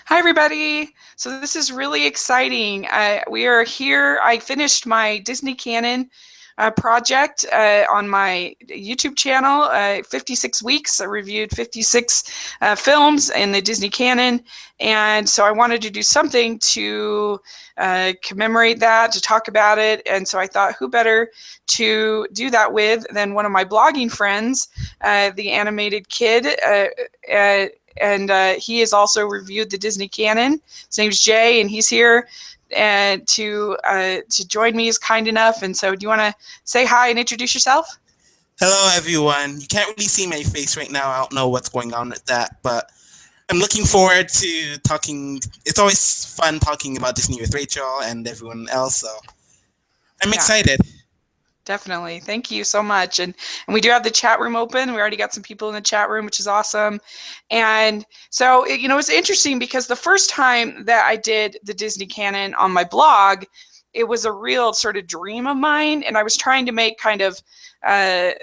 Hi, everybody. So this is really exciting. We are here. I finished my Disney Canon project on my YouTube channel, 56 weeks. I reviewed 56 films in the Disney Canon. And so I wanted to do something to commemorate that, to talk about it. And so I thought, who better to do that with than one of my blogging friends, the animated kid. And he has also reviewed the Disney Canon. His name's Jay, and he's here and to join me. Is kind enough. And so, do you want to say hi and introduce yourself? Hello, everyone. You can't really see my face right now. I don't know what's going on with that, but I'm looking forward to talking. It's always fun talking about Disney with Rachel and everyone else, so I'm excited. Definitely. Thank you so much. And we do have the chat room open. We already got some people in the chat room, which is awesome. And so, it's interesting because the first time that I did the Disney Canon on my blog, it was a real sort of dream of mine. And I was trying to make kind of a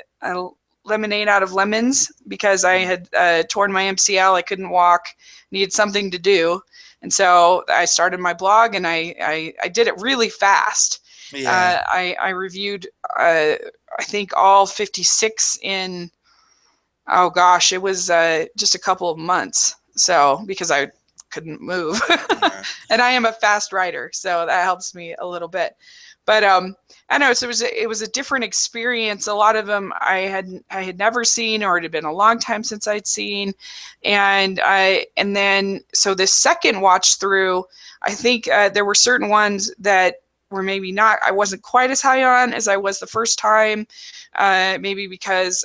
lemonade out of lemons because I had torn my MCL. I couldn't walk, needed something to do. And so I started my blog, and I did it really fast. Yeah. I reviewed, I think, all 56 in, oh gosh, it was just a couple of months. So, because I couldn't move. Yeah. And I am a fast writer, so that helps me a little bit. But I know, so it was a different experience. A lot of them I had never seen, or it had been a long time since I'd seen. And then so this second watch through, I think there were certain ones that were maybe not, I wasn't quite as high on as I was the first time, maybe because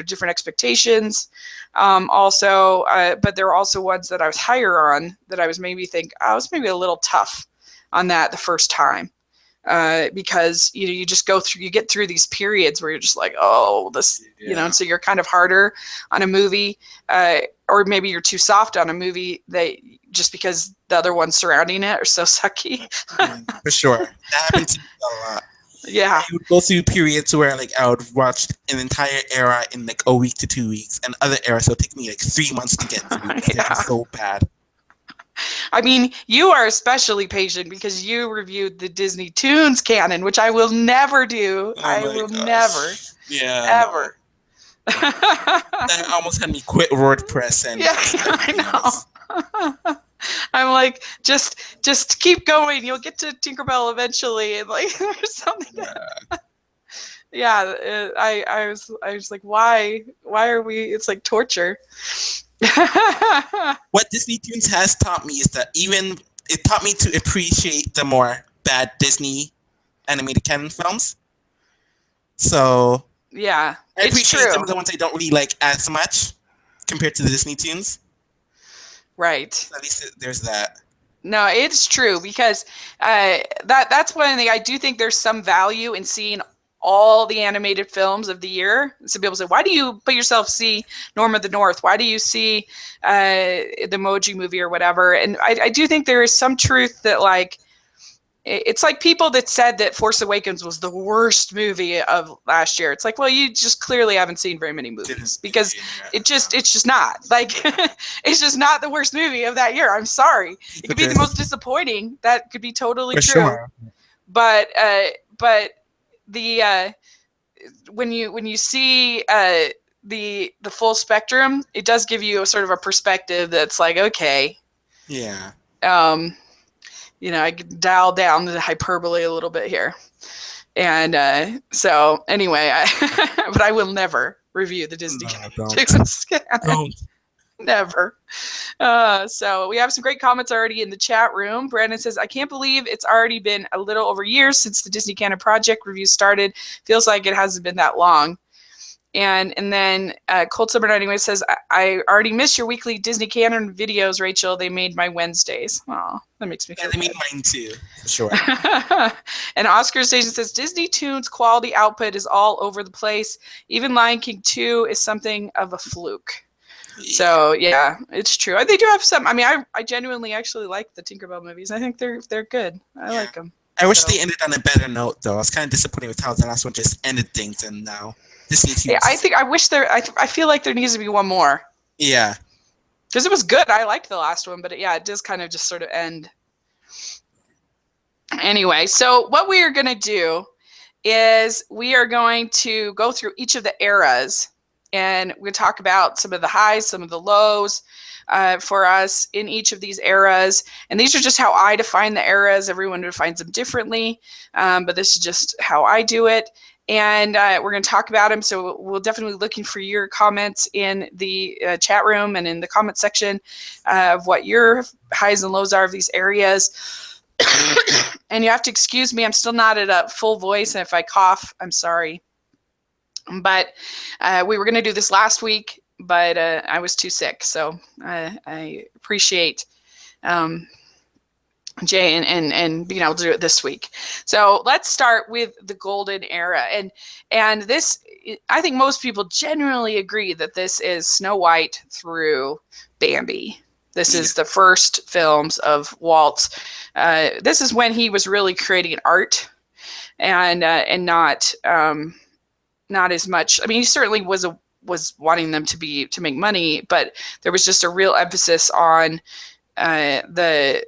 different expectations. Also, but there were also ones that I was higher on that I was maybe I was maybe a little tough on that the first time. Because you just you get through these periods where you're just like, oh, this, and so you're kind of harder on a movie, or maybe you're too soft on a movie that just because the other ones surrounding it are so sucky. For sure. That happens to me a lot. Yeah. I would go through periods where I would watch an entire era in a week to 2 weeks, and other eras will take me 3 months to get through. They're just so bad. I mean, you are especially patient because you reviewed the Disney Tunes canon, which I will never do. Oh I will never. Yeah. Ever. No. That almost had me quit WordPress and I know. I'm like, just keep going. You'll get to Tinkerbell eventually, and there's something. Yeah. I was like, why are we? It's like torture. What Disney Tunes has taught me is that it taught me to appreciate the more bad Disney animated canon films. So yeah, I appreciate some of the ones I don't really like as much compared to the Disney Tunes. Right. So at least there's that. No, it's true because that's one thing. I do think there's some value in seeing all the animated films of the year. Some people say, why do you put yourself see Norm of the North? Why do you see the Emoji Movie or whatever? And I do think there is some truth that it's like people that said that Force Awakens was the worst movie of last year. It's like, well, you just clearly haven't seen very many movies because it's just not it's just not the worst movie of that year. I'm sorry. It could be the most disappointing. That could be totally true. Sure. But the when you see the full spectrum, it does give you a sort of a perspective that's like, okay. Yeah. I could dial down the hyperbole a little bit here. And so anyway, but I will never review the Disney Tunes canon. Never. So we have some great comments already in the chat room. Brandon says, I can't believe it's already been a little over years since the Disney Canon project review started. Feels like it hasn't been that long. And then Cold Summer Night anyway says, I already missed your weekly Disney Canon videos, Rachel. They made my Wednesdays. Oh, that makes me feel good. They made mine too, for sure. And Oscar Station says, Disney Tunes quality output is all over the place. Even Lion King 2 is something of a fluke. Yeah. So yeah, it's true. They do have some. I mean, I genuinely actually like the Tinkerbell movies. I think they're good. I like them. I wish they ended on a better note, though. I was kind of disappointed with how the last one just ended things, and now Disney Tunes. Yeah, I wish I feel like there needs to be one more. Yeah. because it was good. I liked the last one, but it does kind of just sort of end. Anyway, so what we are going to do is we are going to go through each of the eras, and we'll talk about some of the highs, some of the lows for us in each of these eras. And these are just how I define the eras. Everyone defines them differently, but this is just how I do it. And we're going to talk about them. So we'll definitely be looking for your comments in the chat room and in the comment section of what your highs and lows are of these areas. And you have to excuse me, I'm still not at a full voice, and if I cough, I'm sorry. But we were going to do this last week, but I was too sick, so I appreciate Jay and being able to do it this week. So let's start with the golden era, and this, I think most people generally agree that this is Snow White through Bambi. This is the first films of Walt's. This is when he was really creating art, and not as much. I mean, he certainly was wanting them to make money, but there was just a real emphasis on the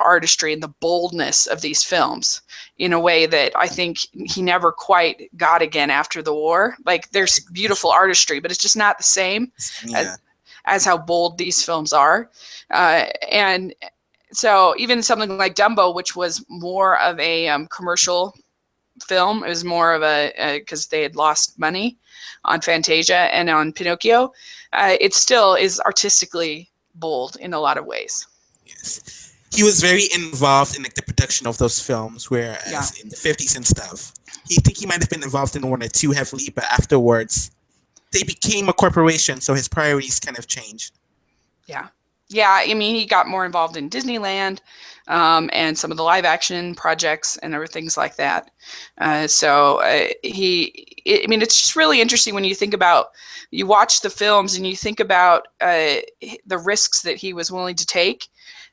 artistry and the boldness of these films in a way that I think he never quite got again after the war. Like, there's beautiful artistry, but it's just not the same as how bold these films are. And so even something like Dumbo, which was more of a commercial film, it was more of because they had lost money on Fantasia and on Pinocchio, it still is artistically bold in a lot of ways. Yes. He was very involved in the production of those films, whereas in the 50s and stuff, he might have been involved in one or two heavily, but afterwards they became a corporation, so his priorities kind of changed. Yeah, I mean, he got more involved in Disneyland and some of the live action projects and other things like that. I mean, it's just really interesting when you watch the films and you think about the risks that he was willing to take.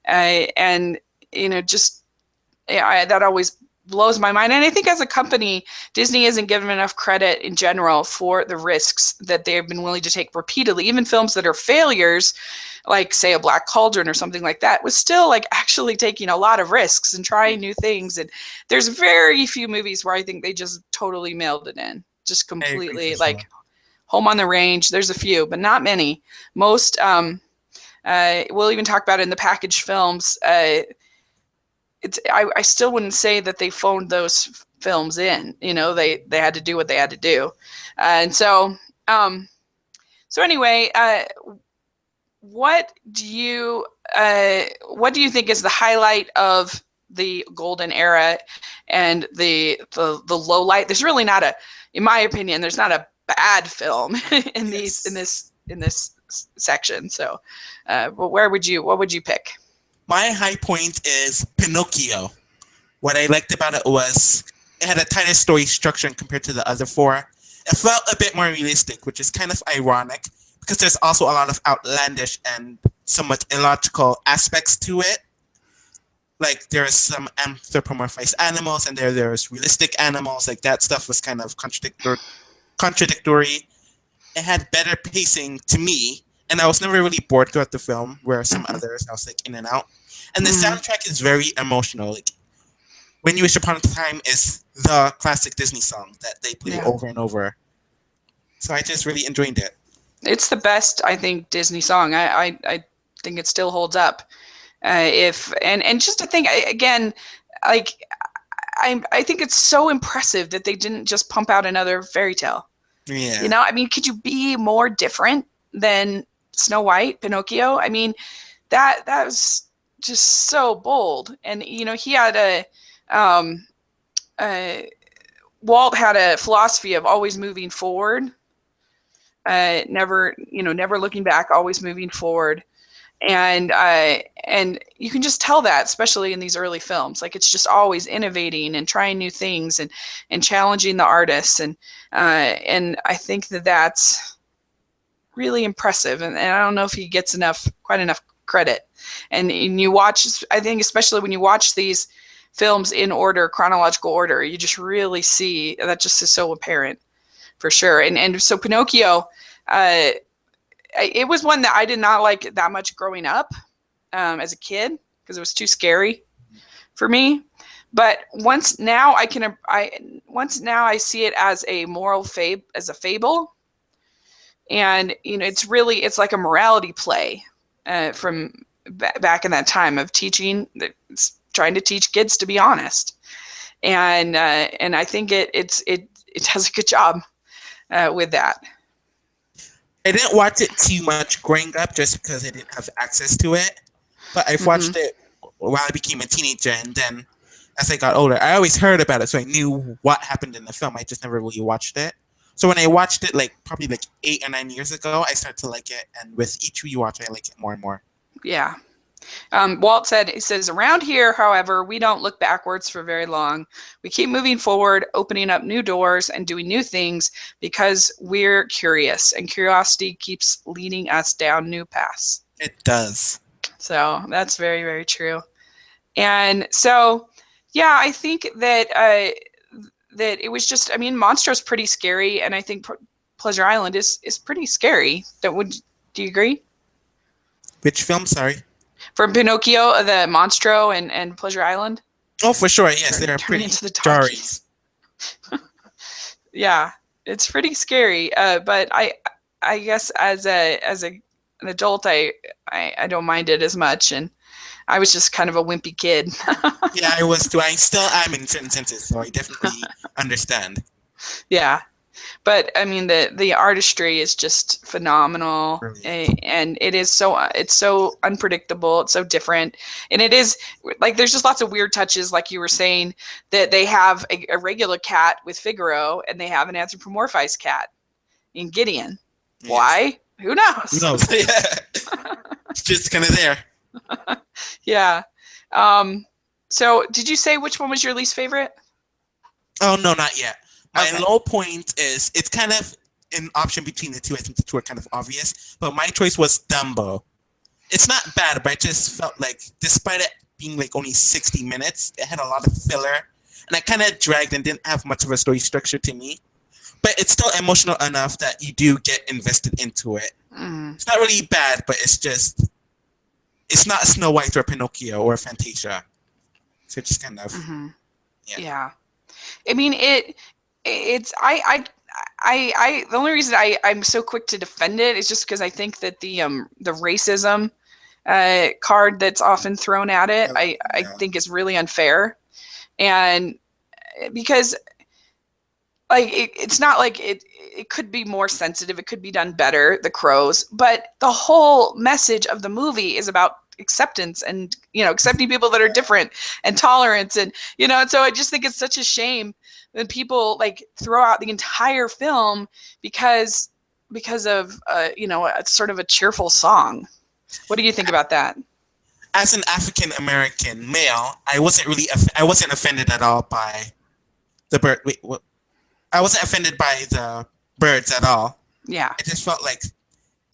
And, that always blows my mind. And I think as a company, Disney isn't given enough credit in general for the risks that they've been willing to take repeatedly. Even films that are failures, like say a Black Cauldron or something like that, was still like actually taking a lot of risks and trying new things. And there's very few movies where I think they just totally mailed it in, just completely. Like Home on the Range, there's a few, but not many. Most, we'll even talk about it in the packaged films. I still wouldn't say that they phoned those films in. They had to do what they had to do. And so anyway, what do you think is the highlight of the golden era and the low light? There's really not in my opinion, there's not a bad film in this section. So, but what would you pick? My high point is Pinocchio. What I liked about it was it had a tighter story structure compared to the other four. It felt a bit more realistic, which is kind of ironic because there's also a lot of outlandish and somewhat illogical aspects to it. Like there's some anthropomorphized animals and there's realistic animals. Like that stuff was kind of contradictory. It had better pacing to me. And I was never really bored throughout the film, where some others I was like in and out. And the soundtrack is very emotional. Like When You Wish Upon a Time is the classic Disney song that they play over and over. So I just really enjoyed it. It's the best, I think, Disney song. I think it still holds up. And just to think again, like I think it's so impressive that they didn't just pump out another fairy tale. Yeah. I mean, could you be more different than Snow White, Pinocchio? I mean, that was just so bold. And he had Walt had a philosophy of always moving forward, never looking back, always moving forward. And you can just tell that, especially in these early films, like it's just always innovating and trying new things and challenging the artists. And I think that's really impressive. And I don't know if he gets quite enough credit. And you watch, I think, especially when you watch these films in order, chronological order, you just really see that just is so apparent for sure. And so Pinocchio, it was one that I did not like that much growing up as a kid because it was too scary for me. But once now I see it as a moral as a fable, and it's like a morality play from back in that time of teaching, trying to teach kids to be honest, and I think it does a good job with that. I didn't watch it too much growing up just because I didn't have access to it. But I've watched it while I became a teenager, and then as I got older, I always heard about it, so I knew what happened in the film. I just never really watched it. So when I watched it, like probably like 8 or 9 years ago, I started to like it, and with each rewatch, I like it more and more. Yeah. Walt says, around here, however, we don't look backwards for very long. We keep moving forward, opening up new doors and doing new things because we're curious, and curiosity keeps leading us down new paths. It does. So that's very, very true. And so, yeah, I think that that it was just, I mean, Monstro's pretty scary, and I think Pleasure Island is pretty scary. Do you agree? Which film? Sorry. From Pinocchio, the Monstro and Pleasure Island. Oh, for sure. Yes, they're pretty jarring. Yeah, it's pretty scary. But I guess as an adult, I don't mind it as much, and I was just kind of a wimpy kid. Yeah, I was too. I still am in certain senses, so I definitely understand. Yeah. But I mean, the artistry is just phenomenal, and it's so unpredictable. It's so different, and it is like there's just lots of weird touches, like you were saying, that they have a regular cat with Figaro, and they have an anthropomorphized cat in Gideon. Yes. Why? Who knows? Who knows? Yeah. It's just kind of there. Yeah. So, did you say which one was your least favorite? Oh no, not yet. My low point is it's kind of an option between the two. I think the two are kind of obvious, but my choice was Dumbo. It's not bad, but I just felt like, despite it being like only 60 minutes, it had a lot of filler, and it kind of dragged and didn't have much of a story structure to me. But it's still emotional enough that you do get invested into it. Mm. It's not really bad, but it's not Snow White or Pinocchio or Fantasia. So it's just kind of, yeah. I mean, it's the only reason I'm so quick to defend it is just because I think that the racism card that's often thrown at it, I think is really unfair, and because like it's not like it could be more sensitive, it could be done better, The Crows, but the whole message of the movie is about acceptance and accepting people that are different and tolerance, and and so I just think it's such a shame when people like throw out the entire film because of a sort of a cheerful song. What do you think about that? As an African American male, I wasn't offended at all by the bird. Wait, what? I wasn't offended by the birds at all. Yeah, I just felt like,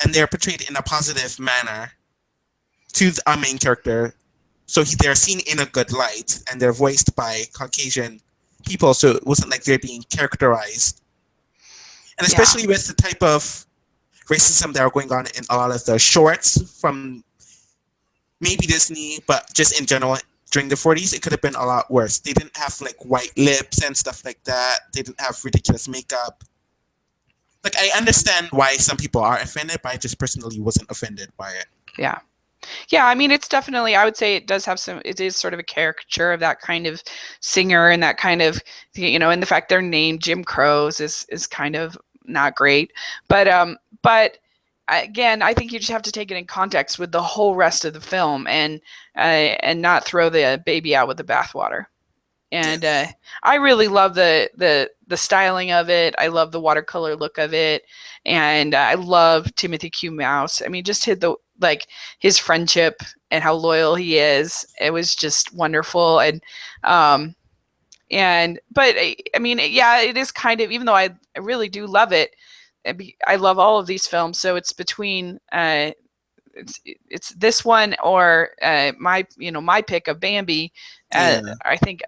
and they're portrayed in a positive manner to our main character, so they're seen in a good light, and they're voiced by Caucasian people, so it wasn't like they're being characterized. And especially with the type of racism that are going on in a lot of the shorts from maybe Disney, but just in general during the 40s, it could have been a lot worse. They didn't have like white lips and stuff like that. They didn't have ridiculous makeup. Like, I understand why some people are offended, but I just personally wasn't offended by it. Yeah. Yeah, I mean, it's definitely, I would say it does have it is sort of a caricature of that kind of singer and that kind of, and the fact they're named Jim Crows is kind of not great. But again, I think you just have to take it in context with the whole rest of the film and not throw the baby out with the bathwater. And I really love the styling of it. I love the watercolor look of it, and I love Timothy Q. Mouse. I mean, just his friendship and how loyal he is. It was just wonderful. And but I mean, yeah, it is kind of, even though I really do love it, I love all of these films. So it's between it's this one or my pick of Bambi. I think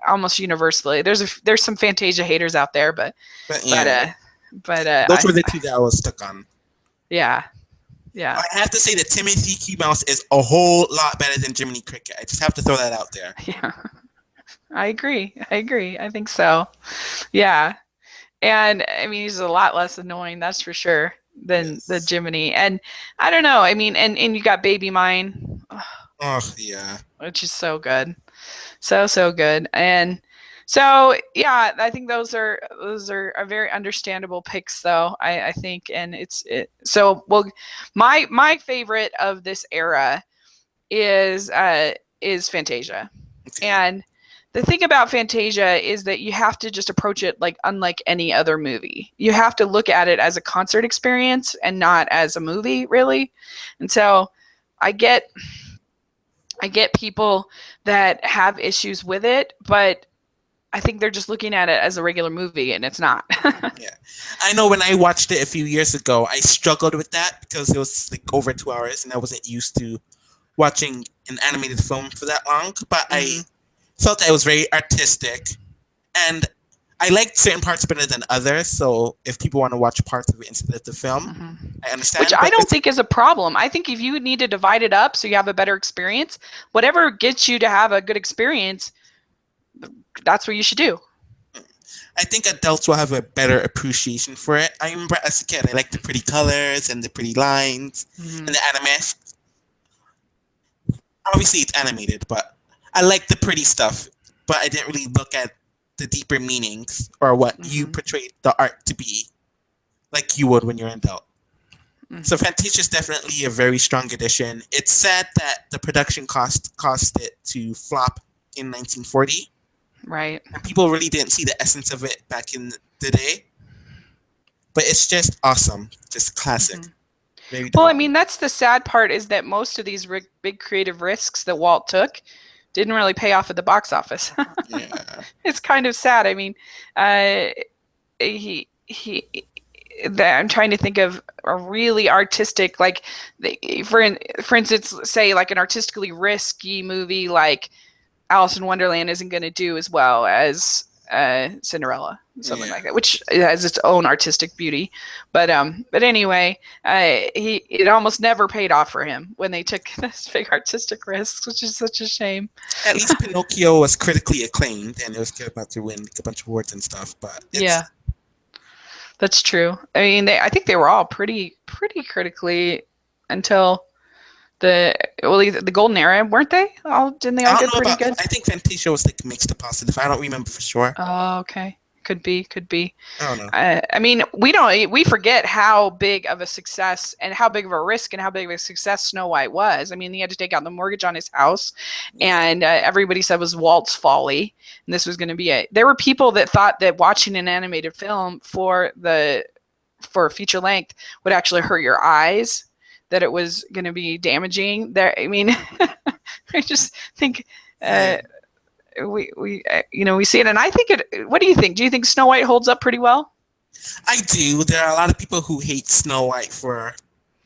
almost universally, there's some Fantasia haters out there, but those were the two that I was stuck on. Yeah. Yeah. I have to say that Timothy Q. Mouse is a whole lot better than Jiminy Cricket. I just have to throw that out there. Yeah. I agree. I agree. I think so. Yeah. And I mean, he's a lot less annoying, that's for sure, than the Yes. Jiminy. And I don't know. I mean, and you got Baby Mine, Oh yeah. which is so good, so good. And so yeah, I think those are a very understandable picks, though. I think, and so well. My favorite of this era is Fantasia. Okay. And the thing about Fantasia is that you have to just approach it like unlike any other movie. You have to look at it as a concert experience and not as a movie, really. And so I get I get people that have issues with it, but I think they're just looking at it as a regular movie and it's not. Yeah. I know when I watched it a few years ago, I struggled with that because it was like over 2 hours and I wasn't used to watching an animated film for that long. But I Mm-hmm. felt that it was very artistic and I liked certain parts better than others. So if people want to watch parts of it instead of the film, Mm-hmm. I Which understand. I But don't it's think is a problem. I think if you need to divide it up so you have a better experience, whatever gets you to have a good experience, that's what you should do. I think adults will have a better appreciation for it. I remember as a kid, I liked the pretty colors and the pretty lines Mm-hmm. and the anime. Obviously, it's animated, but I like the pretty stuff. But I didn't really look at the deeper meanings or what you Mm-hmm. portrayed the art to be, like you would when you're an adult. So Mm-hmm. Fantasia is definitely a very strong addition. It's sad that the production cost caused it to flop in 1940, Right. and people really didn't see the essence of it back in the day. But it's just awesome, just classic, Mm-hmm. very Well, I divine. mean, that's the sad part is that most of these big creative risks that Walt took didn't really pay off at the box office. Yeah, It's kind of sad. I mean, uh, he that I'm trying to think of a really artistic, like for instance, say like an artistically risky movie like Alice in Wonderland isn't going to do as well as Cinderella, something like yeah. that, which has its own artistic beauty. But anyway, it almost never paid off for him when they took this big artistic risks, which is such a shame. At least Pinocchio was critically acclaimed, and it was about to win a bunch of awards and stuff. But it's Yeah, that's true. I mean, I think they were all pretty critically until the golden era, weren't they? All didn't they I all don't get know pretty about. good? I think Fantasia was like mixed to positive. I don't remember for sure. Oh, okay. Could be, could be. I don't know. I mean, we forget how big of a success and how big of a risk and how big of a success Snow White was. I mean, he had to take out the mortgage on his house, Yeah, and everybody said it was Walt's folly, and this was going to be it. There were people that thought that watching an animated film for feature length would actually hurt your eyes, that it was going to be damaging. There, I mean, I just think. yeah. We see it, and I think it. What do you think? Do you think Snow White holds up pretty well? I do. There are a lot of people who hate Snow White for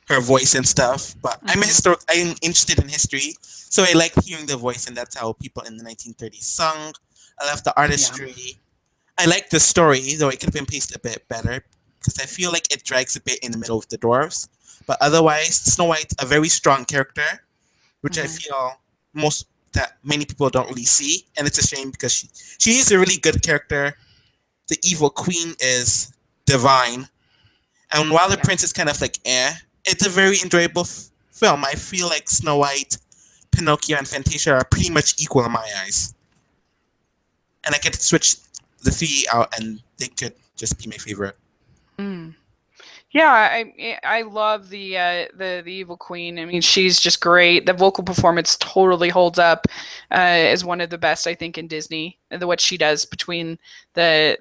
her voice and stuff, but Mm-hmm. I'm interested in history, so I like hearing the voice, and that's how people in the 1930s sung. I love the Yeah. artistry. I like the story, though it could have been paced a bit better because I feel like it drags a bit in the middle of the dwarves. But otherwise, Snow White's a very strong character, which I Mm-hmm. feel most that many people don't really see, and it's a shame because she is a really good character. The evil queen is divine, and while the Yeah. prince is kind of like it's a very enjoyable film. I feel like Snow White, Pinocchio, and Fantasia are pretty much equal in my eyes, and I could switch the three out, and they could just be my favorite. Mm. Yeah, I love the evil queen. I mean, she's just great. The vocal performance totally holds up as one of the best I think in Disney. And what she does between the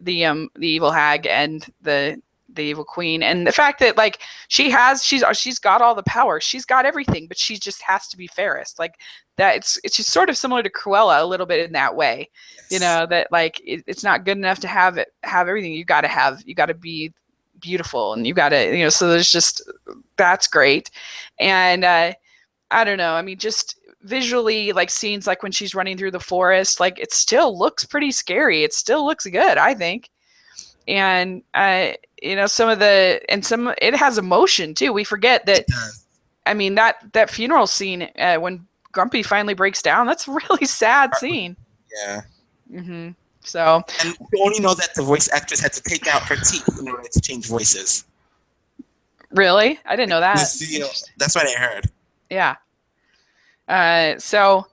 evil hag and the evil queen, and the fact that like she's got all the power, she's got everything, but she just has to be fairest. Like that, it's just sort of similar to Cruella a little bit in that way. Yes. That like it's not good enough to have everything. You got to be beautiful, and you got to so there's just that's great. And I don't know, I mean, just visually, like scenes like when she's running through the forest, like it still looks pretty scary, it still looks good, I think. And some of the and some it has emotion too. We forget It that does. I mean, that funeral scene when Grumpy finally breaks down, that's a really sad scene. Yeah. Mm-hmm. So, And you only know that the voice actress had to take out her teeth in order to change voices. really, I didn't know that. That's what I heard. Yeah. So,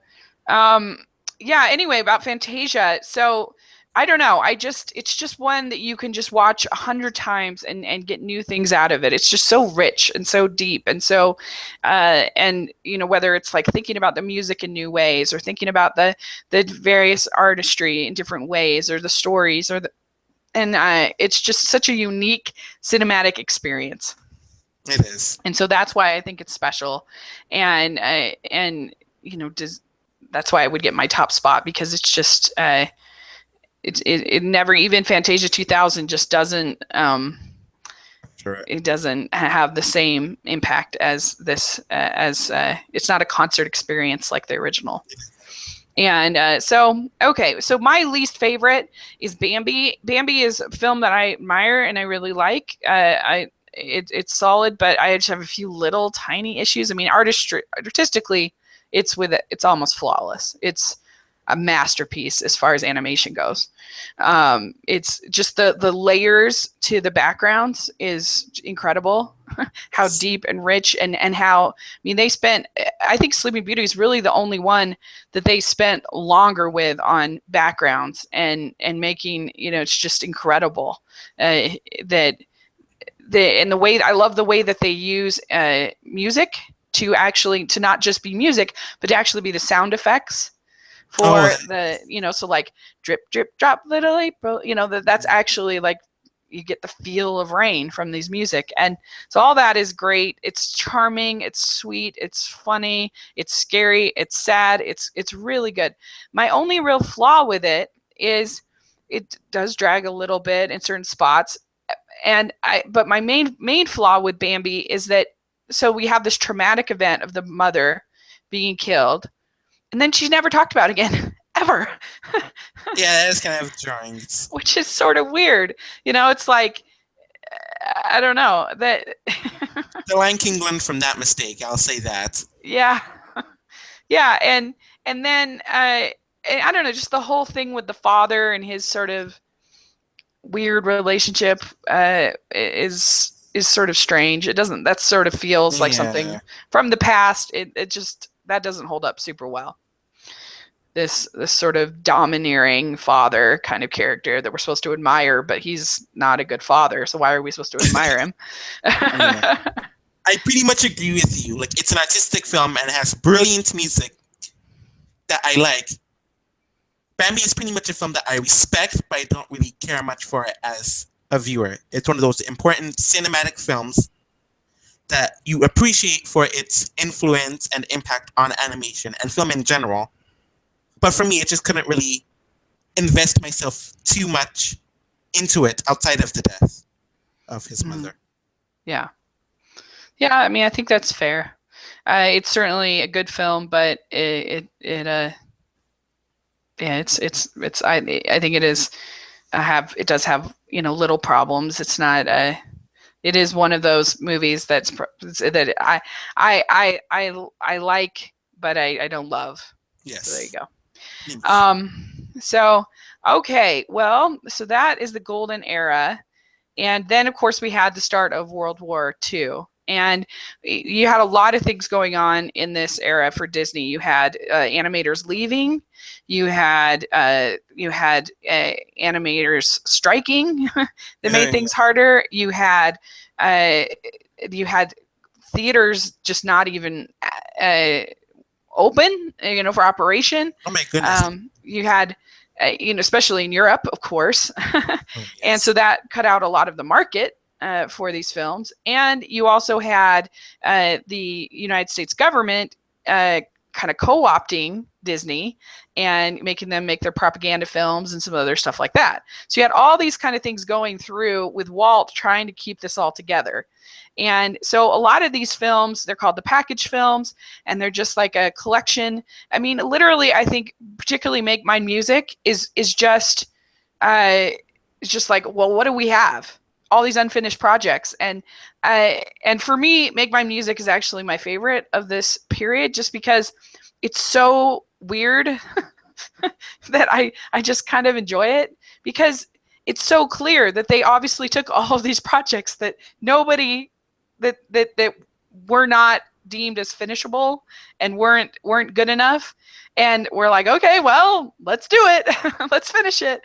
um, yeah. Anyway, about Fantasia. So I don't know. It's just one that you can just watch 100 times and get new things out of it. It's just so rich and so deep and so, and whether it's like thinking about the music in new ways or thinking about the various artistry in different ways or the stories and it's just such a unique cinematic experience. It is. And so that's why I think it's special, and that's why I would get my top spot, because it's just it never, even Fantasia 2000 just doesn't it doesn't have the same impact as this as it's not a concert experience like the original. And so my least favorite is Bambi. Bambi is a film that I admire and I really like. It's solid, but I just have a few little tiny issues. I mean, artistically, it's almost flawless. It's a masterpiece as far as animation goes. It's just the layers to the backgrounds is incredible. How deep and rich and how, I mean, I think Sleeping Beauty is really the only one that they spent longer with on backgrounds and making, it's just incredible. That the way, I love the way that they use music to not just be music, but to actually be the sound effects for so like drip, drip, drop, little April, that's actually like, you get the feel of rain from these music. And so all that is great. It's charming, it's sweet, it's funny, it's scary, it's sad, it's really good. My only real flaw with it is it does drag a little bit in certain spots. But my main flaw with Bambi is that, so we have this traumatic event of the mother being killed, and then she's never talked about again, ever. Yeah, that is kind of jarring. Which is sort of weird. It's like, I don't know. That The Lion King learned from that mistake, I'll say that. Yeah. Yeah, and then I don't know, just the whole thing with the father and his sort of weird relationship is sort of strange. That sort of feels like something from the past. It just, that doesn't hold up super well. This sort of domineering father kind of character that we're supposed to admire, but he's not a good father, so why are we supposed to admire him? Yeah. I pretty much agree with you. Like, it's an artistic film and it has brilliant music that I like. Bambi is pretty much a film that I respect, but I don't really care much for it as a viewer. It's one of those important cinematic films that you appreciate for its influence and impact on animation and film in general. But for me, it just couldn't really invest myself too much into it outside of the death of his mother. Yeah. Yeah, I mean, I think that's fair. It's certainly a good film, but I think it is it does have, little problems. It's not it is one of those movies that I like, but I don't love. Yes. So there you go. So okay, well, so that is the golden era, and then of course we had the start of World War II, and you had a lot of things going on in this era for Disney. You had animators leaving, you had animators striking that made things harder. You had theaters just not even open, for operation. Oh my goodness. You had, especially in Europe, of course. Yes. And so that cut out a lot of the market for these films. And you also had the United States government kind of co-opting Disney and making them make their propaganda films and some other stuff like that. So you had all these kind of things going through with Walt trying to keep this all together. And so a lot of these films, they're called the package films, and they're just like a collection. I mean, literally, I think particularly Make Mine Music is just like, well, what do we have? all these unfinished projects. And for me, Make My Music is actually my favorite of this period, just because it's so weird that I just kind of enjoy it, because it's so clear that they obviously took all of these projects that nobody that were not deemed as finishable and weren't good enough, and we're like, okay, well, let's do it. Let's finish it.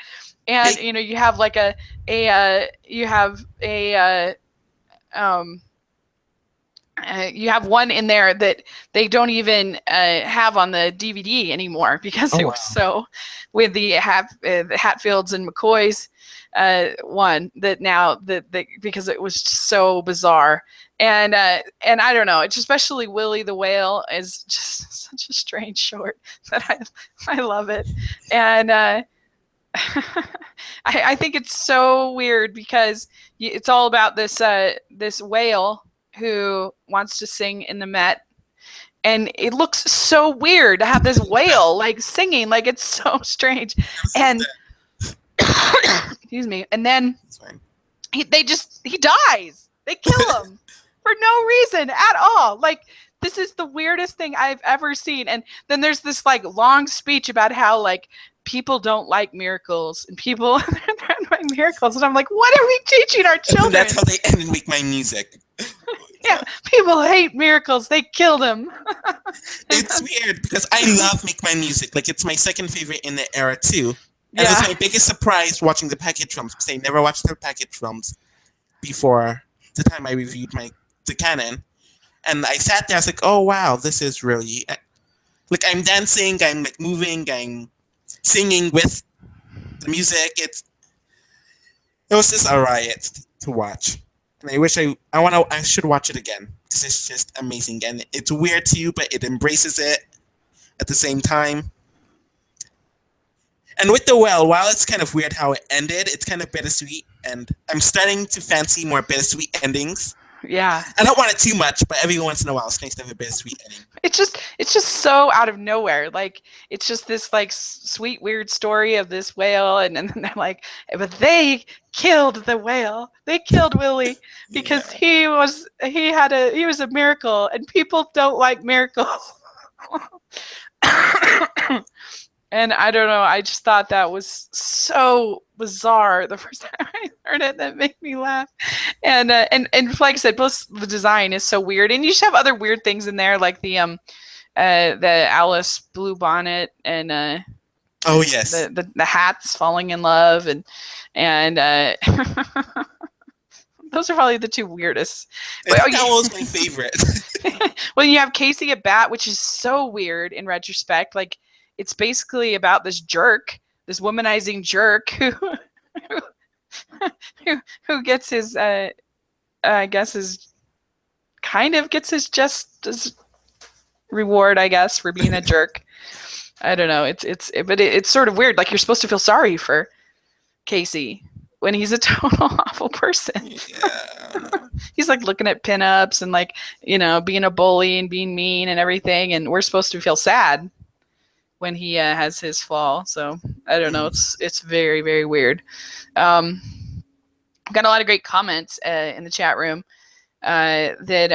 And you have like you have you have one in there that they don't even have on the DVD anymore, because it was so, with the Hatfields and McCoys one, that now that because it was so bizarre. And I don't know, it's especially Willie the Whale is just such a strange short that I love it. And I think it's so weird, because it's all about this whale who wants to sing in the Met, and it looks so weird to have this whale like singing, like it's so strange. And excuse me. And then he dies. They kill him for no reason at all. Like, this is the weirdest thing I've ever seen. And then there's this like long speech about how like people don't like miracles and people don't like miracles. And I'm like, what are we teaching our children? And that's how they end and Make My Music. Yeah, people hate miracles. They killed him. It's weird because I love Make My Music. Like, it's my second favorite in the era too. And it was my biggest surprise watching the package films, because I never watched the package films before the time I reviewed the canon. And I sat there, I was like, oh wow, this is really, like, I'm dancing, I'm like moving, I'm singing with the music. It was just a riot to watch. And I wish I should watch it again, because it's just amazing. And it's weird to you, but it embraces it at the same time. And with the well, while it's kind of weird how it ended, it's kind of bittersweet. And I'm starting to fancy more bittersweet endings. Yeah. I don't want it too much, but every once in a while it's nice to have a bittersweet ending. It's just so out of nowhere. Like, it's just this like sweet, weird story of this whale, and then they're like, but they killed the whale. They killed Willie because he was a miracle, and people don't like miracles. And I don't know, I just thought that was so bizarre the first time I heard it. That made me laugh. And like I said, plus the design is so weird, and you just have other weird things in there, like the Alice blue bonnet, and oh yes, the hats falling in love, and those are probably the two weirdest. That was my favorite. Well, you have Casey at Bat, which is so weird in retrospect. Like, it's basically about this jerk, this womanizing jerk who gets his, I guess, gets his just reward, I guess, for being a jerk. I don't know. But it's sort of weird. Like, you're supposed to feel sorry for Casey when he's a total awful person. Yeah. He's like looking at pinups and like, being a bully and being mean and everything, and we're supposed to feel sad when he has his fall. So I don't know. It's very, very weird. Got a lot of great comments in the chat room that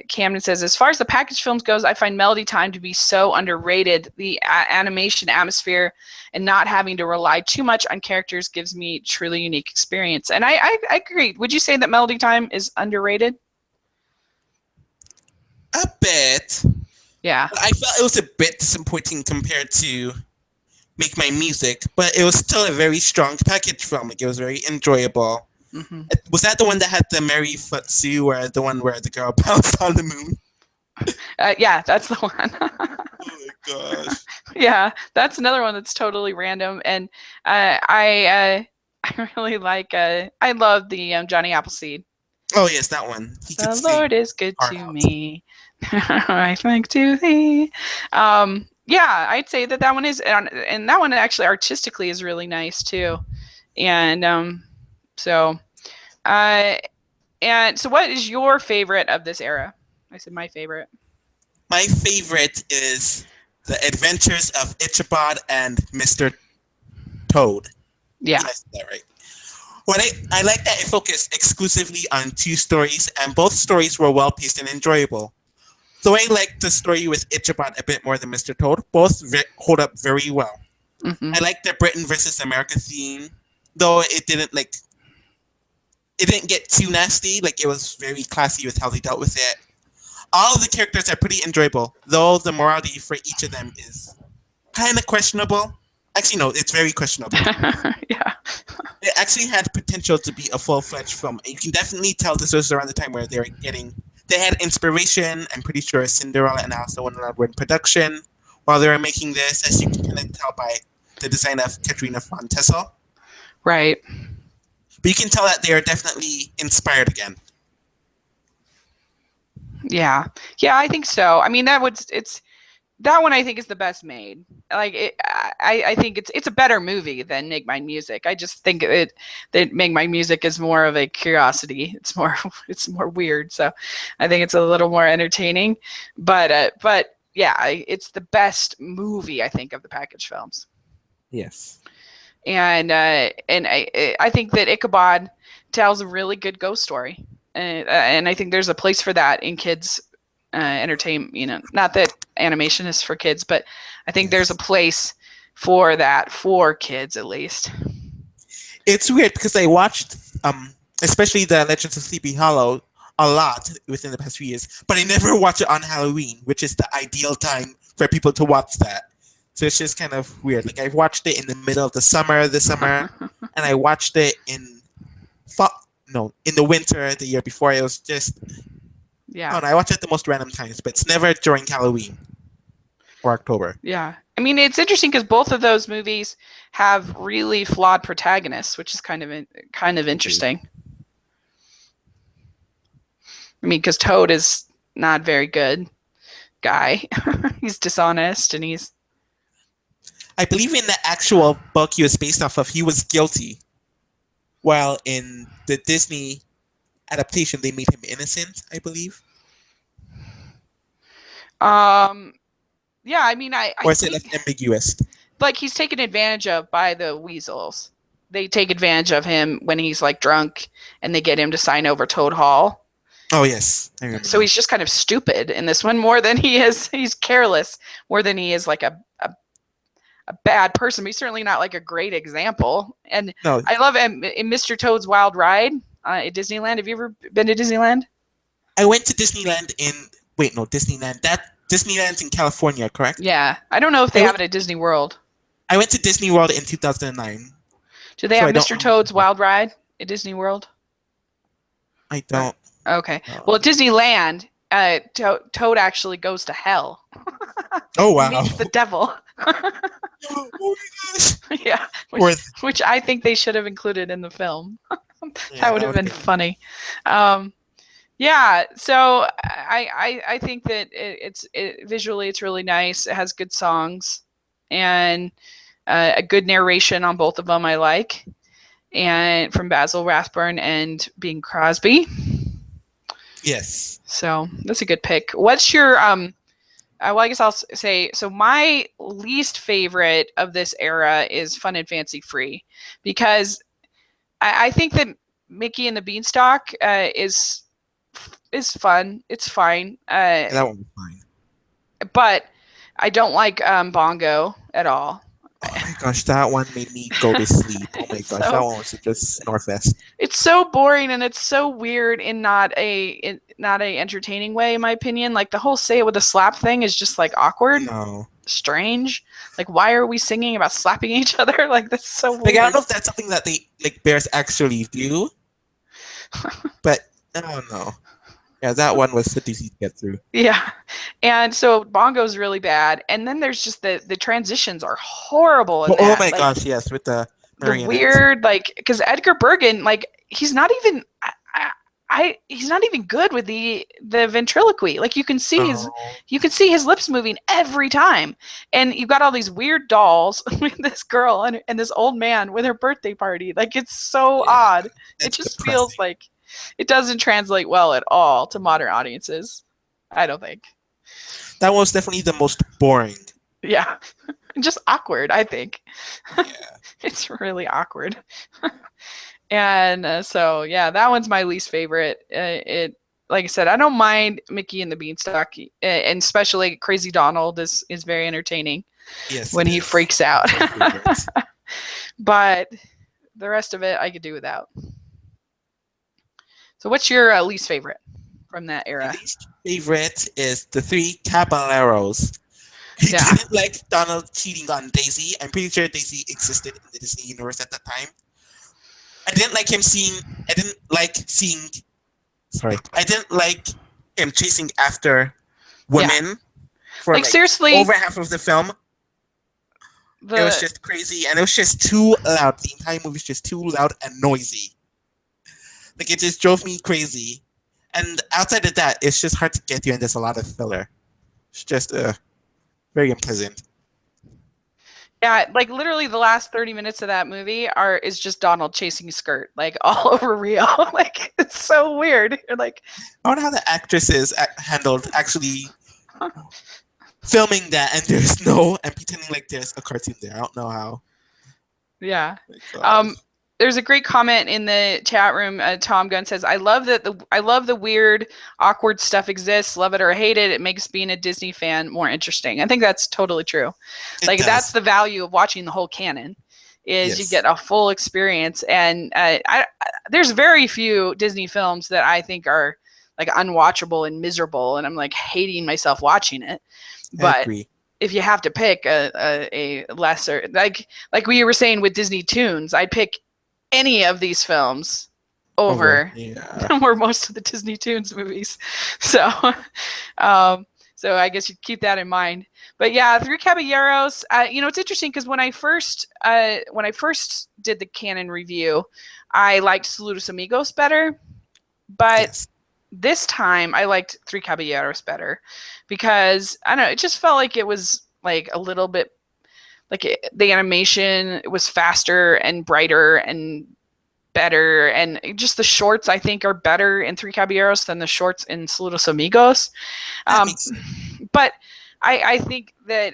Camden says, as far as the package films goes, I find Melody Time to be so underrated. The animation atmosphere and not having to rely too much on characters gives me truly unique experience. And I agree. Would you say that Melody Time is underrated? A bit. Yeah. I felt it was a bit disappointing compared to Make My Music, but it was still a very strong package film. Like, it was very enjoyable. Mm-hmm. Was that the one that had the Mary Futsu, or the one where the girl bounced on the moon? Yeah, that's the one. Oh my gosh. Yeah, that's another one that's totally random. And I really like, I love the Johnny Appleseed. Oh yes, that one. The Lord is good to me. I thank to thee. Yeah, I'd say that one is, and that one actually artistically is really nice too. And so what is your favorite of this era? I said my favorite. My favorite is The Adventures of Ichabod and Mr. Toad. Yeah. Did I say that right? I like that it focused exclusively on two stories, and both stories were well paced and enjoyable. Though I liked the story with Ichabod a bit more than Mr. Toad, both hold up very well. Hmm. I like the Britain versus America theme, though it didn't get too nasty. Like it was very classy with how they dealt with it. All of the characters are pretty enjoyable, though the morality for each of them is kind of questionable. Actually, no, it's very questionable. Yeah. It actually had potential to be a full-fledged film. You can definitely tell this was around the time where they had inspiration. I'm pretty sure Cinderella and Alice in Wonderland were in production while they were making this, as you can kind of tell by the design of Katrina von Tessel. Right. But you can tell that they are definitely inspired again. Yeah. Yeah, I think so. I mean, that one I think is the best made. I think it's a better movie than Make Mine Music. I just think that Make Mine Music is more of a curiosity. It's more weird. So I think it's a little more entertaining. But yeah, it's the best movie I think of the package films. Yes. And I think that Ichabod tells a really good ghost story, and I think there's a place for that in kids entertainment. Not that animation is for kids, but I think there's a Yes. place for that for kids at least. It's weird because I watched, especially the Legends of Sleepy Hollow, a lot within the past few years, but I never watch it on Halloween, which is the ideal time for people to watch that. So it's just kind of weird. Like I've watched it in the middle of the summer this summer, and I watched it in fall, no, in the winter the year before. It was just, I Yeah. don't know, I watch it at the most random times, but it's never during Halloween or October. Yeah. I mean, it's interesting because both of those movies have really flawed protagonists, which is kind of interesting. I mean, because Toad is not very good guy. He's dishonest and he's I believe in the actual book he was based off of, he was guilty, while in the Disney adaptation they made him innocent, I believe. um yeah, I mean I Or is it think left ambiguous? like he's taken advantage of by the weasels. They take advantage of him when he's like drunk and they get him to sign over Toad Hall. Oh yes, I remember. So Now. he's just kind of stupid in this one more than he is. He's careless more than he is like a bad person. But he's certainly not like a great example. And No, I love him in Mr. Toad's Wild Ride at Disneyland. Have you ever been to Disneyland? I went to Disneyland in wait no Disneyland that Disneyland's in California, correct? Yeah. I don't know if they have it at Disney World. I went to Disney World in 2009. Do they So have I don't Mr. Toad's remember. Wild Ride at Disney World? I don't. Okay. know. Well, at Disneyland, Toad actually goes to hell. Oh He wow! meets the devil. Oh my gosh! Yeah, which I think they should have included in the film. That would have been funny. Yeah, so I think that visually it's really nice. It has good songs and a good narration on both of them. I like, and from Basil Rathbone and Bing Crosby. Yes. So that's a good pick. What's your well, I guess I'll say so. My least favorite of this era is Fun and Fancy Free because I think that Mickey and the Beanstalk is fun. It's fine. That one was fine. But I don't like Bongo at all. Oh my gosh, that one made me go to sleep. Oh my gosh, that one was such a snorefest. It's so boring and it's so weird in not a entertaining way, in my opinion. Like the whole say it with a slap thing is just like awkward, No. strange. Like why are we singing about slapping each other? Like that's so weird. Like I don't know if that's something that they like bears actually do, but I don't know. Yeah, that one was so easy to get through. Yeah. And so Bongo's really bad. And then there's just the transitions are horrible. Oh my gosh, yes, with the the weird, like, because Edgar Bergen, like, he's not even, he's not even good with the ventriloquy. Like, you can see his lips moving every time. And you've got all these weird dolls with this girl and this old man with her birthday party. Like, it's so odd. It just feels like it doesn't translate well at all to modern audiences. I don't think. That was definitely the most boring. Yeah. Just awkward, I think. Yeah. It's really awkward. And so yeah, that one's my least favorite. It like I said, I don't mind Mickey and the Beanstalk, and especially Crazy Donald is very entertaining Yes, when it he is. freaks out. It's my favorite. But the rest of it I could do without. So what's your least favorite from that My era? least favorite is the three Caballeros. He Yeah. didn't like Donald cheating on Daisy. I'm pretty sure Daisy existed in the Disney universe at the time. I didn't like him seeing. I didn't like seeing. Sorry, I didn't like him chasing after Yeah. women for Like like seriously, over half of the film. It was the just crazy, and it was just too loud. The entire movie was just too loud and noisy. Like it just drove me crazy. And outside of that, it's just hard to get through, and there's a lot of filler. It's just very unpleasant. yeah, like literally the last 30 minutes of that movie are is just Donald chasing a skirt like all over Rio. Like it's so weird. You're like, I wonder how the actresses handled actually filming that, and there's no, and pretending like there's a cartoon there. I don't know how. yeah. My God. Um, there's a great comment in the chat room. Tom Gunn says, I love the weird, awkward stuff exists. Love it or hate it. It makes being a Disney fan more interesting. I think that's totally true. It Like that's does. the value of watching the whole canon, is you Yes. get a full experience. And there's very few Disney films that I think are like unwatchable and miserable, and I'm like hating myself watching it. I But agree. if you have to pick a lesser, like we were saying with Disney Toons, I'd pick any of these films Over. over Yeah. over most of the Disney Toons movies. So, um, so I guess you keep that in mind. But yeah, Three Caballeros. It's interesting because when I first did the canon review, I liked Saludos Amigos better, but Yes. this time I liked Three Caballeros better because I don't know, it just felt like it was like a little bit like the animation was faster and brighter and better, and just the shorts I think are better in Three Caballeros than the shorts in Saludos Amigos. That Um, makes sense. but I think that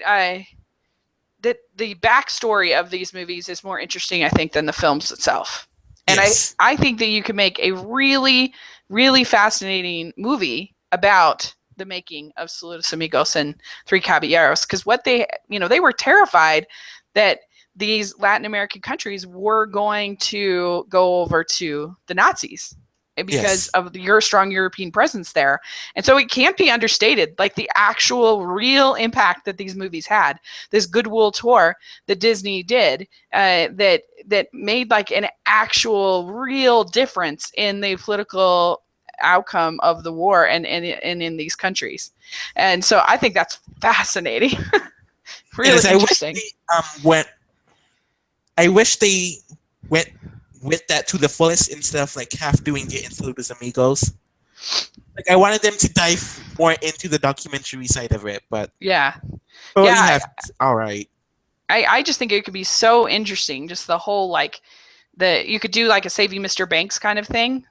the backstory of these movies is more interesting, I think, than the films itself. And Yes. I think that you can make a really, really fascinating movie about the making of Saludos Amigos and Three Caballeros, because they were terrified that these Latin American countries were going to go over to the Nazis because Yes. of your strong European presence there. And so it can't be understated, like the actual real impact that these movies had. This goodwill tour that Disney did, that made like an actual real difference in the political outcome of the war and in these countries. And so I think that's fascinating. It is. Really interesting. Went. I wish they went with that to the fullest instead of like half doing it in Saludos Amigos. Like I wanted them to dive more into the documentary side of it, but Yeah. what Yeah. we have, all right. I just think it could be so interesting. Just the whole like you could do like a Saving Mr. Banks kind of thing,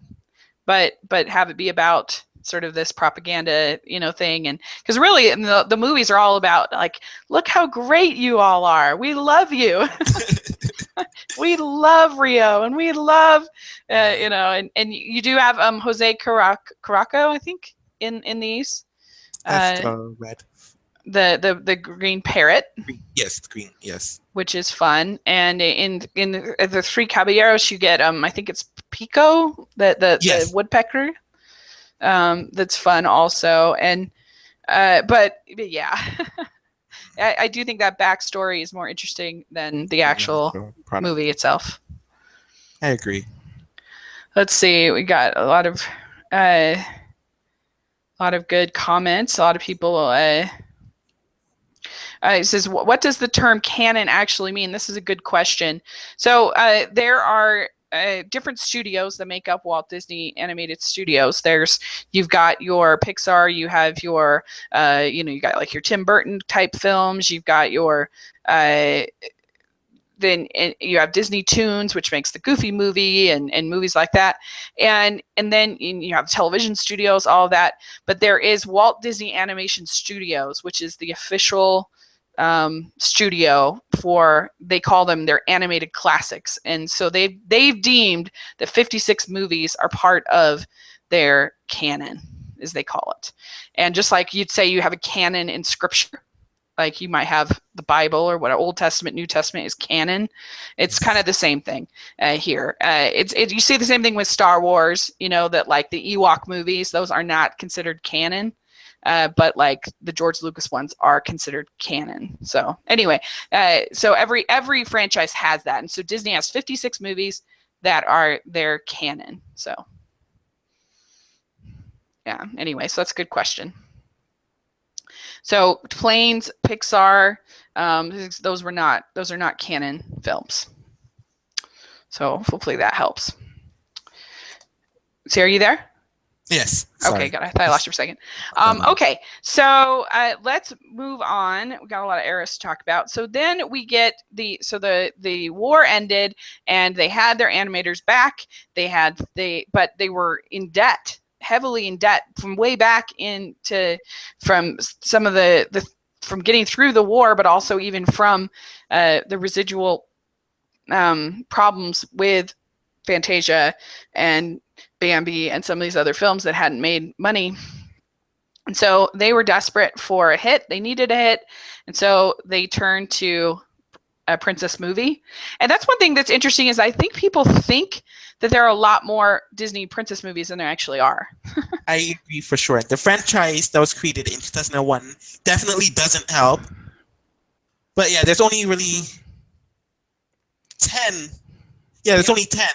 but have it be about sort of this propaganda, thing. And because really the movies are all about like, look how great you all are. We love you. We love Rio, and we love, and you do have Jose Caraco, I think, in these, That's uh, the red. the green parrot, Green. Yes, green. Yes. which is fun. And in the Three Caballeros, you get I think it's Pico, the Yes. woodpecker, that's fun also. And but yeah, I do think that backstory is more interesting than the actual Product. movie itself. I agree. Let's see. We got a lot of good comments. A lot of people. It says, "What does the term canon actually mean?" This is a good question. So there are different studios that make up Walt Disney Animated Studios. You've got your Pixar, you have your you got like your Tim Burton type films. You've got your then you have Disney Toons, which makes the Goofy movie and movies like that, and then you have television studios, all of that. But there is Walt Disney Animation Studios, which is the official studio for, they call them their animated classics, and so they've deemed that 56 movies are part of their canon, as they call it. And just like you'd say you have a canon in scripture, like you might have the Bible, or what Old Testament, New Testament is canon. It's kind of the same thing here. You see the same thing with Star Wars. You know that like the Ewok movies, those are not considered canon, but like the George Lucas ones are considered canon. So anyway, so every franchise has that, and so Disney has 56 movies that are their canon. So yeah. Anyway, so that's a good question. So Planes, Pixar, those are not canon films. So hopefully that helps. See, are you there? Yes. Sorry. Okay, good. I thought I lost you for a second. Okay, so let's move on. We got a lot of eras to talk about. So then we get the war ended, and they had their animators back. But they were in debt, heavily in debt, from way back from some of the from getting through the war, but also even from the residual problems with Fantasia and Bambi and some of these other films that hadn't made money. And so they were desperate for a hit. They needed a hit. And so they turned to a princess movie. And that's one thing that's interesting, is I think people think that there are a lot more Disney princess movies than there actually are. I agree for sure. The franchise that was created in 2001 definitely doesn't help. But yeah, there's only really 10. Yeah, there's only 10.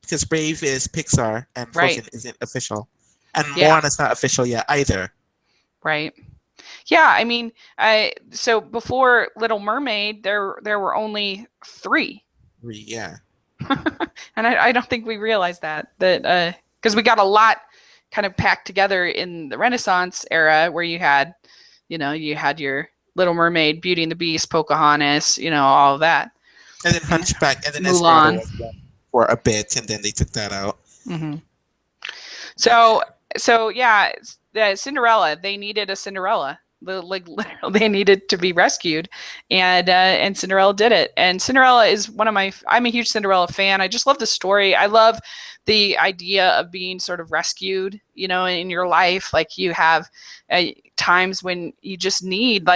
Because Brave is Pixar and Frozen isn't official. And Moana's not official yet either. Right. Yeah, I mean, so before Little Mermaid, there were only 3. 3, yeah. And I don't think we realized that because we got a lot kind of packed together in the Renaissance era, where you had your Little Mermaid, Beauty and the Beast, Pocahontas, all of that. And then Hunchback, and then Mulan was for a bit, and then they took that out. Mm-hmm. So yeah, Cinderella. They needed a Cinderella. Literally, they needed to be rescued, and Cinderella did it. And Cinderella is I'm a huge Cinderella fan. I just love the story. I love the idea of being sort of rescued, in your life. Like you have times when you just need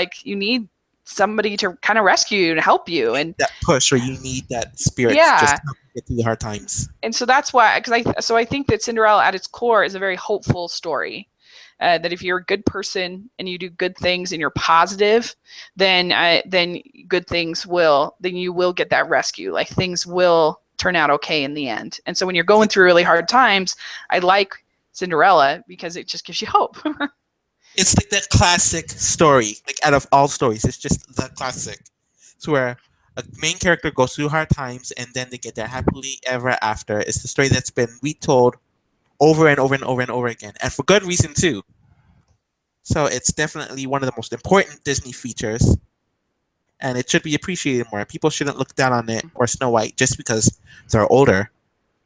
somebody to kind of rescue you and help you, and that push, or you need that spirit to just help you get through the hard times. And so that's why, I think that Cinderella at its core is a very hopeful story. That if you're a good person and you do good things and you're positive, then good things then you will get that rescue. Like things will turn out okay in the end. And so when you're going through really hard times, I like Cinderella because it just gives you hope. It's like that classic story. Like out of all stories, it's just the classic. It's where a main character goes through hard times and then they get there happily ever after. It's the story that's been retold over and over and over and over again, and for good reason too. So it's definitely one of the most important Disney features, and it should be appreciated more. People shouldn't look down on it or Snow White just because they're older.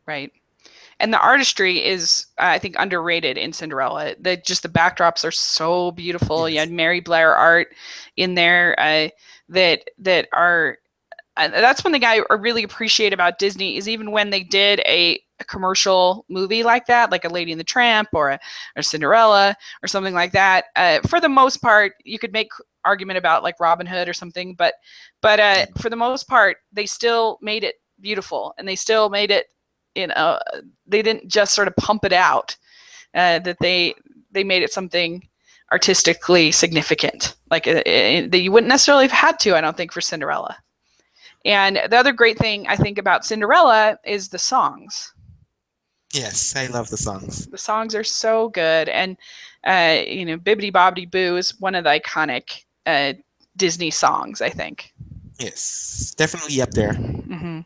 Right. And the artistry is, I think, underrated in Cinderella. The backdrops are so beautiful. Yes. You had Mary Blair art in there that are. That's one thing I really appreciate about Disney, is even when they did a commercial movie like that, like a Lady and the Tramp or Cinderella or something like that. For the most part, you could make argument about like Robin Hood or something, but for the most part, they still made it beautiful, and they still made it. They didn't just sort of pump it out. That they made it something artistically significant, like that you wouldn't necessarily have had to. I don't think, for Cinderella. And the other great thing I think about Cinderella is the songs. Yes, I love the songs. The songs are so good. And, Bibbidi Bobbidi Boo is one of the iconic Disney songs, I think. Yes, definitely up there. Mm-hmm.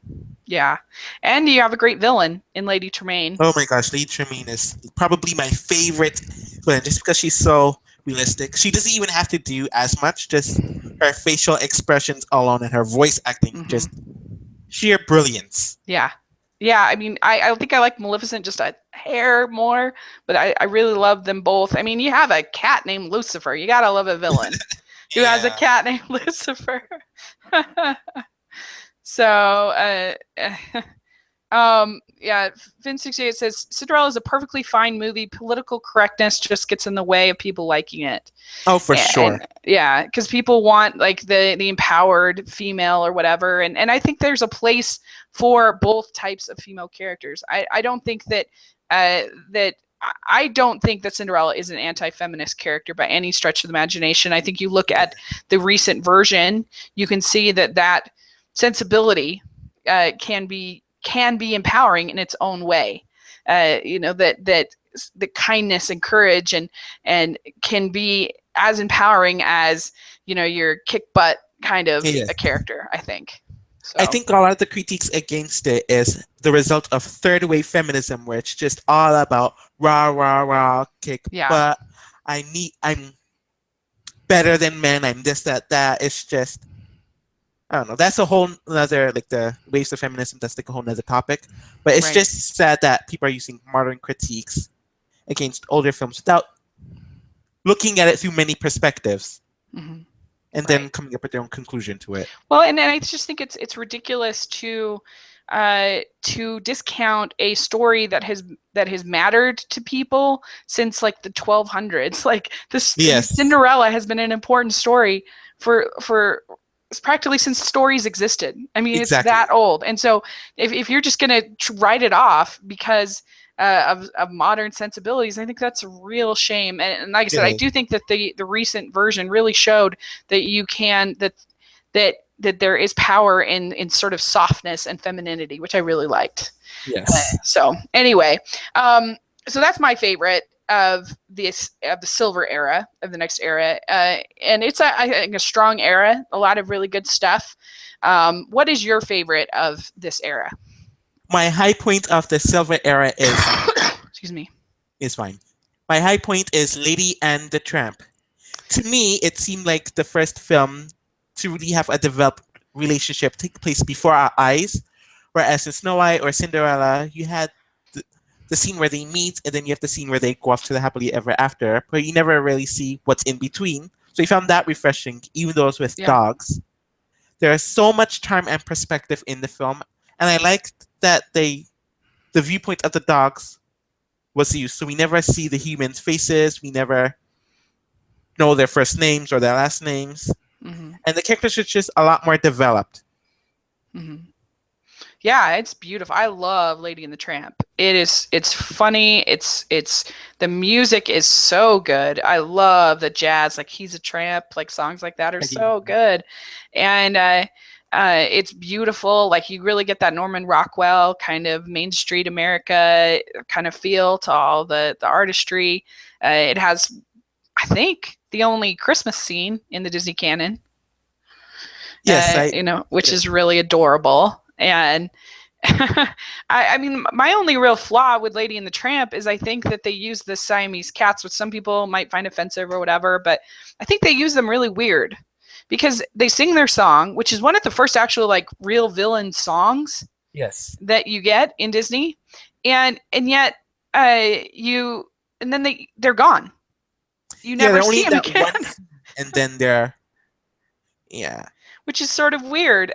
Yeah. And you have a great villain in Lady Tremaine. Oh my gosh, Lady Tremaine is probably my favorite villain, just because she's so realistic. She doesn't even have to do as much, just her facial expressions alone and her voice acting, just sheer brilliance. Yeah. Yeah, I mean, I think I like Maleficent just a hair more, but I really love them both. I mean, you have a cat named Lucifer. You gotta love a villain. who has a Yeah. cat named Lucifer. So, yeah, Fin68 says Cinderella is a perfectly fine movie. Political correctness just gets in the way of people liking it. Oh, for sure. And yeah, because people want like the empowered female or whatever, and I think there's a place for both types of female characters. I don't think that that I don't think that Cinderella is an anti-feminist character by any stretch of the imagination. I think you look at the recent version, you can see that sensibility can be empowering in its own way. That the kindness and courage and can be as empowering as your kick butt kind of Yes. a character, I think. So I think a lot of the critiques against it is the result of third wave feminism, where it's just all about rah rah rah kick yeah, butt. I'm better than men. I'm this that. It's just, I don't know. That's a whole another, like, the waves of feminism. That's like a whole nother topic. But it's Right. just sad that people are using modern critiques against older films without looking at it through many perspectives, Mhm. and then coming up with their own conclusion to it. Well, and I just think it's ridiculous to discount a story that has mattered to people since like the 1200s. Like this, Yes. Cinderella has been an important story for practically since stories existed. I mean, Exactly. it's that old. And so if you're just going to write it off because of modern sensibilities, I think that's a real shame. And like I said, I do think that the recent version really showed that you can that there is power in sort of softness and femininity, which I really liked. Yes. So anyway, so that's my favorite of the silver era, of the next era, and it's I think a strong era, a lot of really good stuff. What is your favorite of this era? My high point of the silver era is Excuse me. is fine. My high point is Lady and the Tramp. To me, it seemed like the first film to really have a developed relationship take place before our eyes, whereas in Snow White or Cinderella, you had the scene where they meet, and then you have the scene where they go off to the happily ever after, but you never really see what's in between. So I found that refreshing, even though it's with dogs. There's so much charm and perspective in the film, and I liked that the viewpoint of the dogs was used. So we never see the humans' faces, we never know their first names or their last names, and the characters are just a lot more developed. Yeah, it's beautiful. I love Lady and the Tramp. It's funny. It's the music is so good. I love the jazz, like He's a Tramp, like songs like that are so good. And it's beautiful. Like you really get that Norman Rockwell kind of Main Street America kind of feel to all the artistry. It has, I think, the only Christmas scene in the Disney canon. Yes, which is really adorable. And I mean, my only real flaw with Lady and the Tramp is I think that they use the Siamese cats, which some people might find offensive or whatever, but I think they use them really weird because they sing their song, which is one of the first actual like real villain songs that you get in Disney, and yet they're gone. You never see them again. And then they're which is sort of weird.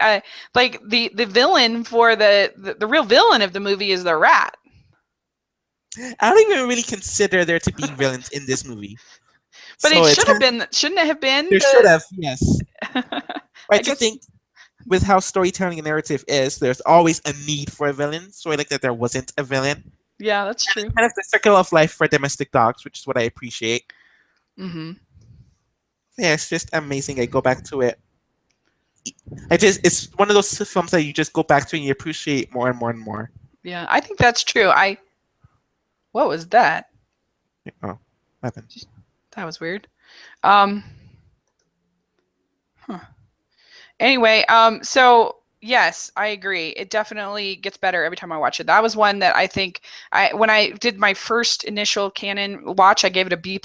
Like the villain for the real villain of the movie is the rat. I don't even really consider there to be villains in this movie. But so it should have been, shouldn't it have been? There should have, yes. I just think with how storytelling and narrative is, there's always a need for a villain. So I like that there wasn't a villain. Yeah, that's true. Kind of the circle of life for domestic dogs, which is what I appreciate. Mm-hmm. Yeah, it's just amazing. I go back to it. It's one of those films that you just go back to and you appreciate more and more and more. Yeah, I think that's true. What was that? Oh, what happened? That was weird. Anyway, so yes, I agree. It definitely gets better every time I watch it. That was one that I think when I did my first initial canon watch, I gave it a B+,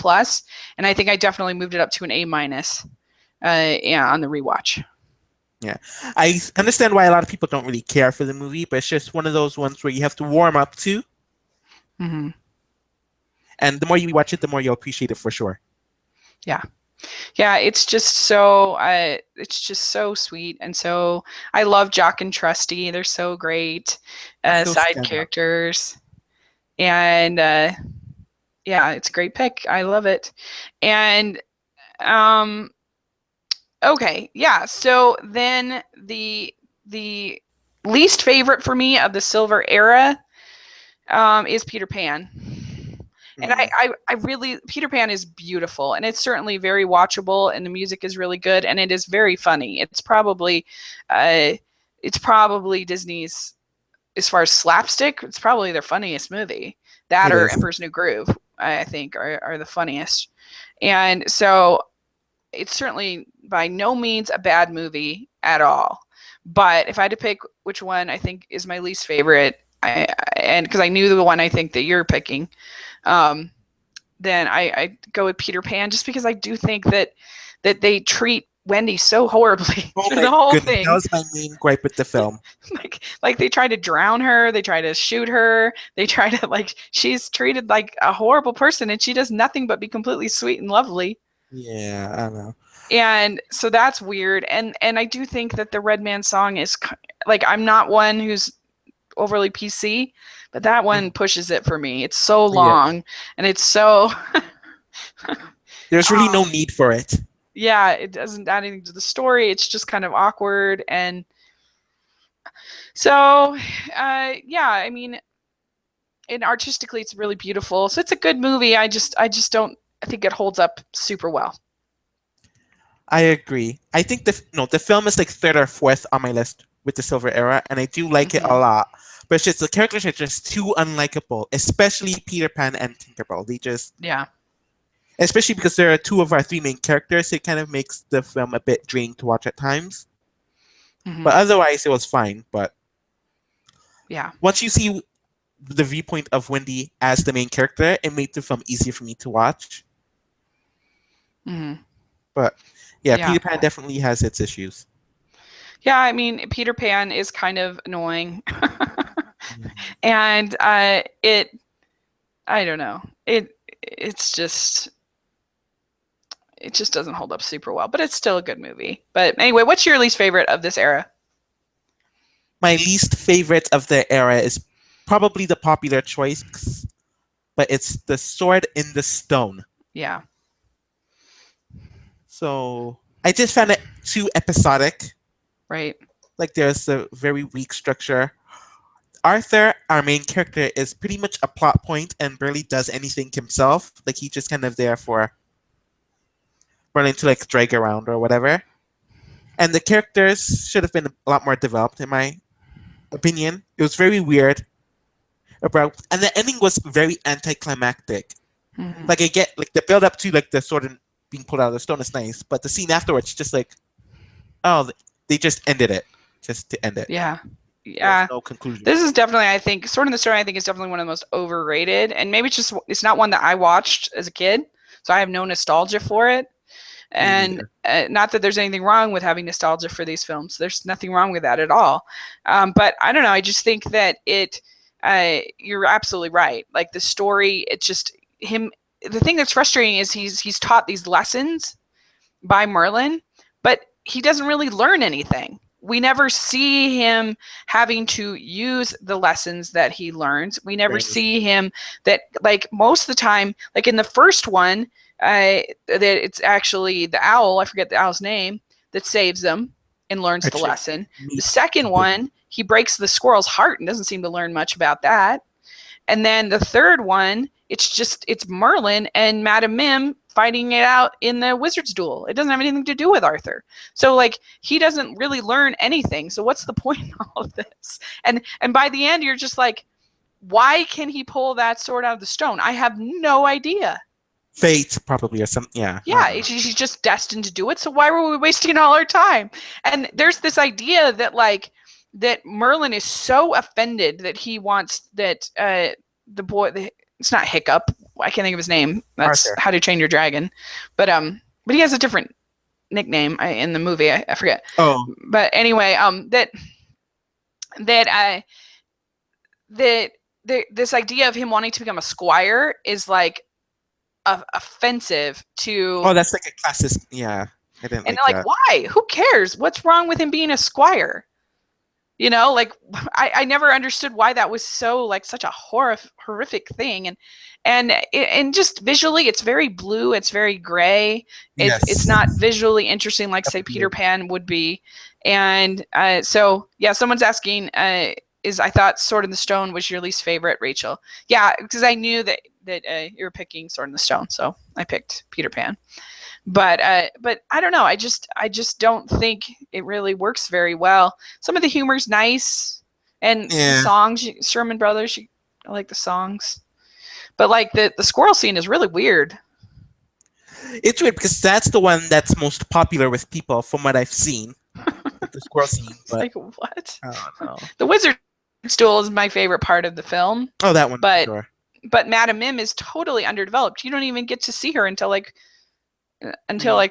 and I think I definitely moved it up to an A-. On the rewatch. Yeah, I understand why a lot of people don't really care for the movie, but it's just one of those ones where you have to warm up to. Mm-hmm. And the more you watch it, the more you'll appreciate it for sure. Yeah, Yeah, it's just so sweet, and so I love Jock and Trusty. They're so great, So side stand up. characters, and yeah, it's a great pick. I love it, and um, okay, yeah. So then the least favorite for me of the Silver Era is Peter Pan. And Mm. I really, Peter Pan is beautiful, and it's certainly very watchable, and the music is really good, and it is very funny. Uh, it's probably Disney's, as far as slapstick, it's probably their funniest movie. That It or is. Emperor's New Groove, I think, are the funniest. And so it's certainly by no means a bad movie at all. But if I had to pick which one I think is my least favorite, and because I knew the one I think that you're picking, um, then I go with Peter Pan, just because I do think that they treat Wendy so horribly Oh through my the whole goodness, that thing. was my main gripe with the film. Like they try to drown her, they try to shoot her, they try to, like, she's treated like a horrible person, and she does nothing but be completely sweet and lovely. Yeah, I don't know. And so that's weird. And I do think that the Red Man song is, like, I'm not one who's overly PC, but that one Mhm. pushes it for me. It's so Yeah, long, and it's so there's really no need for it. yeah, it doesn't add anything to the story. It's just kind of awkward. And so yeah, I mean, and artistically it's really beautiful. So it's a good movie. I just don't, I think it holds up super well. I agree. I think the film is like third or fourth on my list with the Silver Era, and I do like it a Hmm. lot. But it's just the characters are just too unlikable, especially Peter Pan and Tinkerbell. They just, Yeah. especially because there are two of our three main characters, it kind of makes the film a bit draining to watch at times. Hmm. But otherwise, it was fine. But Yeah. once you see the viewpoint of Wendy as the main character, it made the film easier for me to watch. Hmm. But yeah, Yeah. Peter Pan definitely has its issues. Yeah, I mean, Peter Pan is kind of annoying. Mhm. And it, I don't know, it's just, it just doesn't hold up super well, but it's still a good movie. But anyway, what's your least favorite of this era? My least favorite of the era is probably the popular choice, but it's The Sword in the Stone. Yeah. So I just found it too episodic. Right. Like there's a very weak structure. Arthur, our main character, is pretty much a plot point and barely does anything himself. Like he's just kind of there for running to like drag around or whatever. And the characters should have been a lot more developed, in my opinion. It was very weird. About, and the ending was very anticlimactic. Hmm. Like I get like the build up to like the sword and being pulled out of the stone is nice, but the scene afterwards just like, oh, they just ended it just to end it. Yeah. There was Yeah. no conclusion. This is definitely, I think, Sword in the Stone, I think, is definitely one of the most overrated. And maybe it's not one that I watched as a kid, so I have no nostalgia for it. Me And neither. not that there's anything wrong with having nostalgia for these films. There's nothing wrong with that at all. But I don't know. I just think that you're absolutely right. Like the story, it's just him. The thing that's frustrating is he's taught these lessons by Merlin, but he doesn't really learn anything. We never see him having to use the lessons that he learns. We never Very see him that, like, most of the time, like in the first one, that it's actually the owl, I forget the owl's name, that saves them and learns the actually lesson. The me. second one, he breaks the squirrel's heart and doesn't seem to learn much about that. And then the third one, it's Merlin and Madame Mim fighting it out in the wizard's duel. It doesn't have anything to do with Arthur. So like he doesn't really learn anything. So what's the point in all of this? And by the end you're just like, why can he pull that sword out of the stone? I have no idea. Fate probably or something. Yeah. Yeah, she's just destined to do it. So why were we wasting all our time? And there's this idea that like that Merlin is so offended that he wants that it's not Hiccup. I can't think of his name. That's Arthur. How to Train Your Dragon, but he has a different nickname in the movie. I forget. Oh, But anyway, that I that this idea of him wanting to become a squire is like offensive to. Oh, that's like a classic. Yeah, I didn't And like like, that. why? Who cares? What's wrong with him being a squire? You know, like I never understood why that was so like such a horrific thing, and just visually, it's very blue, it's very gray, it's Yes. not visually interesting like say Peter Pan would be, and so yeah, someone's asking, is I thought Sword in the Stone was your least favorite, Rachel? Yeah, because I knew that you were picking Sword in the Stone, so I picked Peter Pan. But I don't know. I just don't think it really works very well. Some of the humor's nice, and the Yeah. songs, Sherman Brothers, I like the songs, but like the squirrel scene is really weird. It's weird because that's the one that's most popular with people from what I've seen. The squirrel scene, It's but like what? I don't know. The wizard duel is my favorite part of the film, Oh, that one. but Sure. Madame Mim is totally underdeveloped. You don't even get to see her until like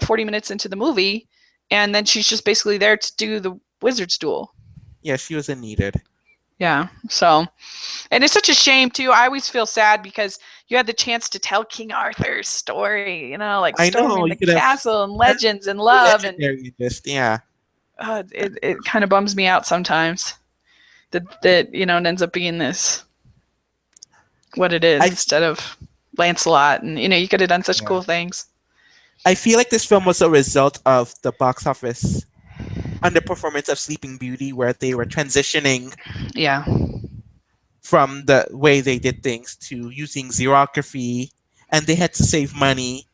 40 minutes into the movie, and then she's just basically there to do the wizard's duel. Yeah, she wasn't needed. Yeah. So, and it's such a shame too. I always feel sad because you had the chance to tell King Arthur's story, you know, like I know, storming you the could have- castle and legends and love, and Legendary, just yeah. it kind of bums me out sometimes that you know it ends up being this what it is instead of Lancelot, and you know you could have done such cool things. I feel like this film was a result of the box office underperformance of Sleeping Beauty, where they were transitioning Yeah. from the way they did things to using xerography, and they had to save money.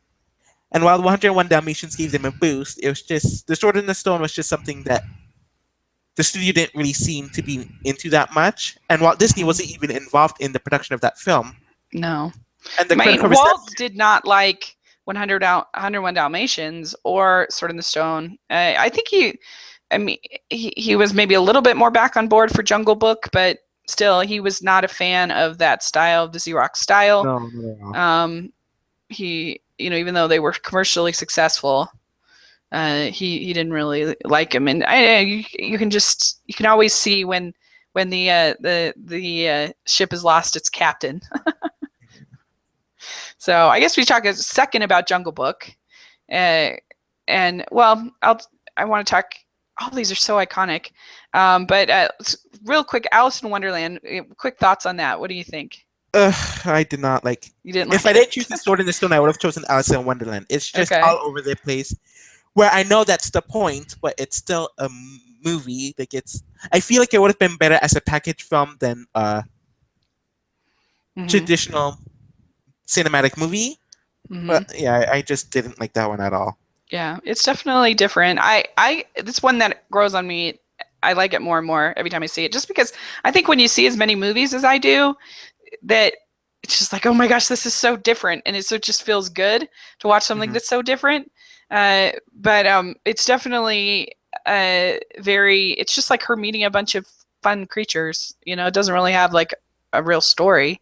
And while 101 Dalmatians gave them a boost, it was just The Sword in the Stone was just something that the studio didn't really seem to be into that much. And Walt Disney wasn't even involved in the production of that film. No. And the I mean, critical Walt reception, did not like 101 Dalmatians or Sword in the Stone. I think he was maybe a little bit more back on board for Jungle Book, but still, he was not a fan of that style, the Xerox style. no. He, you know, even though they were commercially successful, he didn't really like him. And you can always see when the ship has lost its captain. So I guess we talk a second about Jungle Book, and well, I want to talk. All these are so iconic, but real quick, Alice in Wonderland. Quick thoughts on that. What do you think? I did not like. You didn't. If like I it? didn't choose The Sword in the Stone, I would have chosen Alice in Wonderland. It's just Okay. all over the place. Where I know that's the point, but it's still a movie. Like I feel like it would have been better as a package film than a traditional cinematic movie. But yeah, I just didn't like that one at all. Yeah, it's definitely different. It's one that grows on me. I like it more and more every time I see it, just because I think when you see as many movies as I do, that it's just like, oh my gosh, this is so different, and it just feels good to watch something that's so different. But it's definitely it's just like her meeting a bunch of fun creatures. You know, it doesn't really have like a real story,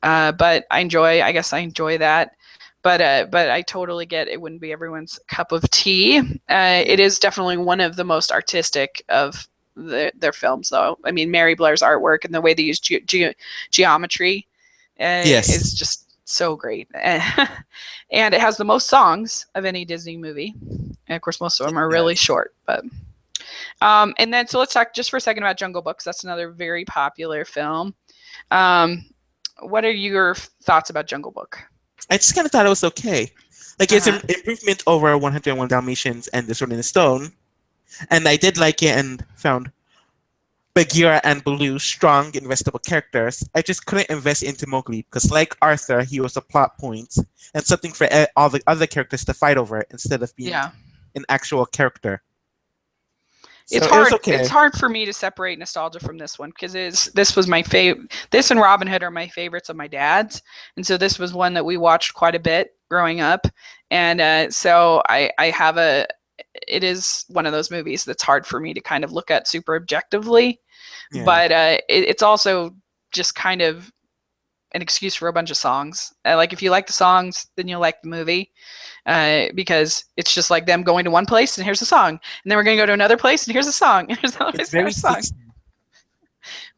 but I guess I enjoy that. But I totally get it wouldn't be everyone's cup of tea. It is definitely one of the most artistic of their films, though. I mean, Mary Blair's artwork and the way they use geometry is just so great. And it has the most songs of any Disney movie. And of course, most of them are really short. But and then so let's talk just for a second about Jungle Book. That's another very popular film. What are your thoughts about Jungle Book? I just kind of thought it was okay. Like it's an improvement over 101 Dalmatians and The Sword in the Stone, and I did like it and found Bagheera and Baloo strong, investable characters. I just couldn't invest into Mowgli because, like Arthur, he was a plot point and something for all the other characters to fight over instead of being an actual character. So it's hard. Okay. It's hard for me to separate nostalgia from this one because this was my favorite. This and Robin Hood are my favorites of my dad's, and so this was one that we watched quite a bit growing up, and so I have it is one of those movies that's hard for me to kind of look at super objectively, but it's also just kind of an excuse for a bunch of songs. Like if you like the songs, then you'll like the movie. Because it's just like them going to one place and here's a song, and then we're going to go to another place and here's a song, and here's another place, and here's a song.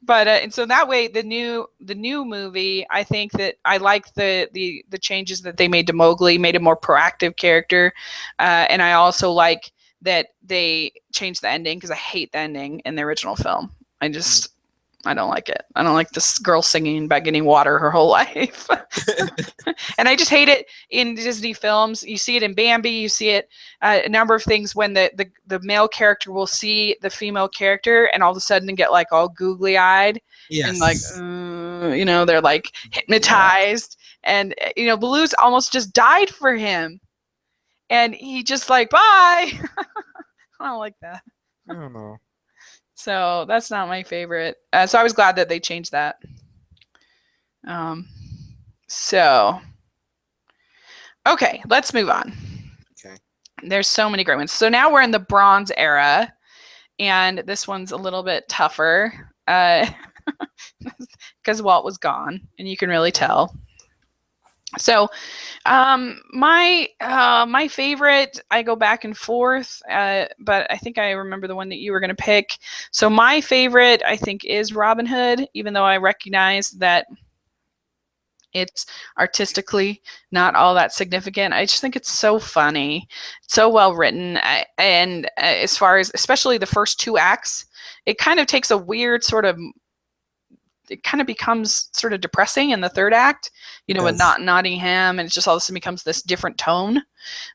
But and so that way, the new movie, I think that I like the changes that they made to Mowgli, made a more proactive character, and I also like that they changed the ending because I hate the ending in the original film. I don't like it. I don't like this girl singing about getting water her whole life. And I just hate it in Disney films. You see it in Bambi. You see it a number of things when the male character will see the female character and all of a sudden get like all googly eyed and like, Yes. they're like hypnotized. And, Baloo's almost just died for him. And he just like, bye. I don't like that. I don't know. So that's not my favorite. So I was glad that they changed that. So, okay, let's move on. Okay. There's so many great ones. So now we're in the Bronze Era, and this one's a little bit tougher because Walt was gone, and you can really tell. So, my favorite, I go back and forth, but I think I remember the one that you were going to pick. So my favorite, I think, is Robin Hood, even though I recognize that it's artistically not all that significant. I just think it's so funny, so well written, and as far as especially the first two acts, it kind of takes a weird sort of. It kind of becomes sort of depressing in the third act, with Nottingham, and it just all of a sudden becomes this different tone.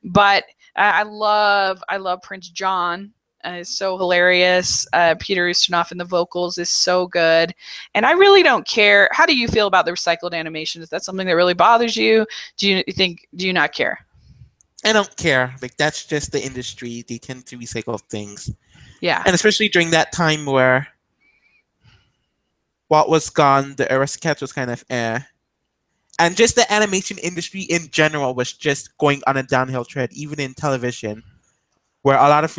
But I love Prince John. It's so hilarious. Peter Ustinov in the vocals is so good. And I really don't care. How do you feel about the recycled animation? Is that something that really bothers you? Do you not care? I don't care. Like, that's just the industry. They tend to recycle things. Yeah. And especially during that time where Walt was gone, the Aristocats was kind of And just the animation industry in general was just going on a downhill trend, even in television, where a lot of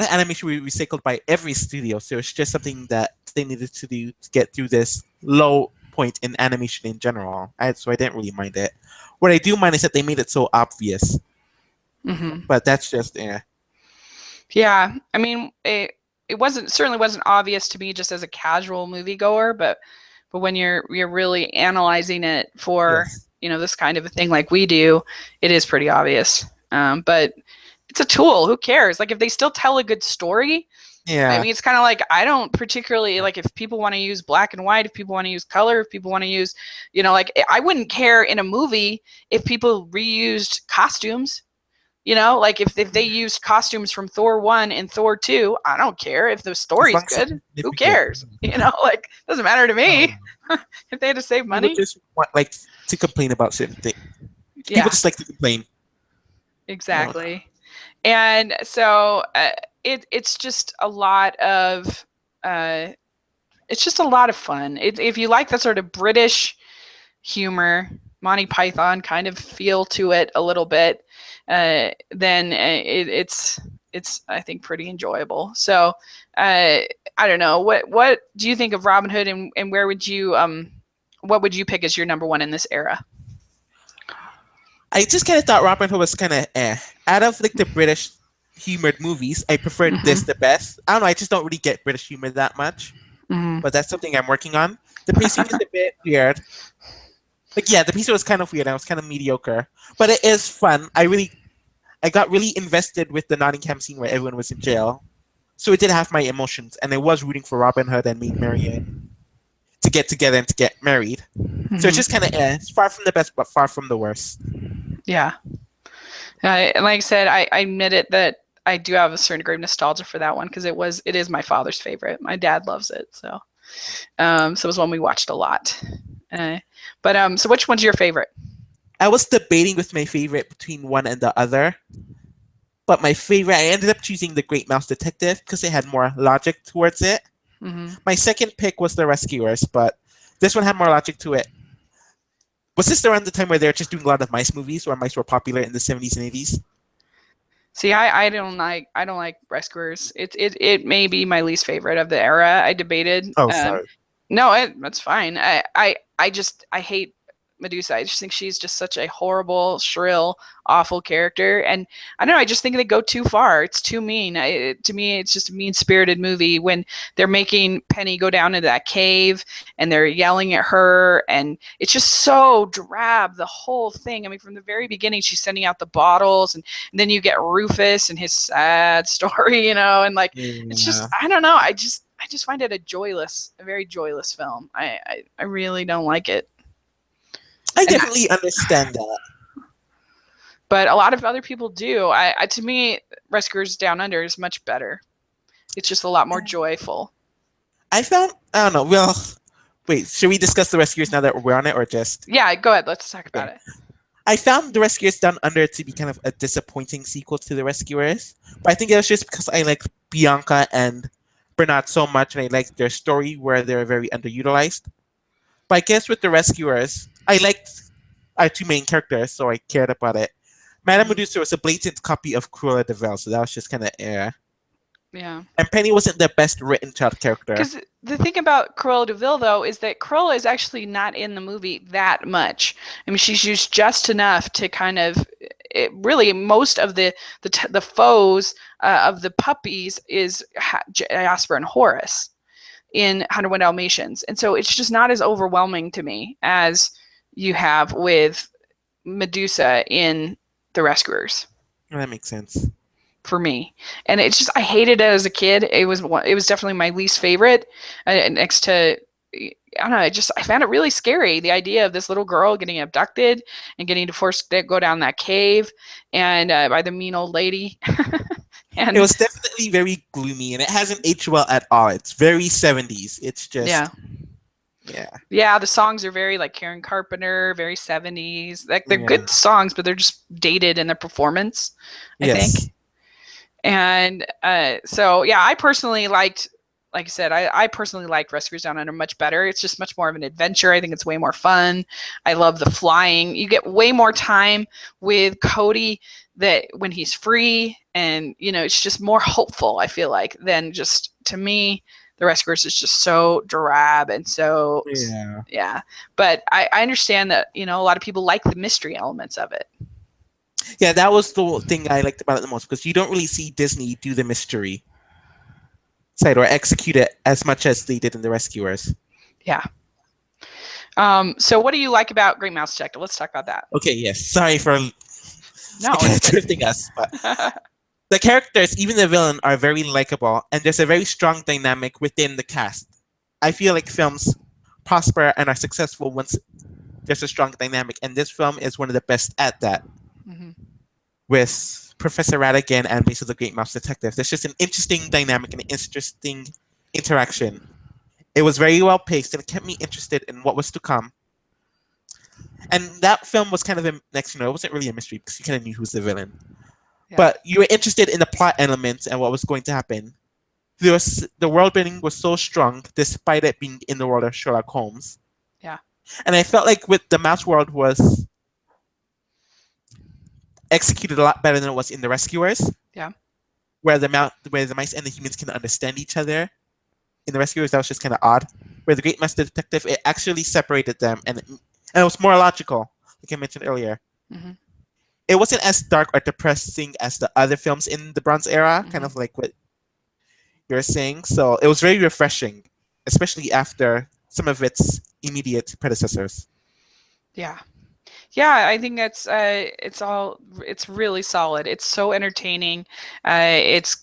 animation was recycled by every studio. So it's just something that they needed to do to get through this low point in animation in general. So I didn't really mind it. What I do mind is that they made it so obvious. Mm-hmm. But that's just Yeah, I mean, it certainly wasn't obvious to me just as a casual moviegoer, but when you're really analyzing it for Yes. this kind of a thing like we do, it is pretty obvious. But it's a tool. Who cares? Like if they still tell a good story. Yeah. I mean, it's kind of like I don't particularly like if people want to use black and white, if people want to use color, if people want to use, like I wouldn't care in a movie if people reused costumes. Like if they used costumes from Thor 1 and Thor 2, I don't care. If the story's good, who cares? Like doesn't matter to me. If they had to save money. People just want to complain about certain things. Yeah. People just like to complain. Exactly. And so it's just a lot of fun. If you like that sort of British humor, Monty Python kind of feel to it a little bit, then it's I think pretty enjoyable. So I don't know, what do you think of Robin Hood, and where would you what would you pick as your number one in this era? I just kind of thought Robin Hood was kind of out of the British humored movies. I preferred this the best. I don't know. I just don't really get British humor that much, but that's something I'm working on. The pacing is a bit weird. The pacing was kind of weird. I was kind of mediocre, but it is fun. I got really invested with the Nottingham scene where everyone was in jail, so it did have my emotions, and I was rooting for Robin Hood and Maid Marian to get together and to get married. So it's just kind of it's far from the best, but far from the worst. Yeah. And like I said, I admit it that I do have a certain degree of nostalgia for that one because it is my father's favorite. My dad loves it, so it was one we watched a lot. So which one's your favorite? I was debating with my favorite between one and the other, but my favorite, I ended up choosing The Great Mouse Detective because it had more logic towards it. Mm-hmm. My second pick was The Rescuers, but this one had more logic to it. Was this around the time where they were just doing a lot of mice movies, where mice were popular in the 70s and 80s? See, I don't like Rescuers. It may be my least favorite of the era. I debated. Oh, sorry. No, that's fine. I hate Medusa. I just think she's just such a horrible, shrill, awful character. And I don't know, I just think they go too far. It's too mean. To me, it's just a mean-spirited movie when they're making Penny go down into that cave and they're yelling at her, and it's just so drab, the whole thing. I mean, from the very beginning, she's sending out the bottles, and then you get Rufus and his sad story, and like, it's just, Yeah. I don't know. I just find it a very joyless film. I really don't like it. I definitely understand that. But a lot of other people do. To me, Rescuers Down Under is much better. It's just a lot more joyful. I don't know. Well, wait, should we discuss The Rescuers now that we're on it, or just? Yeah, go ahead. Let's talk about it. I found The Rescuers Down Under to be kind of a disappointing sequel to The Rescuers, but I think it was just because I liked Bianca and Bernard so much, and I liked their story where they're very underutilized. But I guess with The Rescuers, I liked our two main characters, so I cared about it. Madame Medusa was a blatant copy of Cruella de Vil, so that was just kind of Yeah. And Penny wasn't the best written child character. Because the thing about Cruella de Vil, though, is that Cruella is actually not in the movie that much. I mean, she's used just enough to kind of, really, most of the foes of the puppies is Jasper and Horace in 101 Dalmatians. And so it's just not as overwhelming to me as you have with Medusa in The Rescuers. Well, that makes sense. For me, and it's just, I hated it as a kid. It was definitely my least favorite, next to, I don't know, I found it really scary, the idea of this little girl getting abducted and getting forced to go down that cave and by the mean old lady. And it was definitely very gloomy, and it hasn't aged well at all. It's very 70s. It's just yeah, the songs are very like Karen Carpenter, very 70s. Like, they're good songs, but they're just dated in their performance, I think. And so, yeah, I personally liked, like I said, I personally liked Rescuers Down Under much better. It's just much more of an adventure. I think it's way more fun. I love the flying. You get way more time with Cody that when he's free, and it's just more hopeful, I feel like, than just, to me, The Rescuers is just so drab and so But I understand that a lot of people like the mystery elements of it. Yeah, that was the thing I liked about it the most, because you don't really see Disney do the mystery side or execute it as much as they did in The Rescuers. Yeah. So what do you like about Great Mouse Detective? Let's talk about that. Okay, yes. Sorry for drifting us, but the characters, even the villain, are very likable, and there's a very strong dynamic within the cast. I feel like films prosper and are successful once there's a strong dynamic, and this film is one of the best at that. Mm-hmm. With Professor Radigan and basically the Great Mouse Detective, there's just an interesting dynamic and an interesting interaction. It was very well paced, and it kept me interested in what was to come. And that film was kind of it wasn't really a mystery because you kind of knew who's the villain. Yeah. But you were interested in the plot elements and what was going to happen. The world building was so strong, despite it being in the world of Sherlock Holmes. Yeah. And I felt like with the Mouse world was executed a lot better than it was in The Rescuers. Yeah. Where the mice and the humans can understand each other. In The Rescuers, that was just kind of odd. Where the Great Mouse Detective, it actually separated them, and it was more logical, like I mentioned earlier. Mm-hmm. It wasn't as dark or depressing as the other films in the Bronze Era, kind of like what you're saying. So it was very refreshing, especially after some of its immediate predecessors. Yeah. Yeah, I think that's it's really solid. It's so entertaining. It's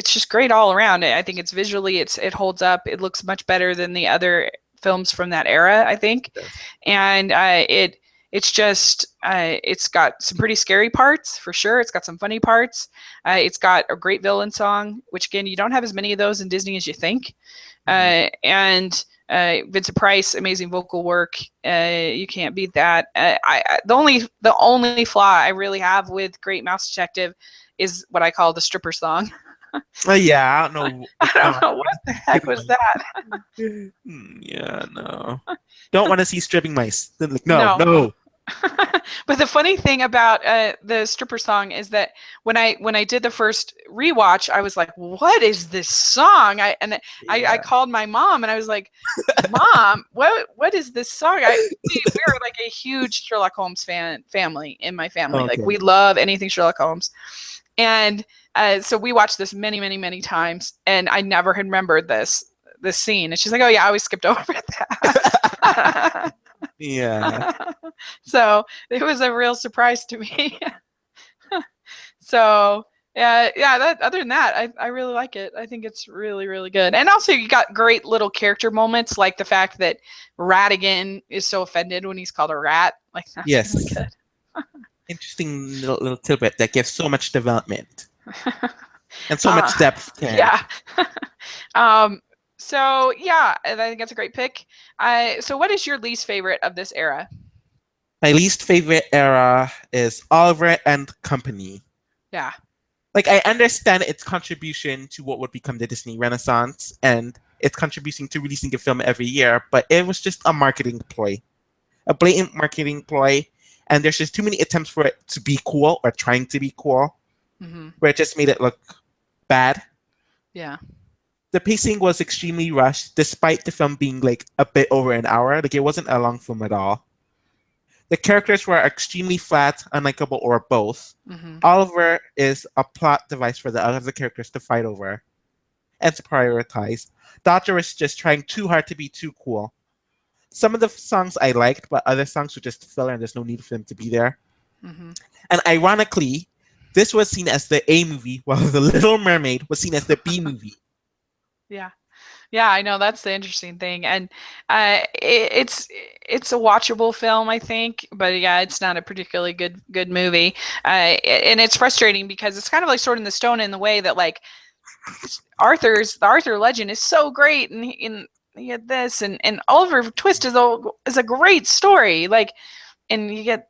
just great all around. I think it's visually, it holds up. It looks much better than the other films from that era, I think. And it's got some pretty scary parts for sure. It's got some funny parts. It's got a great villain song, which again, you don't have as many of those in Disney as you think. And Vincent Price, amazing vocal work. You can't beat that. The only flaw I really have with Great Mouse Detective is what I call the stripper song. Yeah, I don't know. I don't know what the heck was that. Yeah, no. Don't want to see stripping mice. Like, no. But the funny thing about the stripper song is that when I did the first rewatch, I was like, "What is this song?" I Yeah. called my mom and I was like, "Mom, what is this song?" We are like a huge Sherlock Holmes family in my family. Like Okay. we love anything Sherlock Holmes, and so we watched this many, many, many times, and I never had remembered this scene. And she's like, "Oh yeah, I always skipped over that." Yeah. So it was a real surprise to me. So yeah. That other than that, I really like it. I think it's really, really good. And also, you got great little character moments, like the fact that Ratigan is so offended when he's called a rat. Like that's Yes. really good. Interesting little tidbit that gives so much development and so much depth. Yeah. So yeah, I think that's a great pick. So what is your least favorite of this era? My least favorite era is Oliver and Company. Yeah. Like, I understand its contribution to what would become the Disney Renaissance and its contribution to releasing a film every year, but it was just a marketing ploy, a blatant marketing ploy, and there's just too many attempts for it to be cool or trying to be cool, where it just made it look bad. Yeah. The pacing was extremely rushed, despite the film being like a bit over an hour. Like, it wasn't a long film at all. The characters were extremely flat, unlikable, or both. Oliver is a plot device for the other characters to fight over and to prioritize. Dodger is just trying too hard to be too cool. Some of the songs I liked, but other songs were just filler and there's no need for them to be there. And ironically, this was seen as the A movie, while The Little Mermaid was seen as the B movie. Yeah. Yeah, I know that's the interesting thing, and it's a watchable film, I think, but yeah, it's not a particularly good movie, and it's frustrating because it's kind of like Sword in the Stone in the way that like the Arthur legend is so great, and you get this, and Oliver Twist is a great story, like, and you get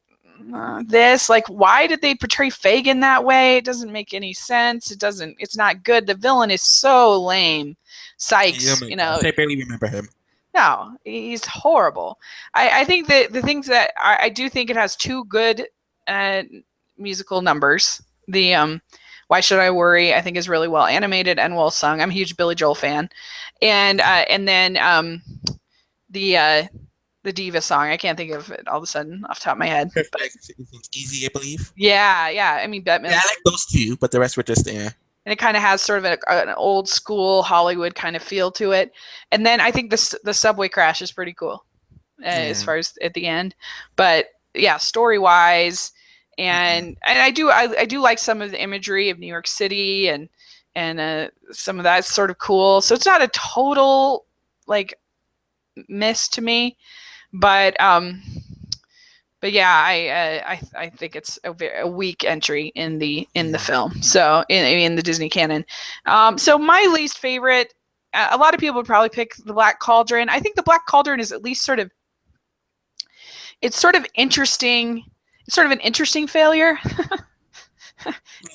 this, like, why did they portray Fagin that way? It doesn't make any sense. It's not good. The villain is so lame. Sykes, I barely remember him. No, he's horrible. I think that the things that I do think it has two good musical numbers. The Why Should I Worry, I think, is really well animated and well sung. I'm a huge Billy Joel fan. And then the Diva song. I can't think of it all of a sudden off the top of my head. Perfect. Easy, I believe. Yeah. I mean, Batman. Yeah, I like those two, but the rest were just there. And it kind of has sort of an old school Hollywood kind of feel to it. And then I think the subway crash is pretty cool as far as at the end. But yeah, story wise, and I do like some of the imagery of New York City and some of that's sort of cool. So it's not a total like miss to me, but yeah, I think it's a weak entry in the film. So in the Disney canon. So my least favorite, a lot of people would probably pick the Black Cauldron. I think the Black Cauldron is at least sort of interesting. It's sort of an interesting failure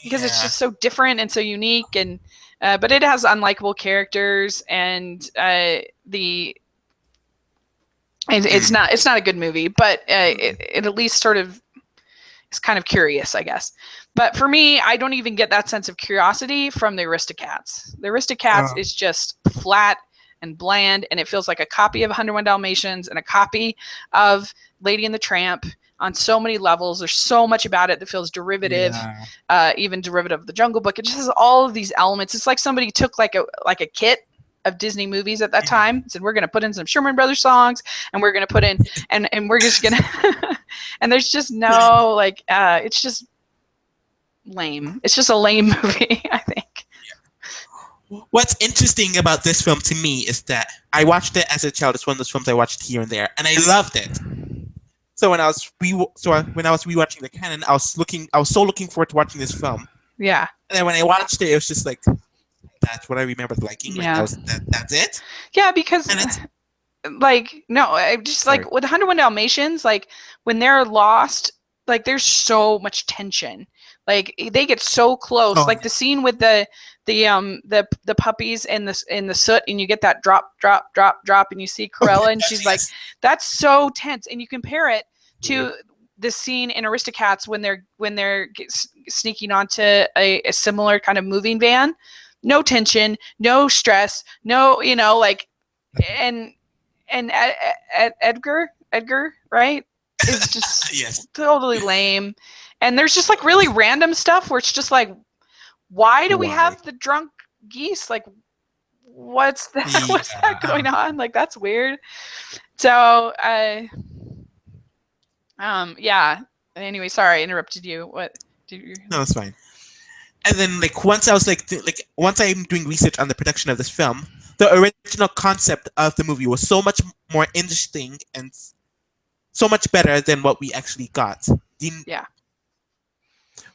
because it's just so different and so unique, and but it has unlikable characters, and it's not a good movie, but it at least sort of is kind of curious, I guess. But for me, I don't even get that sense of curiosity from the Aristocats. The Aristocats is just flat and bland, and it feels like a copy of 101 Dalmatians and a copy of Lady and the Tramp on so many levels. There's so much about it that feels derivative, even derivative of the Jungle Book. It just has all of these elements. It's like somebody took like a kit of Disney movies at that time, said we're going to put in some Sherman Brothers songs, and we're going to put in and we're just going to and there's just no like it's just lame. It's just a lame movie, I think. What's interesting about this film to me is that I watched it as a child. It's one of those films I watched here and there, and I loved it. So when I was rewatching the canon, I was so looking forward to watching this film. Yeah. And then when I watched it, it was just like, that's what I remembered liking. Yeah. Like, that's it. Yeah, because like no, I just like with 101 Dalmatians, like when they're lost, like there's so much tension. Like they get so close. Like the scene with the puppies in the soot, and you get that drop, and you see Corella, and she's like, that's so tense. And you compare it to the scene in Aristocats when they're sneaking onto a similar kind of moving van, no tension, no stress, no, like, and Edgar, right, is just Yes. totally lame. And there's just like really random stuff where it's just like, why do we Why? have the drunk geese? Like, what's that? What's that going on? Like, that's weird. So, yeah. Anyway, sorry, I interrupted you. What did you? No, it's fine. And then, like, once I was once I'm doing research on the production of this film, the original concept of the movie was so much more interesting and so much better than what we actually got. Yeah.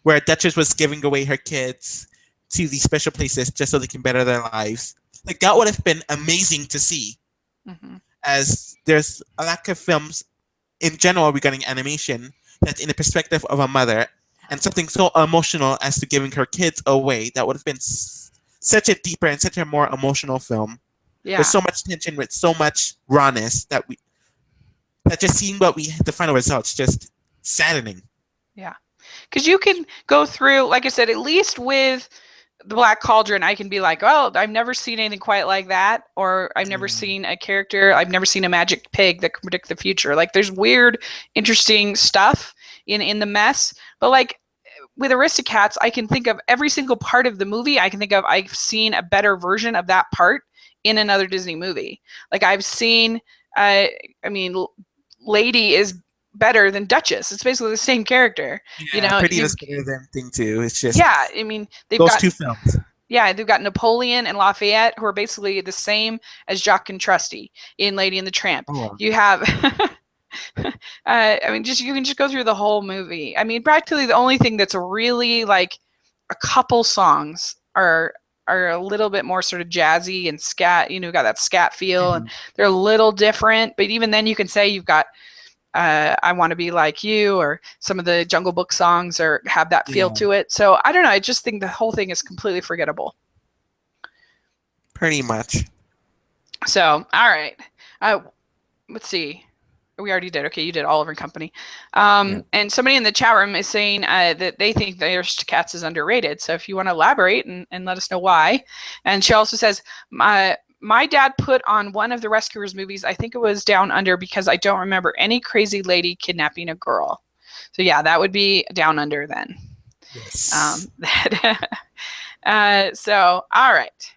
Where Duchess was giving away her kids to these special places just so they can better their lives. Like, that would have been amazing to see. Mm-hmm. As there's a lack of films in general regarding animation that's in the perspective of a mother, and something so emotional as to giving her kids away. That would have been such a deeper and such a more emotional film. Yeah. With so much tension, with so much rawness that just seeing the final results just saddening. Yeah. Because you can go through, like I said, at least with the Black Cauldron, I can be like, oh, I've never seen anything quite like that, or I've never seen a character, I've never seen a magic pig that can predict the future. Like, there's weird, interesting stuff in the mess, but like with Aristocats, I can think of every single part of the movie. I can think of, I've seen a better version of that part in another Disney movie. Like, I've seen, Lady is better than Duchess. It's basically the same character. Yeah, Pretty is better than Thing too. It's just they've those got two films. Yeah, they've got Napoleon and Lafayette, who are basically the same as Jock and Trusty in Lady and the Tramp. Oh. You have, you can just go through the whole movie. I mean, practically the only thing that's really like a couple songs are a little bit more sort of jazzy and scat. Got that scat feel, and they're a little different. But even then, you can say you've got I Want to Be Like You, or some of the Jungle Book songs have that feel to it. So I don't know. I just think the whole thing is completely forgettable. Pretty much. So, all right. Let's see. We already did. Okay, you did Oliver and Company. And somebody in the chat room is saying that they think the Aristocats is underrated. So if you want to elaborate and let us know why. And she also says, my dad put on one of the Rescuers movies, I think it was Down Under, because I don't remember any crazy lady kidnapping a girl. So yeah, that would be Down Under then. Yes. So, all right.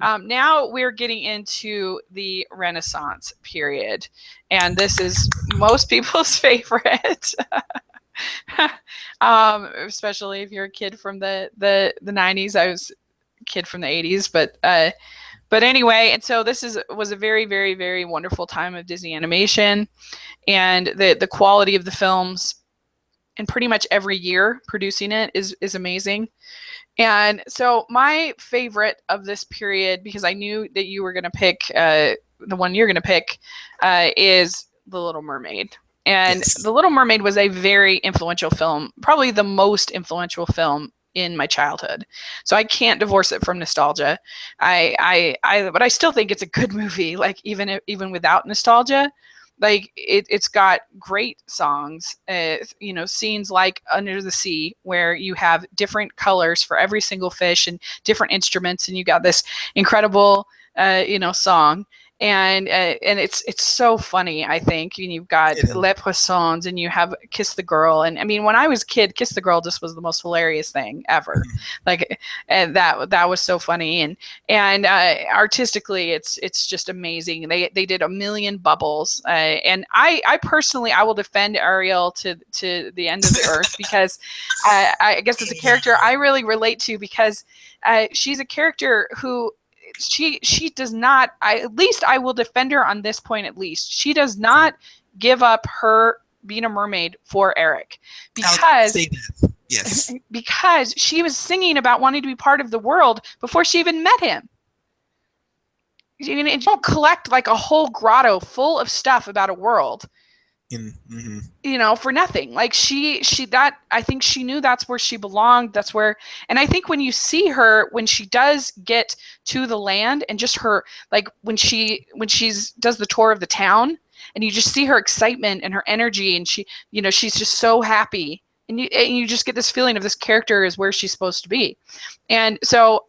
Now we're getting into the Renaissance period, and this is most people's favorite. Especially if you're a kid from the 90s. I was a kid from the 80s, but anyway, and so this was a very, very, very wonderful time of Disney animation, and the quality of the films, and pretty much every year producing it is amazing. And so my favorite of this period, because I knew that you were going to pick the one you're going to pick, is The Little Mermaid. And Yes. The Little Mermaid was a very influential film, probably the most influential film in my childhood. So I can't divorce it from nostalgia. But I still think it's a good movie. Like, even without nostalgia, like it's got great songs, scenes like Under the Sea, where you have different colors for every single fish and different instruments, and you got this incredible song. And it's so funny, I think. And you've got Les Poissons, and you have Kiss the Girl. And I mean, when I was a kid, Kiss the Girl just was the most hilarious thing ever. Like, and that was so funny. And artistically, it's just amazing. They did a million bubbles. And I personally, I will defend Ariel to the end of the earth, because I guess it's a character I really relate to, because she's a character who, she does not, at least I will defend her on this point. At least she does not give up her being a mermaid for Eric, because Yes, because she was singing about wanting to be part of the world before she even met him. You don't collect like a whole grotto full of stuff about a world, for nothing. Like I think she knew that's where she belonged. That's where, and I think when you see her, when she does get to the land, and just her, like when she does the tour of the town, and you just see her excitement and her energy, and she's just so happy, and you just get this feeling of this character is where she's supposed to be. And so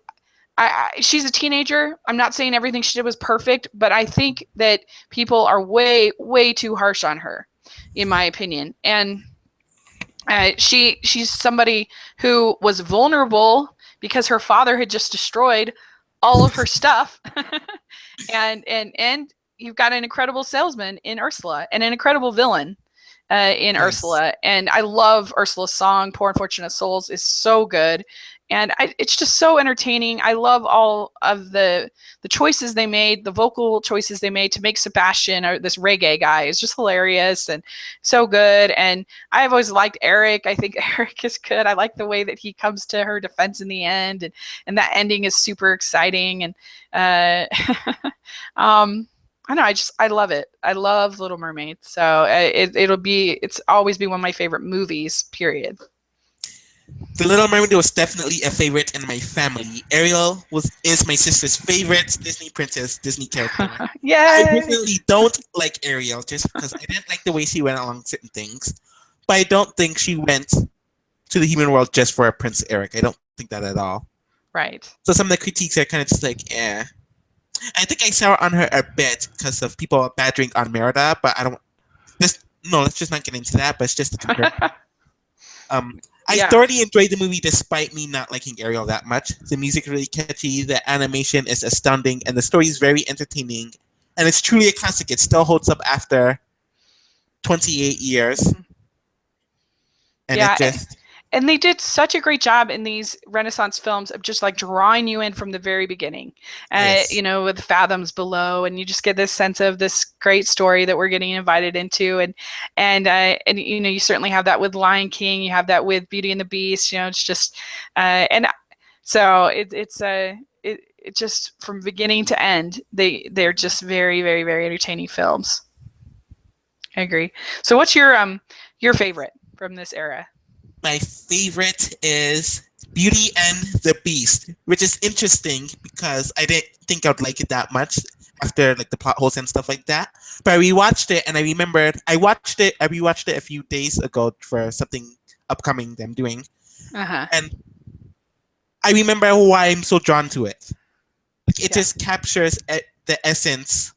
she's a teenager. I'm not saying everything she did was perfect, but I think that people are way, way too harsh on her, in my opinion. And she's somebody who was vulnerable because her father had just destroyed all of her stuff, and you've got an incredible salesman in Ursula and an incredible villain in Ursula. And I love Ursula's song, Poor Unfortunate Souls, is so good. And it's just so entertaining. I love all of the choices they made, the vocal choices they made to make Sebastian, or this reggae guy, is just hilarious and so good. And I've always liked Eric. I think Eric is good. I like the way that he comes to her defense in the end, and that ending is super exciting. And I know, I love it. I love Little Mermaid. So it's always be one of my favorite movies, period. The Little Mermaid was definitely a favorite in my family. Ariel is my sister's favorite Disney princess, Disney character. Yeah. I personally don't like Ariel just because I didn't like the way she went along certain things. But I don't think she went to the human world just for Prince Eric. I don't think that at all. Right. So some of the critiques are kind of just like, eh. I think I sour on her a bit because of people badgering on Merida, but I don't. Let's just not get into that. But it's just a comparison. I thoroughly enjoyed the movie despite me not liking Ariel that much. The music really catchy, the animation is astounding, and the story is very entertaining. And it's truly a classic. It still holds up after 28 years. And and they did such a great job in these Renaissance films of just like drawing you in from the very beginning, with Fathoms Below, and you just get this sense of this great story that we're getting invited into, and you certainly have that with Lion King, you have that with Beauty and the Beast, it's just, and so it just from beginning to end, they're just very, very, very entertaining films. I agree. So what's your favorite from this era? My favorite is Beauty and the Beast, which is interesting because I didn't think I'd like it that much after like the plot holes and stuff like that. But I rewatched it and I remembered I rewatched it a few days ago for something upcoming that I'm doing. And I remember why I'm so drawn to it. Like, it just captures the essence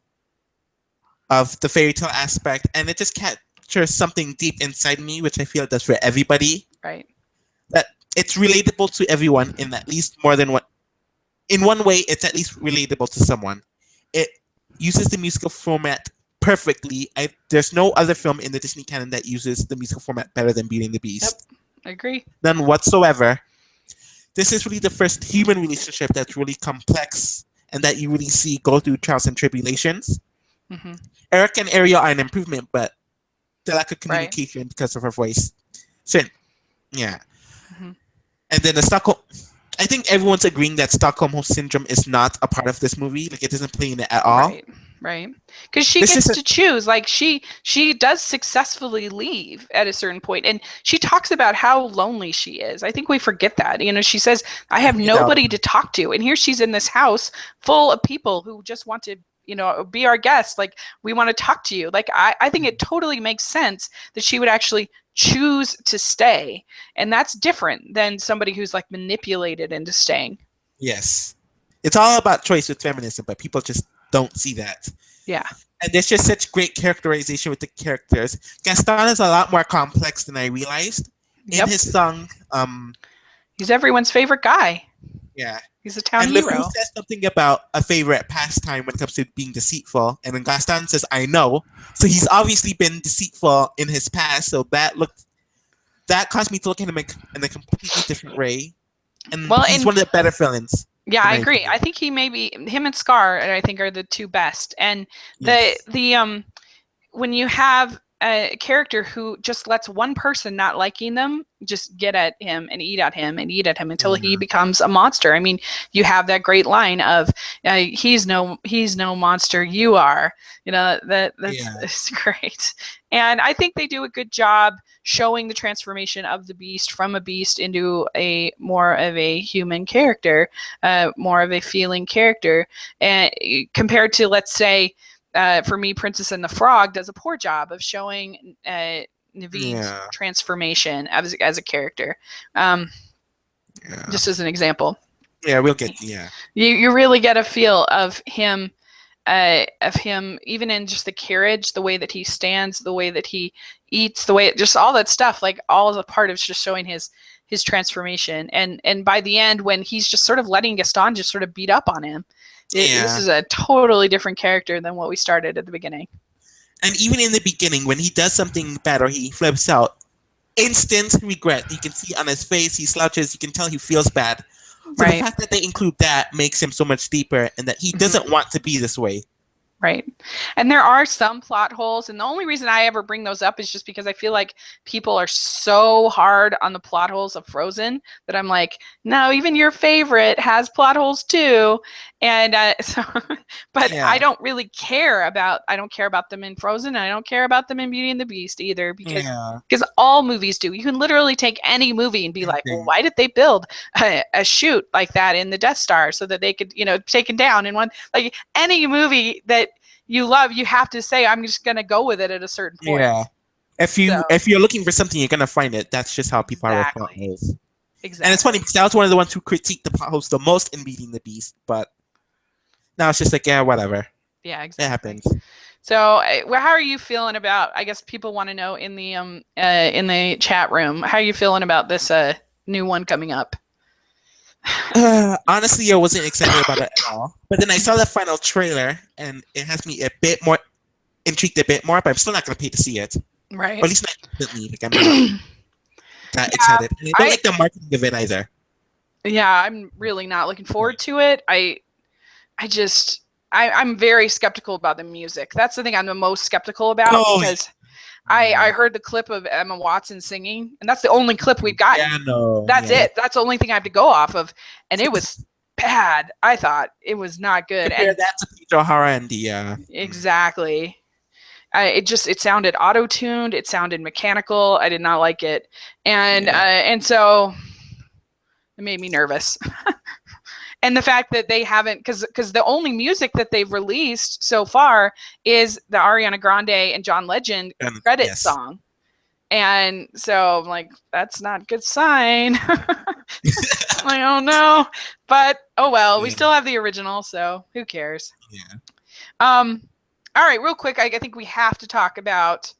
of the fairy tale aspect, and it just captures something deep inside me, which I feel does for everybody. Right. That it's relatable to everyone in at least more than one. In one way, it's at least relatable to someone. It uses the musical format perfectly. There's no other film in the Disney canon that uses the musical format better than Beauty and the Beast. Yep, I agree. None whatsoever. This is really the first human relationship that's really complex and that you really see go through trials and tribulations. Mm-hmm. Eric and Ariel are an improvement, but the lack of communication because of her voice. So, yeah. Mm-hmm. And then the Stockholm... I think everyone's agreeing that Stockholm Syndrome is not a part of this movie. Like, it doesn't play in it at all. Right. Because she gets to choose. Like, she does successfully leave at a certain point. And she talks about how lonely she is. I think we forget that. She says, I have nobody to talk to. And here she's in this house full of people who just want to be our guest. Like, we want to talk to you. Like, I think it totally makes sense that she would actually choose to stay. And that's different than somebody who's like manipulated into staying. Yes. It's all about choice with feminism, but people just don't see that. Yeah. And there's just such great characterization with the characters. Gaston is a lot more complex than I realized. In his song, he's everyone's favorite guy. Yeah. He's a town and hero. And LeFou says something about a favorite pastime when it comes to being deceitful. And then Gaston says, I know. So he's obviously been deceitful in his past. So that caused me to look at him in a completely different way. And he's one of the better villains. Yeah, I agree. I think him and Scar, I think, are the two best. And the when you have a character who just lets one person not liking them just get at him and eat at him until he becomes a monster. I mean, you have that great line of he's no monster, you are. That's great. And I think they do a good job showing the transformation of the beast from a beast into a more of a human character, more of a feeling character, and compared to, let's say, for me, Princess and the Frog does a poor job of showing Naveed's Yeah. transformation as a character. Yeah. Just as an example. Yeah, we'll get. Yeah. You really get a feel of him even in just the carriage, the way that he stands, the way that he eats, the way just all that stuff, like all as a part of just showing his transformation. And by the end, when he's just sort of letting Gaston just sort of beat up on him, this is a totally different character than what we started at the beginning. And even in the beginning, when he does something bad or he flips out, instant regret. You can see on his face, he slouches. You can tell he feels bad. So the fact that they include that makes him so much deeper, and that he doesn't want to be this way. Right. And there are some plot holes, and the only reason I ever bring those up is just because I feel like people are so hard on the plot holes of Frozen that I'm like, no, even your favorite has plot holes too. And but yeah. I don't really care about them in Frozen, and I don't care about them in Beauty and the Beast either, because all movies do. You can literally take any movie and be like, well, why did they build a chute like that in the Death Star so that they could, take it down in one, like any movie that you love, you have to say, I'm just going to go with it at a certain point. Yeah. If you're looking for something, you're going to find it. That's just how people are with plot holes. Exactly. And it's funny because I was one of the ones who critiqued the plot holes the most in Beauty and the Beast, but now it's just like, yeah, whatever. Yeah, exactly. It happens. So, how are you feeling about? I guess people want to know in the chat room. How are you feeling about this new one coming up? Honestly, I wasn't excited about it at all. But then I saw the final trailer, and it has me a bit more intrigued, but I'm still not going to pay to see it. Right. Or at least not instantly. Like, I'm not that excited. And I don't like the marketing of it either. Yeah, I'm really not looking forward to it. I'm very skeptical about the music. That's the thing I'm the most skeptical about, because I heard the clip of Emma Watson singing, and that's the only clip we've got. Yeah, no. That's it. That's the only thing I have to go off of, and it was bad. I thought it was not good. Compare that to Peter O'Hara and the exactly. It sounded auto-tuned. It sounded mechanical. I did not like it, and so it made me nervous. And the fact that they haven't, because the only music that they've released so far is the Ariana Grande and John Legend credit song. And so I'm like, that's not a good sign. I'm like, oh no. But oh well, we still have the original, so who cares? Yeah. All right, real quick, I think we have to talk about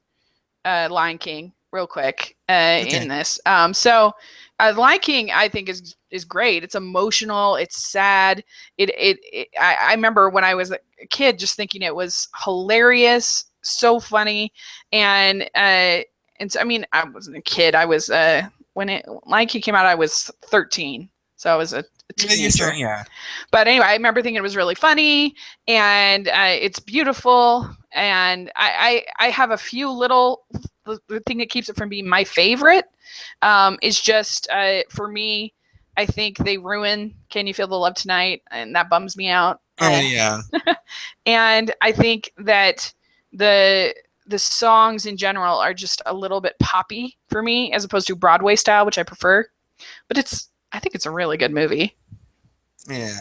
Lion King real quick in this. So Lion King, I think, is great. It's emotional. It's sad. I remember when I was a kid just thinking it was hilarious, so funny, and so I mean, I wasn't a kid. I was when Lion King came out, I was 13, so I was a teenager. Yeah. But anyway, I remember thinking it was really funny, and it's beautiful, and I have a few little. The thing that keeps it from being my favorite is just, for me, I think they ruin Can You Feel the Love Tonight, and that bums me out. Oh, yeah. And I think that the songs in general are just a little bit poppy for me, as opposed to Broadway style, which I prefer. But I think it's a really good movie. Yeah.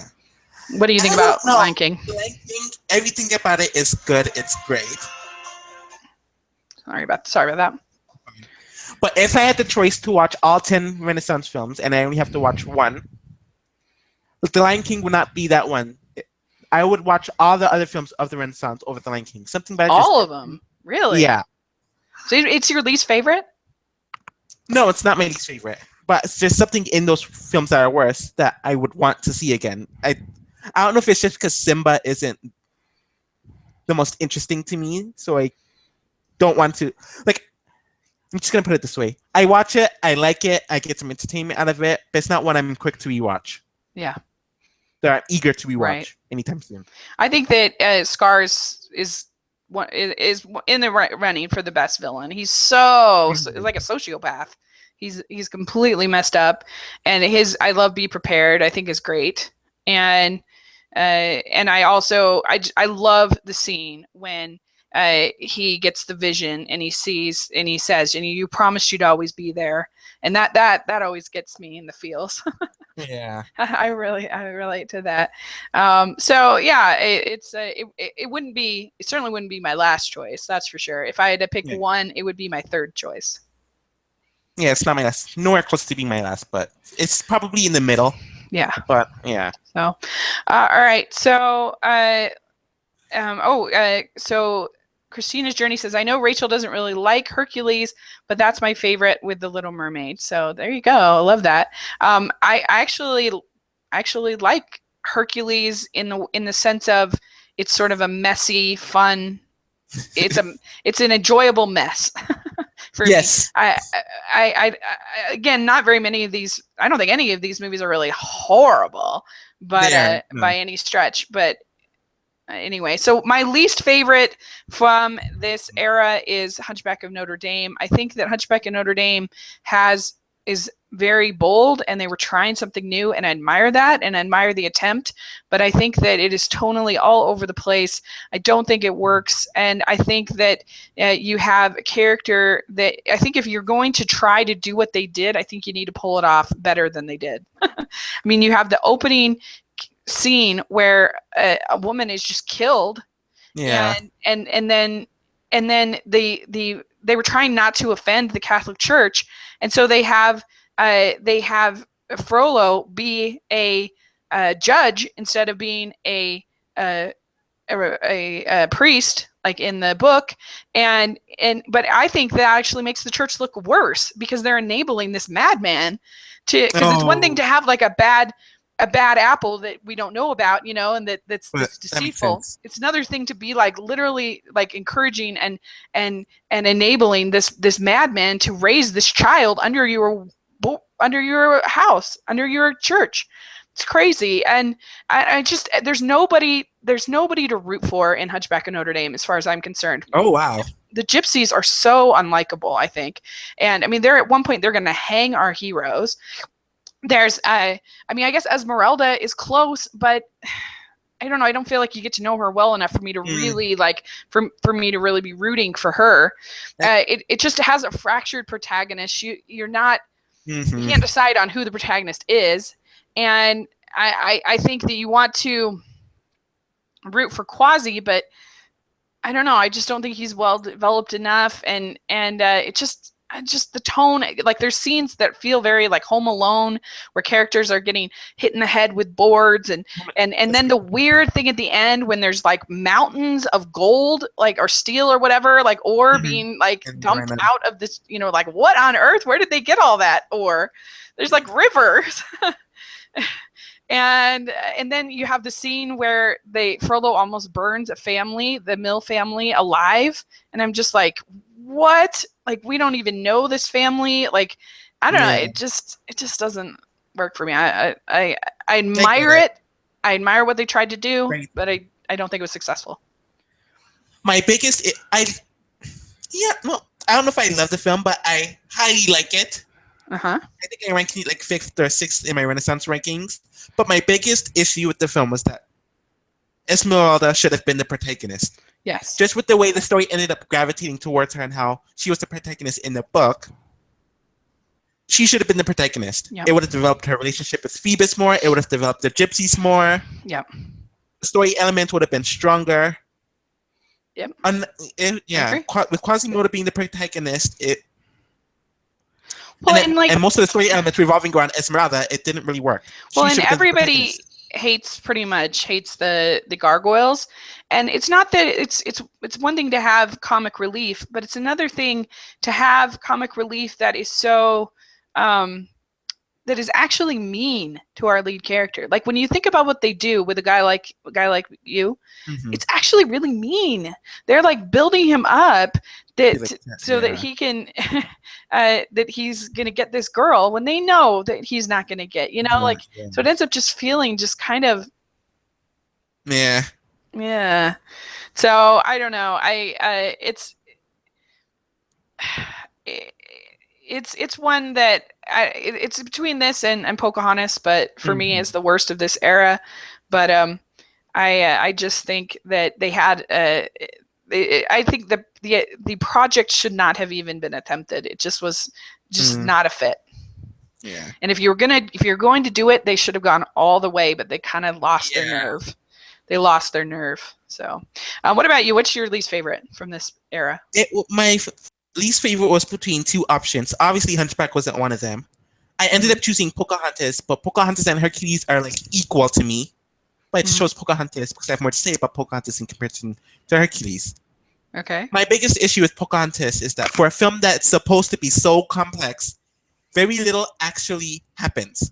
What do you think about Lion King? I think everything about it is good. It's great. Sorry about that. But if I had the choice to watch all 10 Renaissance films and I only have to watch one, The Lion King would not be that one. I would watch all the other films of the Renaissance over The Lion King. Something about all of them, really? Yeah. So it's your least favorite? No, it's not my least favorite. But it's just something in those films that are worse that I would want to see again. I don't know if it's just because Simba isn't the most interesting to me, so I don't want to. Like, I'm just going to put it this way. I watch it, I like it, I get some entertainment out of it, but it's not one I'm quick to rewatch. Yeah. That I'm eager to rewatch anytime soon. I think that Scar is in the running for the best villain. He's like a sociopath. He's completely messed up, and I love Be Prepared, I think, is great, and I also I love the scene when he gets the vision and he sees and he says, and you promised you'd always be there, and that always gets me in the feels. Yeah. I relate to that. So yeah, it wouldn't be, it certainly wouldn't be my last choice. That's for sure. If I had to pick one, it would be my third choice. Yeah, it's not my last. Nowhere close to being my last, but it's probably in the middle. Yeah. But yeah. So, all right. So, so Christina's Journey says, I know Rachel doesn't really like Hercules, but that's my favorite with the Little Mermaid. So there you go. I love that. I actually like Hercules in the sense of it's sort of a messy, fun. It's an enjoyable mess for me. I again, not very many of these. I don't think any of these movies are really horrible, but by any stretch. But anyway, so my least favorite from this era is Hunchback of Notre Dame. I think that Hunchback of Notre Dame is very bold, and they were trying something new, and I admire that, and I admire the attempt, but I think that it is tonally all over the place. I don't think it works, and I think that you have a character that, I think if you're going to try to do what they did, I think you need to pull it off better than they did. I mean, you have the opening scene where a woman is just killed, and then they were trying not to offend the Catholic Church, and so they have Frollo be a judge instead of being a priest like in the book, but I think that actually makes the church look worse because they're enabling this madman to, because it's one thing to have like a bad apple that we don't know about, and that's deceitful. It's another thing to be like literally like encouraging and enabling this madman to raise this child under your house, under your church. It's crazy. And I just, there's nobody to root for in Hunchback of Notre Dame as far as I'm concerned. Oh, wow. The gypsies are so unlikable, I think. And I mean, they're at one point, they're going to hang our heroes. There's, I guess Esmeralda is close, but I don't know. I don't feel like you get to know her well enough for me to really for me to really be rooting for her. It just has a fractured protagonist. You're not, you can't decide on who the protagonist is. And I think that you want to root for Quasi, but I don't know. I just don't think he's well developed enough. And it just the tone, like there's scenes that feel very like Home Alone where characters are getting hit in the head with boards and then the weird thing at the end when there's like mountains of gold, like, or steel or whatever, like ore being like dumped out of this, like what on earth, where did they get all that ore? There's like rivers. And then you have the scene where Frollo almost burns a family, the Mill family, alive, and I'm just like, what? Like, we don't even know this family. Like, I don't know. It just doesn't work for me. I admire it. I admire what they tried to do, but I don't think it was successful. My biggest, I don't know if I love the film, but I highly like it. I think I ranked it like 5th or 6th in my Renaissance rankings. But my biggest issue with the film was that Esmeralda should have been the protagonist. Yes. Just with the way the story ended up gravitating towards her and how she was the protagonist in the book, she should have been the protagonist. Yep. It would have developed her relationship with Phoebus more. It would have developed the gypsies more. Yep. The story element would have been stronger. Yep. With Quasimodo being the protagonist, and most of the story elements revolving around Esmeralda, it didn't really work. Well, and everybody hates the gargoyles, and it's not that it's one thing to have comic relief, but it's another thing to have comic relief that is so that is actually mean to our lead character. Like when you think about what they do with a guy like you, it's actually really mean. They're like building him up that he can that he's gonna get this girl when they know that he's not gonna get, so it ends up just feeling just kind of so I don't know. It's one that it's between this and Pocahontas, but for me is the worst of this era. But I just think that they had I think the project should not have even been attempted. It just was not a fit. Yeah. And if you're going to do it, they should have gone all the way, but they kind of lost their nerve. They lost their nerve. So, what about you? What's your least favorite from this era? My least favorite was between two options. Obviously, Hunchback wasn't one of them. I ended up choosing Pocahontas, but Pocahontas and Hercules are like equal to me. But I just chose Pocahontas because I have more to say about Pocahontas in comparison to Hercules. Okay. My biggest issue with Pocahontas is that for a film that's supposed to be so complex, very little actually happens.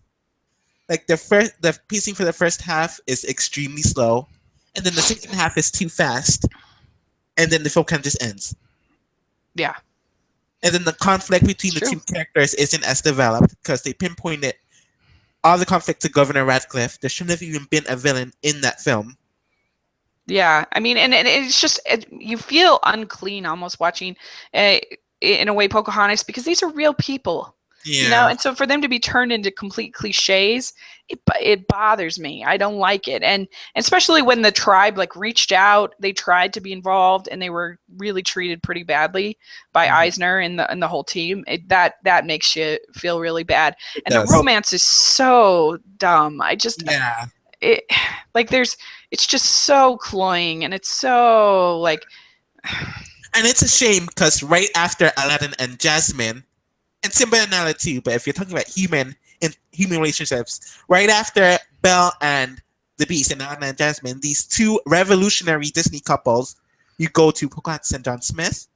Like the pacing for the first half is extremely slow, and then the second half is too fast, and then the film kind of just ends. Yeah. And then the conflict between the two characters isn't as developed because they pinpointed all the conflict to Governor Radcliffe. There shouldn't have even been a villain in that film. Yeah, I mean, and it's just you feel unclean almost watching, in a way, Pocahontas, because these are real people. Yeah. You know, and so for them to be turned into complete cliches, it bothers me. I don't like it, and especially when the tribe like reached out, they tried to be involved, and they were really treated pretty badly by Eisner and the whole team. That makes you feel really bad. And the romance is so dumb. It's just so cloying, and it's so like. And it's a shame because right after Aladdin and Jasmine. And Simba and Nala too, but if you're talking about human relationships, right after Belle and the Beast and Aladdin and Jasmine, these two revolutionary Disney couples, you go to Pocahontas and John Smith.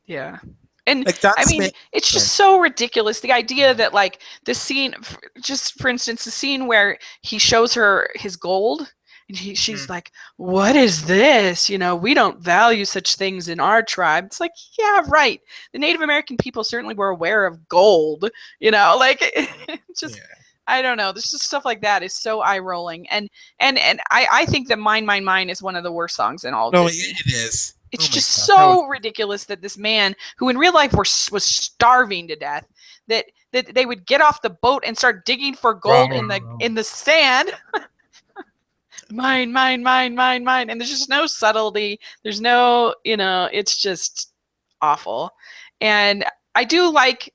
Yeah. And like John I mean, Smith, it's just so ridiculous. The idea that like the scene, just for instance, the scene where he shows her his gold. And she's like, what is this? You know, we don't value such things in our tribe. It's like, yeah, right. The Native American people certainly were aware of gold, you know, like I don't know. There's just stuff like that is so eye rolling. And I think that Mine, Mine, Mine is one of the worst songs in all of Disney. It is. It's just so ridiculous that this man who in real life was starving to death, that they would get off the boat and start digging for gold in the sand. Mine, mine, mine, mine, mine. And there's just no subtlety. There's no, you know, it's just awful. And I do like,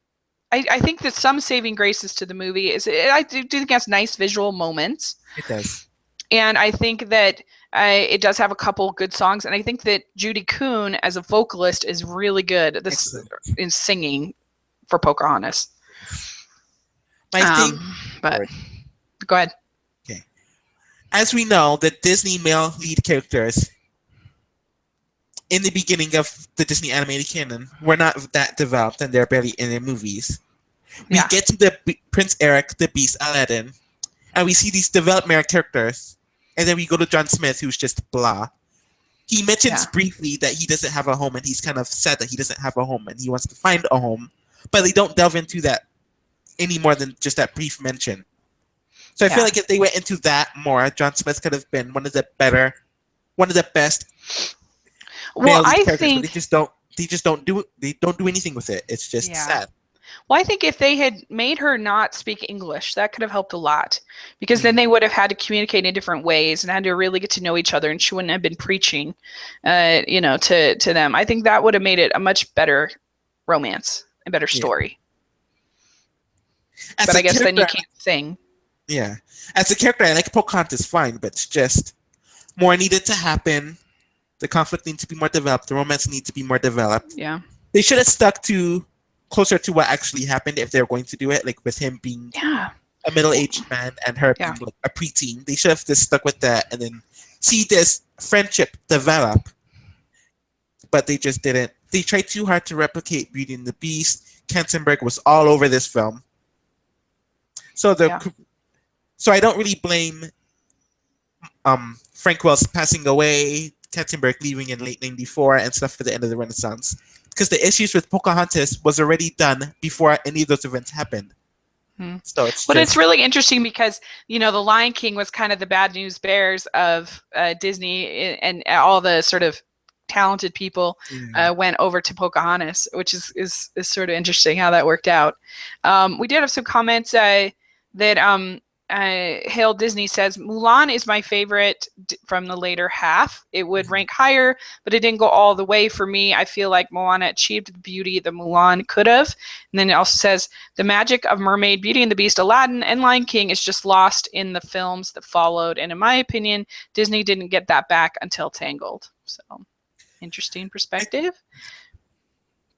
I think that some saving graces to the movie is, I do think it has nice visual moments. It does. And I think that it does have a couple good songs. And I think that Judy Kuhn as a vocalist is really good in singing for Pocahontas. But go ahead. As we know, the Disney male lead characters in the beginning of the Disney animated canon were not that developed, and they're barely in their movies. We get to the Prince Eric, the Beast, Aladdin, and we see these developed male characters, and then we go to John Smith, who's just blah. He mentions briefly that he doesn't have a home, and he's kind of sad that he doesn't have a home, and he wants to find a home, but they don't delve into that any more than just that brief mention. So I feel like if they went into that more, John Smith could have been one of the best. Well, I think they don't do anything with it. It's just sad. Well, I think if they had made her not speak English, that could have helped a lot, because then they would have had to communicate in different ways and had to really get to know each other, and she wouldn't have been preaching, to them. I think that would have made it a much better romance, a better story. But I guess then you can't sing. Yeah. As a character, I like Pocahontas fine, but it's just more needed to happen. The conflict needs to be more developed. The romance needs to be more developed. Yeah. They should have stuck to closer to what actually happened if they were going to do it, like with him being a middle-aged man and her being like a preteen. They should have just stuck with that and then see this friendship develop. But they just didn't. They tried too hard to replicate Beauty and the Beast. Katzenberg was all over this film. So I don't really blame Frank Wells passing away, Katzenberg leaving in late '94, and stuff for the end of the Renaissance. Because the issues with Pocahontas was already done before any of those events happened. So it's really interesting because, The Lion King was kind of the bad news bears of Disney, and all the sort of talented people went over to Pocahontas, which is sort of interesting how that worked out. We did have some comments that Hail Disney says Mulan is my favorite from the later half. It would rank higher, but it didn't go all the way for me. I feel like Moana achieved the beauty that Mulan could have. And then it also says the magic of Mermaid, Beauty and the Beast, Aladdin, and Lion King is just lost in the films that followed. And in my opinion, Disney didn't get that back until Tangled. So, interesting perspective.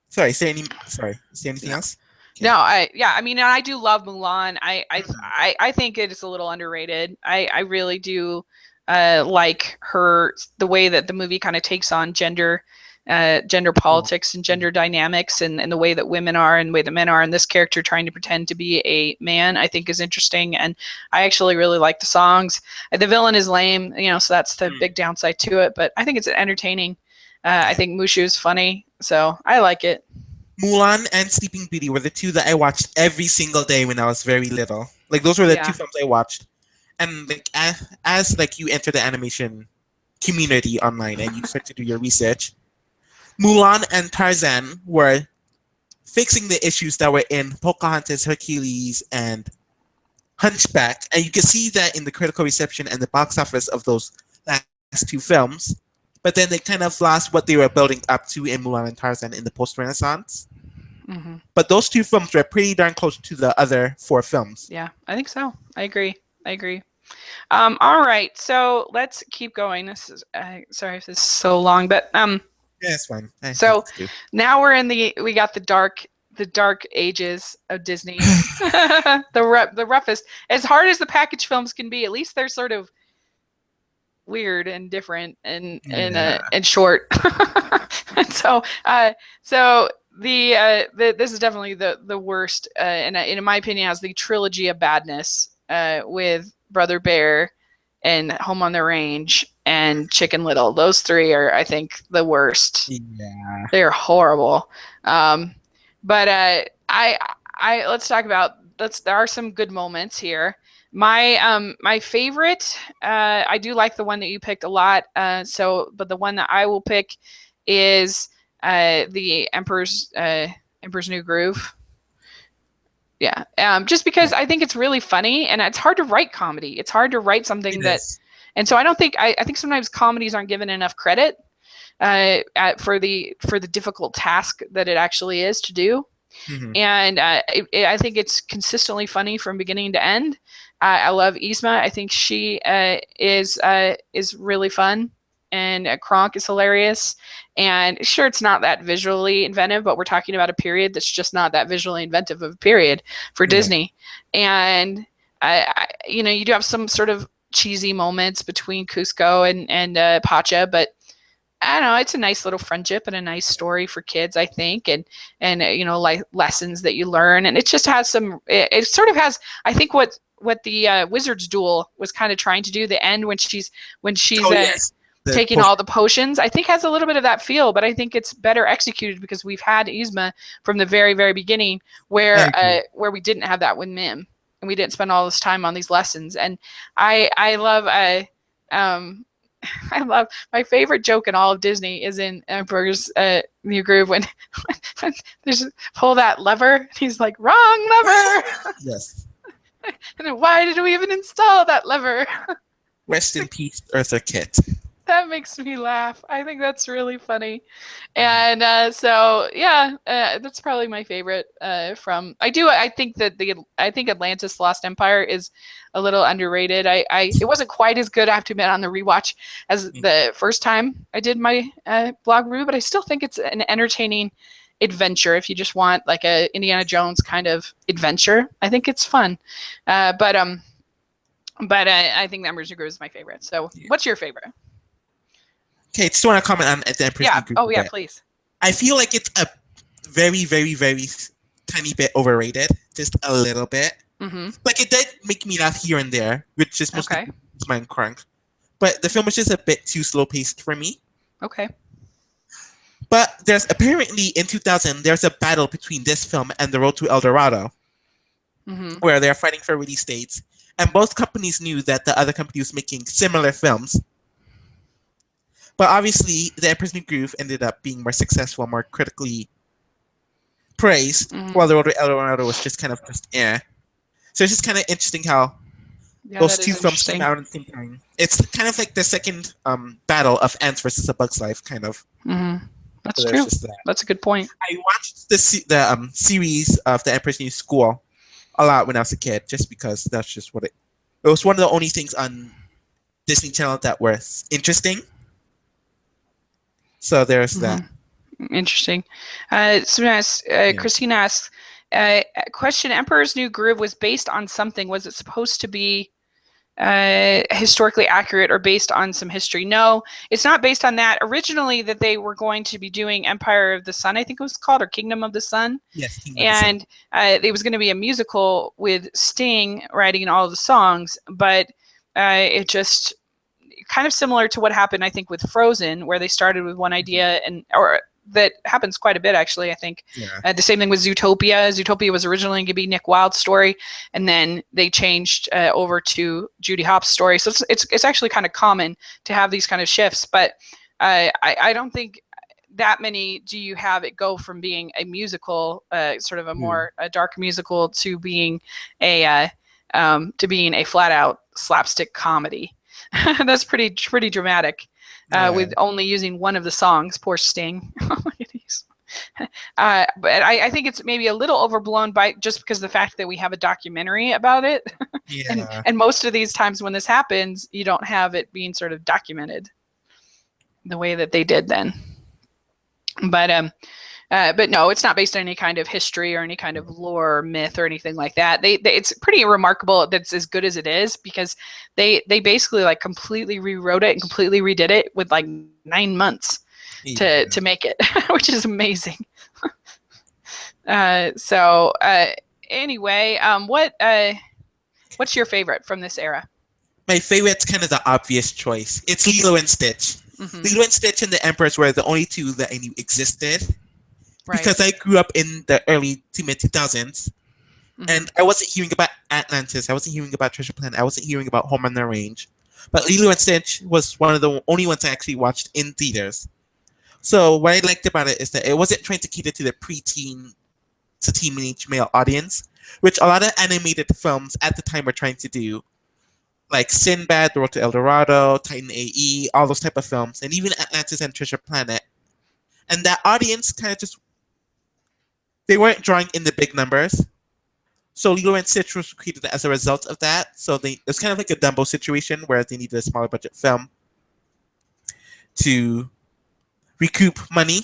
Sorry, say anything else? Okay. No, I mean, and I do love Mulan. I think it is a little underrated. I really do like the way that the movie kind of takes on gender politics and gender dynamics, and the way that women are and the way that men are, and this character trying to pretend to be a man, I think is interesting. And I actually really like the songs. The villain is lame, so that's the big downside to it, but I think it's entertaining. I think Mushu is funny, so I like it. Mulan and Sleeping Beauty were the two that I watched every single day when I was very little. Like, those were the two films I watched. And like as like you enter the animation community online and you start to do your research, Mulan and Tarzan were fixing the issues that were in Pocahontas, Hercules, and Hunchback. And you can see that in the critical reception and the box office of those last two films. But then they kind of lost what they were building up to in Mulan and Tarzan in the post-Renaissance. Mm-hmm. But those two films were pretty darn close to the other four films. Yeah, I think so. I agree. All right, so let's keep going. This is sorry if this is so long, but yeah, it's fine. So now we got the dark ages of Disney. the roughest. As hard as the package films can be, at least they're sort of weird and different and short. And so this is definitely the worst, and in my opinion has the trilogy of badness with Brother Bear and Home on the Range and Chicken Little. Those three are, I think, the worst. Yeah, they're horrible. But let's talk about. There are some good moments here. My favorite, I do like the one that you picked a lot. But the one that I will pick is the Emperor's New Groove. Yeah. Just because I think it's really funny, and it's hard to write comedy. It's hard to write something and so I think sometimes comedies aren't given enough credit for the difficult task that it actually is to do. Mm-hmm. And I think it's consistently funny from beginning to end. I love Yzma. I think she is really fun, and Kronk is hilarious. And sure, it's not that visually inventive, but we're talking about a period that's just not that visually inventive of a period for Disney. And you do have some sort of cheesy moments between Cusco and Pacha, but I don't know, it's a nice little friendship and a nice story for kids, I think, and like lessons that you learn, and it just has it sort of has, I think, what the Wizard's Duel was kind of trying to do, the end when she's taking all the potions, I think has a little bit of that feel, but I think it's better executed because we've had Yzma from the very, very beginning, where we didn't have that with Mim, and we didn't spend all this time on these lessons. And I love my favorite joke in all of Disney is in Emperor's New Groove when there's pull that lever. He's like, wrong lever. Yes. And then why did we even install that lever? Rest in peace, Eartha Kitt. That makes me laugh. I think that's really funny. And that's probably my favorite from. I think Atlantis Lost Empire is a little underrated. It wasn't quite as good, I have to admit, on the rewatch as the first time I did my blog review, but I still think it's an entertaining adventure if you just want like a Indiana Jones kind of adventure. I think it's fun. But I think the Emperor's New Groove is my favorite. So what's your favorite? Okay, just want to comment on the Emperor's New Groove. Oh, yeah, please. I feel like it's a very, very, very tiny bit overrated. Just a little bit. Mm-hmm. Like, it did make me laugh here and there, which is mostly my Kronk. But the film was just a bit too slow-paced for me. Okay. But there's apparently, in 2000, there's a battle between this film and The Road to El Dorado, where they're fighting for release dates. And both companies knew that the other company was making similar films. But obviously, The Emperor's New Groove ended up being more successful, more critically praised, while The Road to El Dorado was just kind of So it's just kind of interesting how Yeah, Those that two is films came interesting. out at the same time. It's kind of like the second battle of Ants versus A Bug's Life, kind of. That's So there's true. just that. That's a good point. I watched the series of The Emperor's New School a lot when I was a kid, just because that's just what it was one of the only things on Disney Channel that was interesting. So there's that. Interesting. Yeah. Christina asks, question: Emperor's New Groove was based on something. Was it supposed to be historically accurate or based on some history? No, it's not based on that. Originally, that they were going to be doing Empire of the Sun, I think it was called, or Kingdom of the Sun. Yes, Kingdom of the Sun. And it was going to be a musical with Sting writing all of the songs, but it just kind of similar to what happened, I think, with Frozen, where they started with one idea, or that happens quite a bit, actually, I think. Yeah. The same thing with Zootopia. Zootopia was originally going to be Nick Wilde's story, and then they changed over to Judy Hopps' story. So it's actually kind of common to have these kind of shifts, but I don't think that many do you have it go from being a musical, sort of a more a dark musical, to being a flat out slapstick comedy. That's pretty dramatic. With only using one of the songs, poor Sting. But I think it's maybe a little overblown by just because of the fact that we have a documentary about it. Yeah. and most of these times when this happens, you don't have it being sort of documented the way that they did then. But no, it's not based on any kind of history or any kind of lore or myth or anything like that. It's pretty remarkable that's as good as it is, because they basically like completely rewrote it and completely redid it with like 9 months to make it, which is amazing. Anyway, what's your favorite from this era? My favorite's kind of the obvious choice. It's Lilo and Stitch. Lilo and Stitch and the Emperors were the only two that I knew existed. Right. Because I grew up in the early to mid 2000s, and I wasn't hearing about Atlantis, I wasn't hearing about Treasure Planet, I wasn't hearing about Home on the Range. But Lilo and Stitch was one of the only ones I actually watched in theaters. So what I liked about it is that it wasn't trying to cater to the preteen to teenage male audience, which a lot of animated films at the time were trying to do, like Sinbad, The Road to El Dorado, Titan AE, all those type of films, and even Atlantis and Treasure Planet. And that audience kind of just, they weren't drawing in the big numbers. So Lilo and Stitch was created as a result of that. So it's kind of like a Dumbo situation where they needed a smaller budget film to recoup money.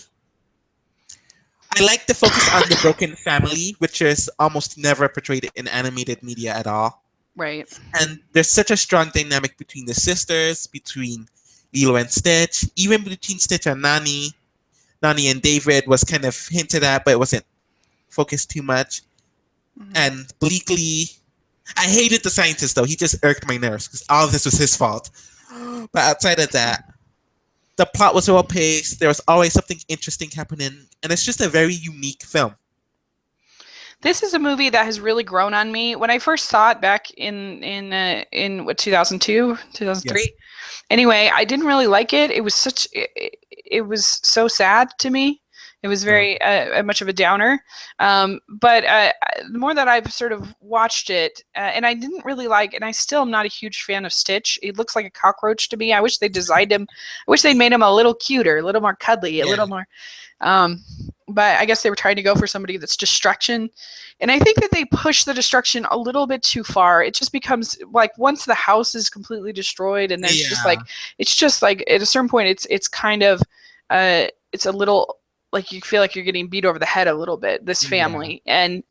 I like the focus on the broken family, which is almost never portrayed in animated media at all. Right. And there's such a strong dynamic between the sisters, between Lilo and Stitch, even between Stitch and Nani. Nani and David was kind of hinted at, but it wasn't focused too much. And Bleakley, I hated the scientist though. He just irked my nerves because all of this was his fault. But outside of that, the plot was well paced. There was always something interesting happening, and it's just a very unique film. This is a movie that has really grown on me. When I first saw it back in 2002, 2003. Yes. Anyway, I didn't really like it. It was so sad to me. It was very much of a downer. But the more that I've sort of watched it, and I didn't really like, and I still am not a huge fan of Stitch. He looks like a cockroach to me. I wish they designed him. I wish they made him a little cuter, a little more cuddly, a little more. But I guess they were trying to go for somebody that's destruction. And I think that they push the destruction a little bit too far. It just becomes like once the house is completely destroyed and there's just like at a certain point it's kind of it's a little like you feel like you're getting beat over the head a little bit, this family. And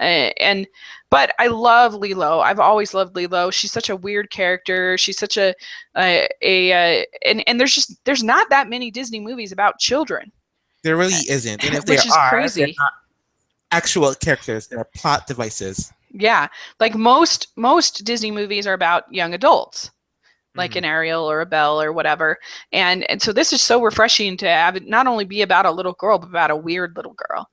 but I love Lilo. I've always loved Lilo. She's such a weird character. She's such and there's not that many Disney movies about children. There really isn't. And if there are, crazy. They're not actual characters. They're plot devices. Yeah. Like most Disney movies are about young adults, like an Ariel or a Belle or whatever. And so this is so refreshing to have it not only be about a little girl, but about a weird little girl.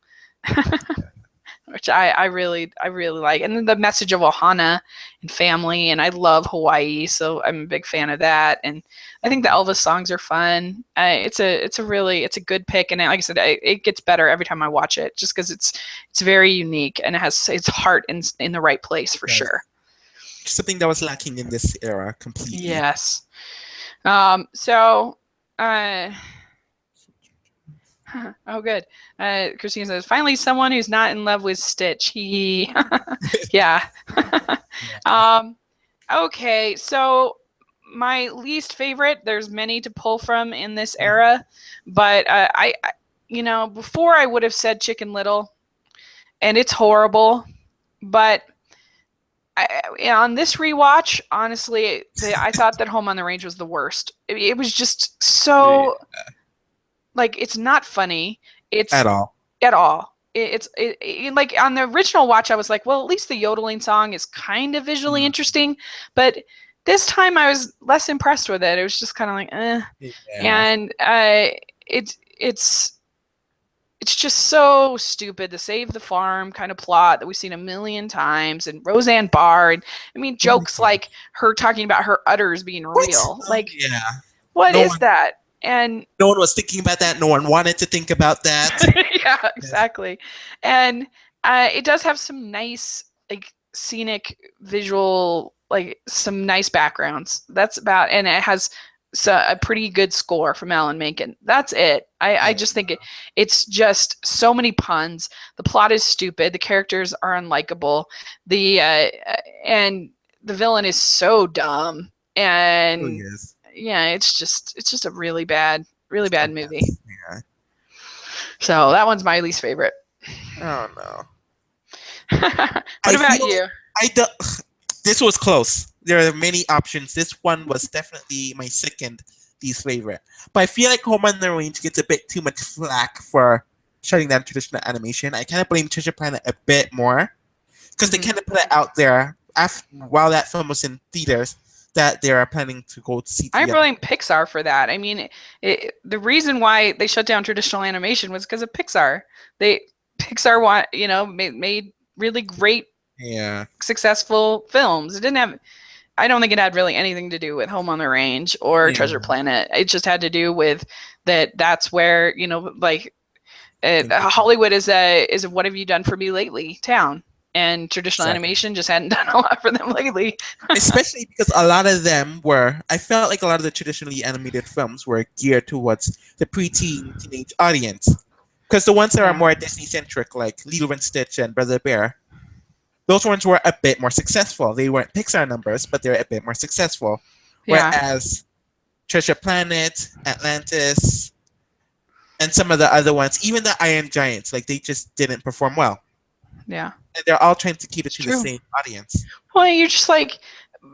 Which I really like. And then the message of Ohana and family, and I love Hawaii, so I'm a big fan of that. And I think the Elvis songs are fun. It's a good pick, and like I said, it gets better every time I watch it, just because it's very unique and it has its heart in the right place for sure. Something that was lacking in this era completely. Yes. So, oh, good. Christine says, finally, someone who's not in love with Stitch. He, yeah. Okay, so my least favorite, there's many to pull from in this era, but before I would have said Chicken Little, and it's horrible, but on this rewatch, honestly, I thought that Home on the Range was the worst. It was just so like it's not funny. It's At all. at all. Like on the original watch, I was like, well, at least the yodeling song is kind of visually interesting, but this time I was less impressed with it. It was just kind of like, eh. Yeah. And it's just so stupid. The Save the Farm kind of plot that we've seen a million times, and Roseanne Barr, and I mean jokes like her talking about her udders being real. Like, Yeah. what No is one- that? And No one was thinking about that. No one wanted to think about that. yeah, exactly. And it does have some nice, like, scenic visual, like some nice backgrounds. That's about, and it has a pretty good score from Alan Menken. That's it. I just think it's just so many puns. The plot is stupid. The characters are unlikable. And the villain is so dumb. And Yes. yeah, it's just a really bad movie. Yeah. So that one's my least favorite. Oh no. What I about feel- you? This was close. There are many options. This one was definitely my second least favorite. But I feel like Home on the Range gets a bit too much flack for shutting down traditional animation. I kind of blame Treasure Planet a bit more because they kind of put it out there while that film was in theaters that they are planning to go to CTM. I blame Pixar for that. I mean, the reason why they shut down traditional animation was because of Pixar. Pixar made really great, successful films. It didn't have. I don't think it had really anything to do with Home on the Range or Treasure Planet. It just had to do with that. That's where Hollywood is a what have you done for me lately town, and traditional animation just hadn't done a lot for them lately. Especially because a lot of them I felt like a lot of the traditionally animated films were geared towards the preteen teenage audience. Because the ones that are more Disney centric, like Lilo and Stitch and Brother Bear, those ones were a bit more successful. They weren't Pixar numbers, but they're a bit more successful. Yeah. Whereas Treasure Planet, Atlantis, and some of the other ones, even the Iron Giants, like they just didn't perform well. Yeah. And they're all trying to keep it to the same audience. Well, you're just like,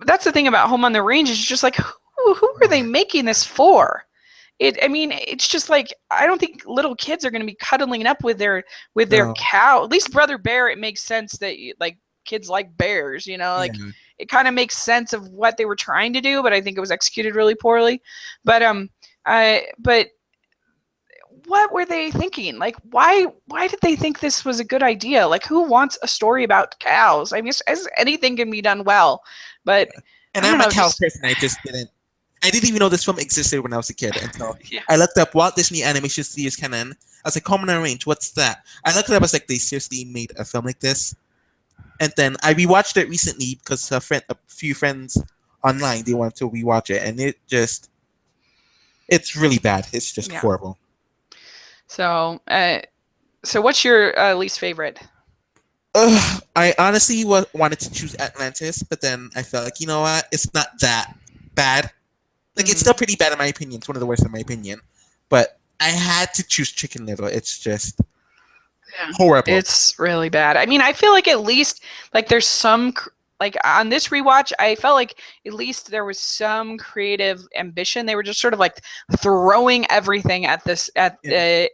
that's the thing about Home on the Range is just like, who are they making this for? It's just like, I don't think little kids are going to be cuddling up with their cow. At least Brother Bear, it makes sense that like kids like bears, it kind of makes sense of what they were trying to do, but I think it was executed really poorly. But what were they thinking? Like, why did they think this was a good idea? Like, who wants a story about cows? I mean, anything can be done well, but and I'm a cow person. I didn't even know this film existed when I was a kid until I looked up Walt Disney Animation Studios Canon. I was like, Home on the Range, what's that? I looked it up. I was like, they seriously made a film like this? And then I rewatched it recently because a few friends online, they wanted to rewatch it, and it's really bad. It's just horrible. So, what's your least favorite? I honestly wanted to choose Atlantis, but then I felt like, you know what? It's not that bad. Like, it's still pretty bad in my opinion. It's one of the worst in my opinion. But I had to choose Chicken Little. It's just horrible. It's really bad. I mean, I feel like at least, like, there's some, like, on this rewatch, I felt like at least there was some creative ambition. They were just sort of like throwing everything at the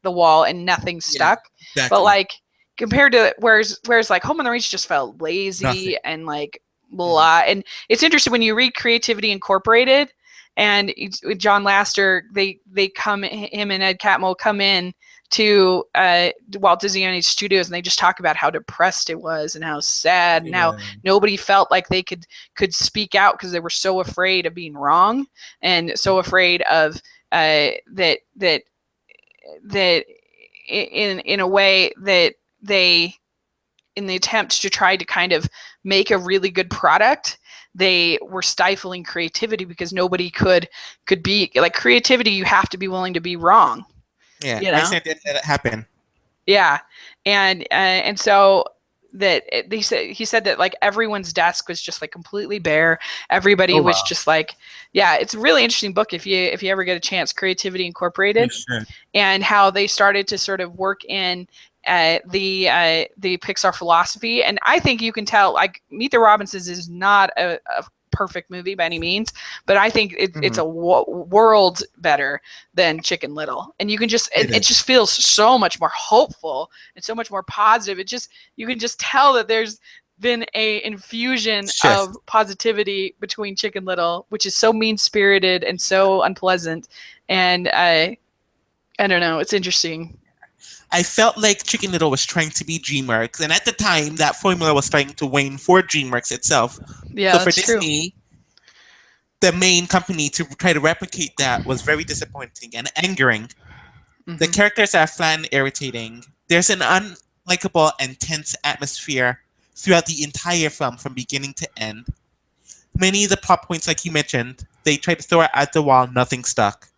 wall and nothing stuck. Yeah, exactly. But like compared to whereas like Home on the Range just felt lazy and like blah. And it's interesting when you read Creativity Incorporated and John Lasseter, him and Ed Catmull come in to Walt Disney Studios, and they just talk about how depressed it was and how sad and how nobody felt like they could speak out because they were so afraid of being wrong and so afraid of that in a way that they in the attempt to try to kind of make a really good product, they were stifling creativity because nobody could be like creativity. You have to be willing to be wrong. Yeah, You I know? said that let it happen. Yeah, and so that he said that like everyone's desk was just like completely bare. Everybody Oh was wow, just like, yeah, it's a really interesting book if you ever get a chance. Creativity you Incorporated, should. and how they started to sort of work in the Pixar philosophy. And I think you can tell like Meet the Robinsons is not a perfect movie by any means, but I think it's a world better than Chicken Little. And you can just It it is. just feels so much more hopeful and so much more positive. It just you can just tell that there's been a infusion Shift. of positivity between Chicken Little, which is so mean spirited and so unpleasant. And I don't know. It's interesting. I felt like Chicken Little was trying to be DreamWorks, and at the time, that formula was starting to wane for DreamWorks itself. Yeah, So for that's true. Disney, the main company, to try to replicate that was very disappointing and angering. The Mm-hmm. characters are flat and irritating. There's an unlikable and tense atmosphere throughout the entire film from beginning to end. Many of the plot points, like you mentioned, they tried to throw it at the wall, nothing stuck.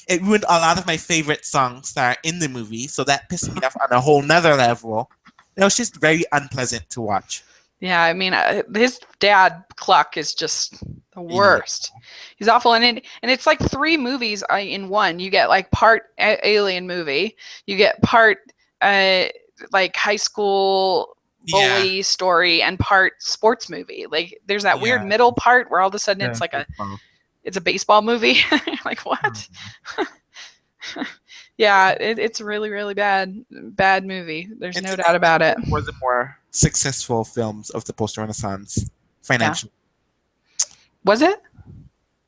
It ruined a lot of my favorite songs that are in the movie, so that pissed me off on a whole nother level. It was just very unpleasant to watch. Yeah, I mean, his dad Cluck is just the Yeah. worst. He's awful, and it's like three movies in one. You get like part alien movie, you get part uh, like high school Yeah. bully story, and part sports movie. Like there's that weird Yeah. middle part where all of a sudden Yeah. it's a baseball movie. Like what? Yeah, it's really really bad movie. There's And no to doubt me, about it. were the more successful films of the post-Renaissance financially. Was it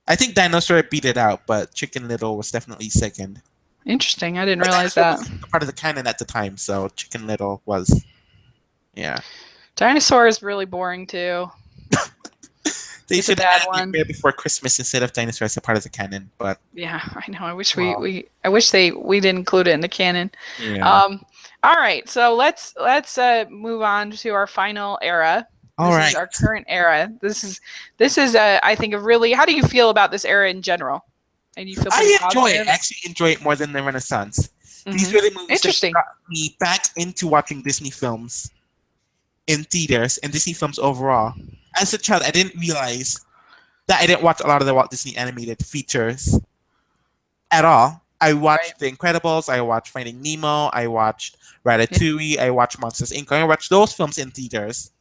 I think Dinosaur beat it out, but Chicken Little was definitely second. interesting? I didn't But realize Dinosaur that. was part of the canon at the time, so Chicken Little was, yeah. Dinosaur is really boring too. They It's a should bad add one. Nightmare Before Christmas instead of Dinosaur as a part of the canon, but Yeah, I know. I wish Wow. I wish we didn't include it in the canon. yeah. All right, so let's move on to our final era. All This right. is our current era. This is I think a really. How do you feel about this era in general? And you feel pretty I enjoy it. positive? I actually enjoy it more than the Renaissance. These Mhm. were the movies that Interesting. got me back into watching Disney films in theaters and Disney films overall. As a child, I didn't realize that I didn't watch a lot of the Walt Disney animated features at all. I watched The Incredibles, I watched Finding Nemo, I watched Ratatouille, I watched Monsters Inc. I watched those films in theaters.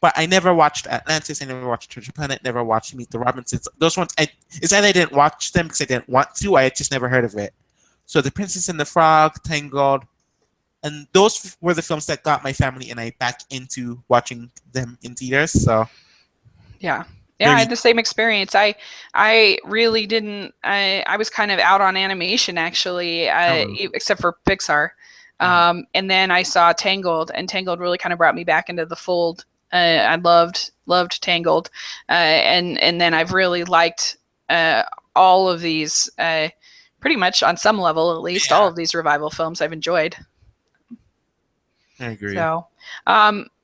But I never watched Atlantis, I never watched Treasure Planet, never watched Meet the Robinsons. Those ones, it's either I didn't watch them because I didn't want to, I had just never heard of it. So The Princess and the Frog, Tangled, and those were the films that got my family and I back into watching them in theaters. So Yeah. Yeah, I had the same experience. I really didn't. I was kind of out on animation actually, except for Pixar. And then I saw Tangled, and Tangled really kind of brought me back into the fold. I loved Tangled, and then I've really liked all of these, pretty much on some level at least, all of these revival films I've enjoyed. I agree.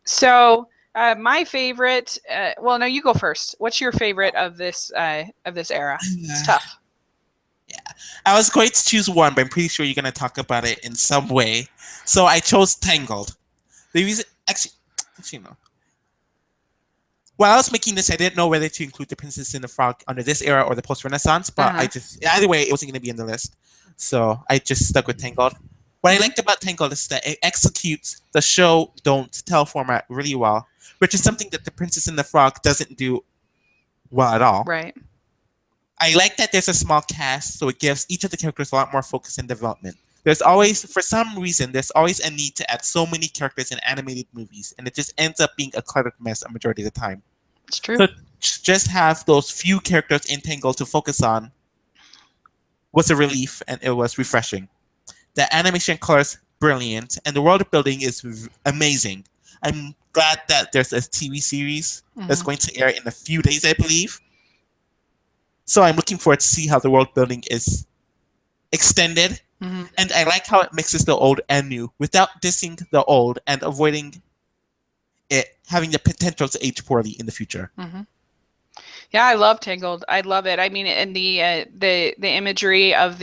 So my favorite. Well, no, you go first. What's your favorite of this era? It's tough. Yeah, I was going to choose one, but I'm pretty sure you're going to talk about it in some way. So I chose Tangled. The reason, actually, no. While I was making this, I didn't know whether to include The Princess and the Frog under this era or the post-Renaissance, but I just either way, it wasn't going to be in the list. So I just stuck with Tangled. What I liked about Tangled is that it executes the show don't tell format really well, which is something that The Princess and the Frog doesn't do well at all. Right. I like that there's a small cast, so it gives each of the characters a lot more focus and development. There's always, for some reason, there's always a need to add so many characters in animated movies, and it just ends up being a cluttered mess a majority of the time. It's true. So just have those few characters in Tangled to focus on was a relief, and it was refreshing. The animation colors brilliant, and the world building is amazing. I'm glad that there's a TV series that's going to air in a few days, I believe. So I'm looking forward to see how the world building is extended. And I like how it mixes the old and new without dissing the old and avoiding it having the potential to age poorly in the future. Mm-hmm. Yeah, I love Tangled. I love it. I mean, and the imagery of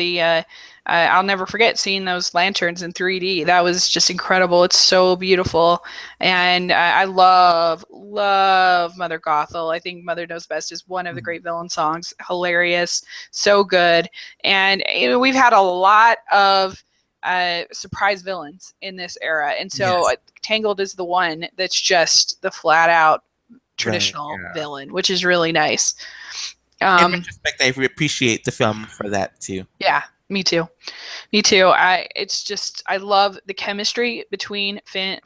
I'll never forget seeing those lanterns in 3D. That was just incredible. It's so beautiful, and I love Mother Gothel. I think Mother Knows Best is one of the great villain songs. Hilarious, so good, and we've had a lot of surprise villains in this era, and so Yes. Tangled is the one that's just the flat out traditional Right, yeah. villain, which is really nice. In retrospect, I appreciate the film for that too. Yeah, me too. Me too. I love the chemistry between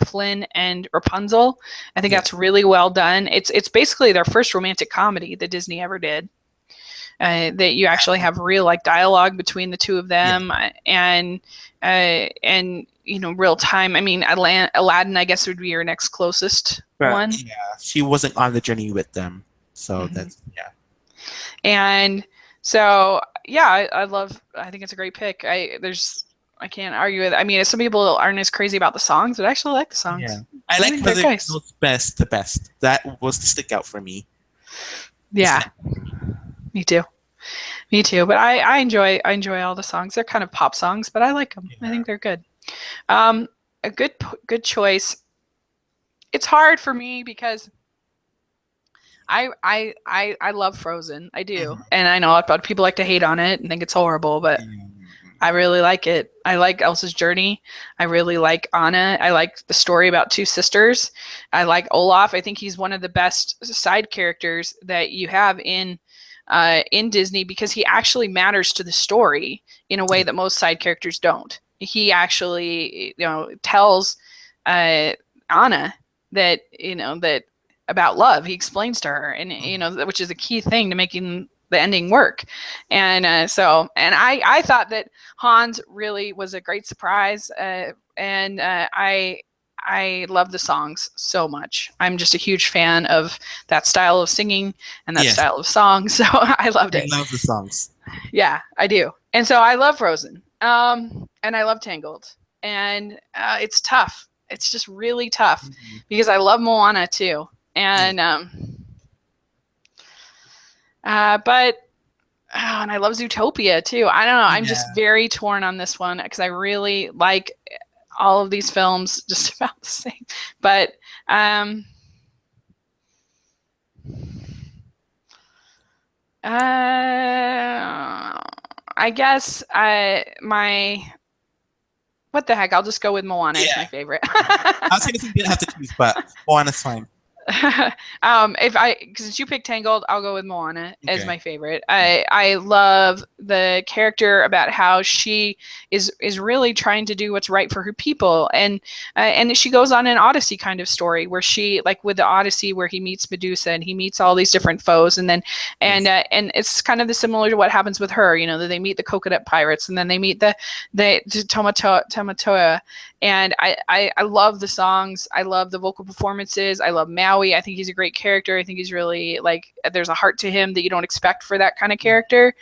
Flynn and Rapunzel. I think that's really well done. It's basically their first romantic comedy that Disney ever did. That you actually have real like dialogue between the two of them, and real time. I mean, Aladdin, I guess would be your next closest one. Yeah, she wasn't on the journey with them, so that's And so yeah, I think it's a great pick. I can't argue with it. I mean, some people aren't as crazy about the songs, but I actually like the songs. Yeah, I like Mother Knows Best the best. That was the stick out for me. Yeah, me too. Me too. But I enjoy all the songs. They're kind of pop songs, but I like them. Yeah. I think they're good. A good choice. It's hard for me because I love Frozen. I do, and I know a lot of people like to hate on it and think it's horrible, but I really like it. I like Elsa's journey. I really like Anna. I like the story about two sisters. I like Olaf. I think he's one of the best side characters that you have in Disney because he actually matters to the story in a way that most side characters don't. He actually, tells Anna that that about love. He explains to her, and which is a key thing to making the ending work. And I thought that Hans really was a great surprise, and I love the songs so much. I'm just a huge fan of that style of singing and that style of song, so I loved it. I love the songs. Yeah, I do. And so I love Frozen, and I love Tangled, and it's tough. It's just really tough because I love Moana too. And and I love Zootopia too. I don't know. I'm just very torn on this one because I really like all of these films just about the same. But I guess what the heck? I'll just go with Moana. It's my favorite. I was thinking you didn't have to choose, but Moana's fine. Since you picked Tangled, I'll go with Moana as my favorite. I love the character about how she is really trying to do what's right for her people, and she goes on an Odyssey kind of story where she, like with the Odyssey where he meets Medusa and he meets all these different foes, and then and it's kind of similar to what happens with her, that they meet the coconut pirates and then they meet the Tamatoa. And I love the songs. I love the vocal performances. I love Maui. I think he's a great character. I think he's really, there's a heart to him that you don't expect for that kind of character.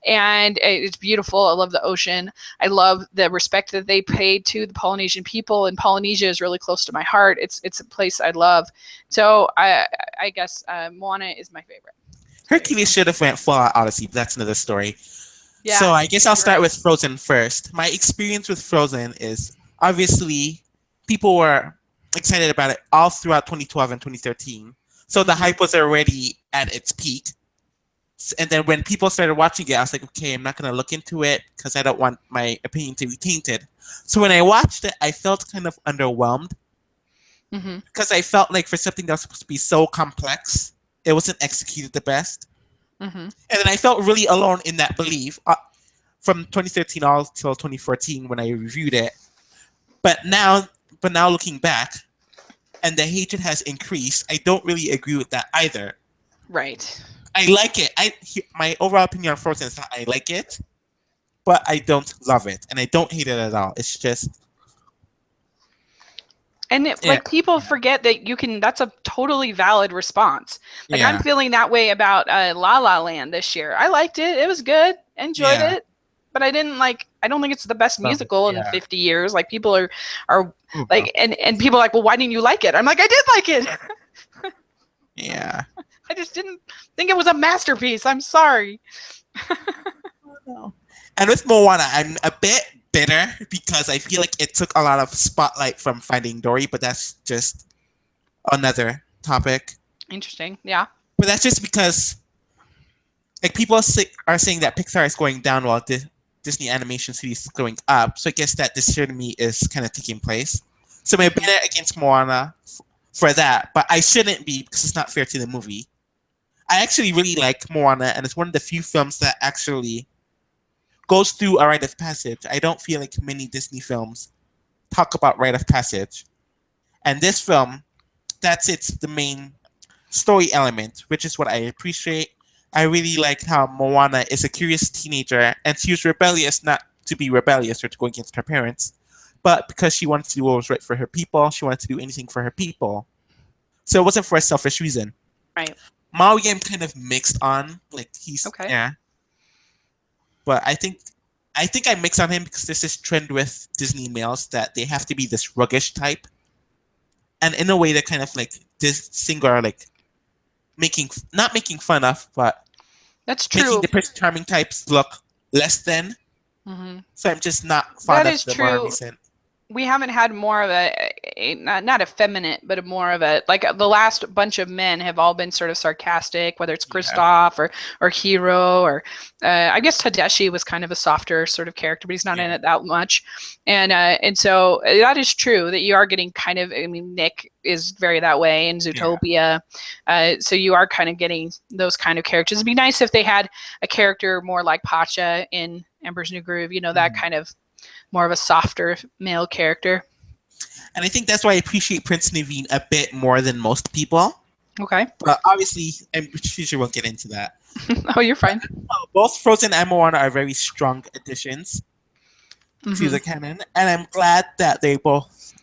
And it's beautiful. I love the ocean. I love the respect that they paid to the Polynesian people. And Polynesia is really close to my heart. It's a place I love. So I guess Moana is my favorite. Hercules should have went Fallout Odyssey, but that's another story. Yeah, so I guess I'll start with Frozen first. My experience with Frozen is, obviously, people were excited about it all throughout 2012 and 2013. So the hype was already at its peak. And then when people started watching it, I was like, okay, I'm not going to look into it because I don't want my opinion to be tainted. So when I watched it, I felt kind of underwhelmed because I felt like for something that was supposed to be so complex, it wasn't executed the best. And then I felt really alone in that belief from 2013 all till 2014 when I reviewed it. But now looking back, and the hatred has increased, I don't really agree with that either. Right. I like it. My overall opinion on Frozen is that I like it, but I don't love it, and I don't hate it at all. It's just... And people forget that that's a totally valid response. I'm feeling that way about La La Land this year. I liked it. It was good. Enjoyed it. but I didn't like. I don't think it's the best musical in 50 years. Like people are like, and people are like, well, why didn't you like it? I'm like, I did like it. Yeah. I just didn't think it was a masterpiece. I'm sorry. And with Moana, I'm a bit bitter because I feel like it took a lot of spotlight from Finding Dory, but that's just another topic. Interesting. Yeah. But that's just because, like, people are saying that Pixar is going down while Disney Animation Studios is going up. So I guess that dichotomy is kind of taking place. So I'm bitter against Moana for that, but I shouldn't be because it's not fair to the movie. I actually really like Moana, and it's one of the few films that actually goes through a rite of passage. I don't feel like many Disney films talk about rite of passage. And this film, that's the main story element, which is what I appreciate. I really like how Moana is a curious teenager, and she was rebellious not to be rebellious or to go against her parents, but because she wanted to do what was right for her people. She wanted to do anything for her people. So it wasn't for a selfish reason. Right. Maui I'm kind of mixed on. Like he's yeah. But I think I mix on him because there's this trend with Disney males that they have to be this ruggish type. And in a way that kind of like this singer like not making fun of, but that's true. Making the Prince Charming types look less than. Mm-hmm. So I'm just not fond that of is the true. more recent. We haven't had more of a not effeminate, but more of a like the last bunch of men have all been sort of sarcastic, whether it's Kristoff or Hiro or I guess Tadashi was kind of a softer sort of character, but he's not in it that much. And so that is true that you are getting kind of. I mean, Nick is very that way in Zootopia, so you are kind of getting those kind of characters. It'd be nice if they had a character more like Pacha in Emperor's New Groove. You know, that kind of. More of a softer male character. And I think that's why I appreciate Prince Naveen a bit more than most people. Okay. But obviously, I'm sure we'll get into that. Oh, you're fine. Both Frozen and Moana are very strong additions to the canon. And I'm glad that they both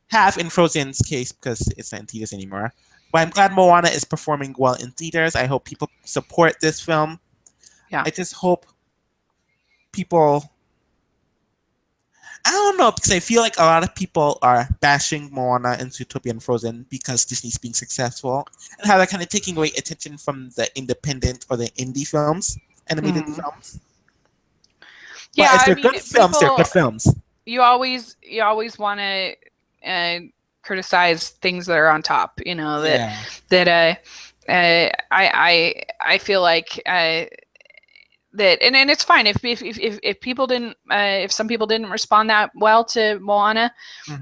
have in Frozen's case, because it's not in theaters anymore. But I'm glad Moana is performing well in theaters. I hope people support this film. Yeah. I just hope people... I don't know, because I feel like a lot of people are bashing Moana and Zootopia and Frozen because Disney's being successful, and how they're kind of taking away attention from the independent or the indie films, animated films. Yeah, but if they're good films, they're good films. You always want to criticize things that are on top. You know that I feel like. That and it's fine if people didn't if some people didn't respond that well to Moana,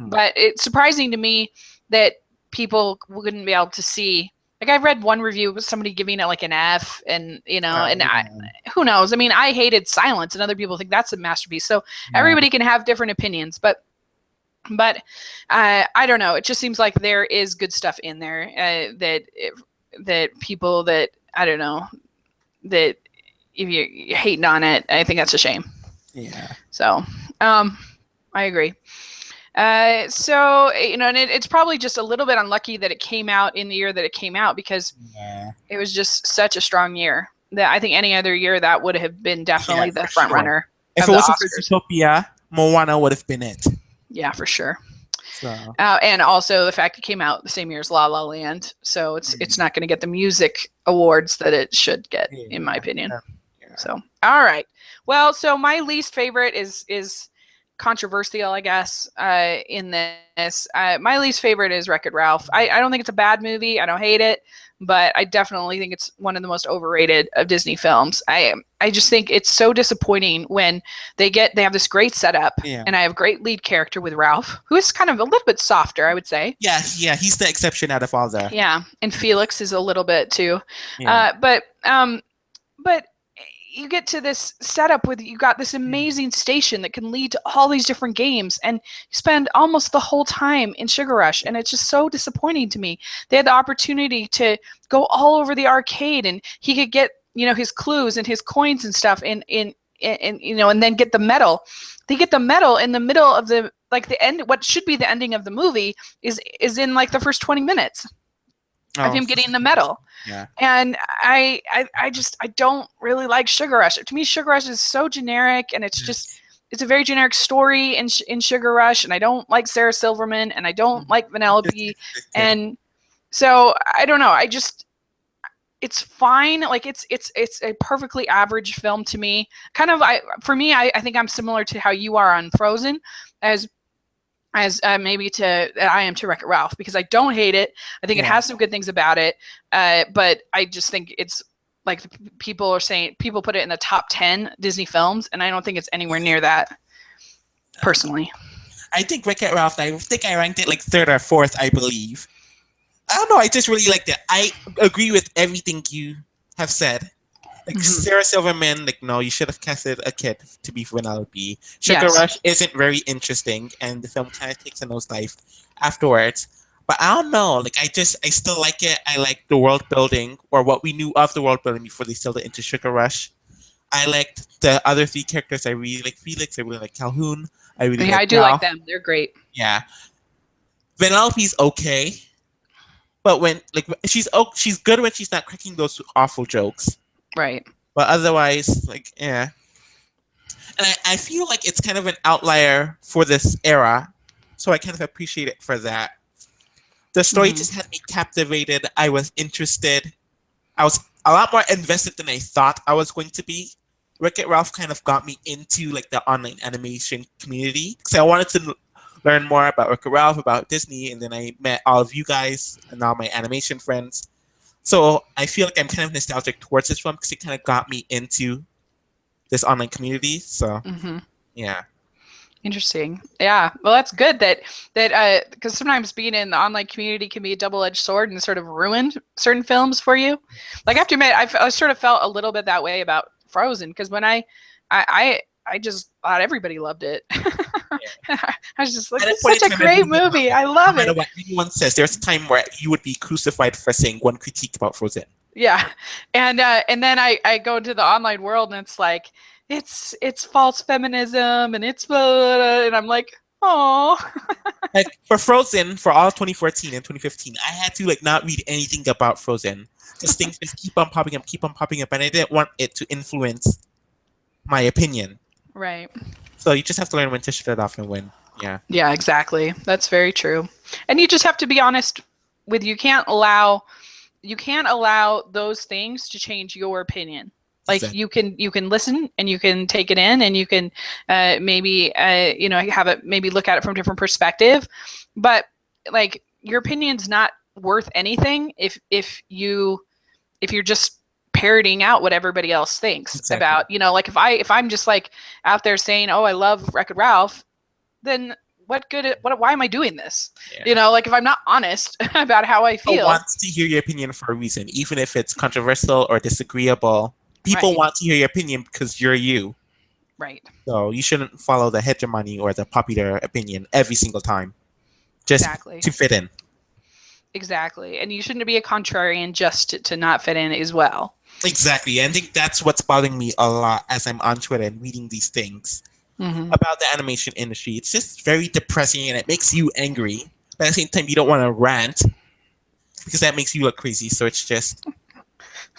but it's surprising to me that people wouldn't be able to see. Like I read one review with somebody giving it like an F, and who knows? I mean, I hated Silence, and other people think that's a masterpiece. So everybody can have different opinions, but I don't know. It just seems like there is good stuff in there that people that I don't know that. If you're hating on it, I think that's a shame. Yeah. So, I agree. So, and it's probably just a little bit unlucky that it came out in the year that it came out because it was just such a strong year that I think any other year that would have been definitely the front runner. If it wasn't for Zootopia, Moana would have been it. Yeah, for sure. So. And also the fact it came out the same year as La La Land, so it's not going to get the music awards that it should get, in my opinion. So, all right. Well, so my least favorite is controversial, I guess, in this. My least favorite is Wreck-It Ralph. I don't think it's a bad movie. I don't hate it, but I definitely think it's one of the most overrated of Disney films. I just think it's so disappointing when they have this great setup, and I have great lead character with Ralph, who is kind of a little bit softer, I would say. Yeah, he's the exception out of all the. Yeah, and Felix is a little bit too. Yeah. But you get to this setup with you got this amazing station that can lead to all these different games, and you spend almost the whole time in Sugar Rush, and it's just so disappointing to me. They had the opportunity to go all over the arcade, and he could get his clues and his coins and stuff and then get the medal. They get the medal in the middle of the end. What should be the ending of the movie is in like the first 20 minutes. of Oh, him getting the medal. yeah. And I don't really like Sugar Rush. To me, Sugar Rush is so generic, and it's a very generic story in Sugar Rush. And I don't like Sarah Silverman, and I don't like Vanellope, and so I don't know. It's fine. Like it's a perfectly average film to me. Kind of for me, I think I'm similar to how you are on Frozen, as maybe I am to Wreck-It Ralph, because I don't hate it. I think it has some good things about it, but I just think it's like people are saying, people put it in the top 10 Disney films, and I don't think it's anywhere near that, personally. I think Wreck-It Ralph, I think I ranked it like third or fourth, I believe. I don't know. I just really liked it. I agree with everything you have said. Like Sarah Silverman, like no, you should have casted a kid to be Vanellope. Sugar Rush isn't very interesting, and the film kind of takes a nosedive afterwards. But I don't know. Like I still like it. I like the world building, or what we knew of the world building before they still it into Sugar Rush. I liked the other three characters. I really like Felix. I really like Calhoun. I really like I do Ralph. like them. They're great. Yeah, Vanellope's okay. But when she's good when she's not cracking those awful jokes. Right. But otherwise, like, yeah. And I feel like it's kind of an outlier for this era. So I kind of appreciate it for that. The story just had me captivated. I was interested. I was a lot more invested than I thought I was going to be. Wreck-It Ralph kind of got me into like the online animation community. Because I wanted to learn more about Wreck-It Ralph, about Disney, and then I met all of you guys and all my animation friends. So I feel like I'm kind of nostalgic towards this film because it kind of got me into this online community. So yeah. Interesting. Yeah. Well, that's good that because sometimes being in the online community can be a double-edged sword and sort of ruined certain films for you. Like I have to admit, I sort of felt a little bit that way about Frozen, because when I just thought everybody loved it. I was just like, it's such a great movie. I love it. No matter what anyone says, there's a time where you would be crucified for saying one critique about Frozen. Yeah, and then I go into the online world, and it's like it's false feminism, and it's blah, blah, blah, and I'm like, oh. Like for Frozen, for all 2014 and 2015, I had to like not read anything about Frozen because things just keep on popping up, and I didn't want it to influence my opinion. Right. So you just have to learn when to shut it off and when. Yeah. Yeah, exactly. That's very true. And you just have to be honest with, you can't allow those things to change your opinion. Like exactly. you can listen and you can take it in, and you can maybe have it, maybe look at it from a different perspective, but like your opinion's not worth anything if you're just parroting out what everybody else thinks about, like if I'm just like out there saying, oh, I love Wreck-It Ralph, then why am I doing this? Yeah. Like if I'm not honest about how I feel. People want to hear your opinion for a reason, even if it's controversial or disagreeable. People want to hear your opinion because you're you. Right. So you shouldn't follow the hegemony or the popular opinion every single time. Just to fit in. Exactly. And you shouldn't be a contrarian just to not fit in as well. Exactly. I think that's what's bothering me a lot as I'm on Twitter and reading these things about the animation industry. It's just very depressing and it makes you angry. But at the same time, you don't want to rant because that makes you look crazy. So it's just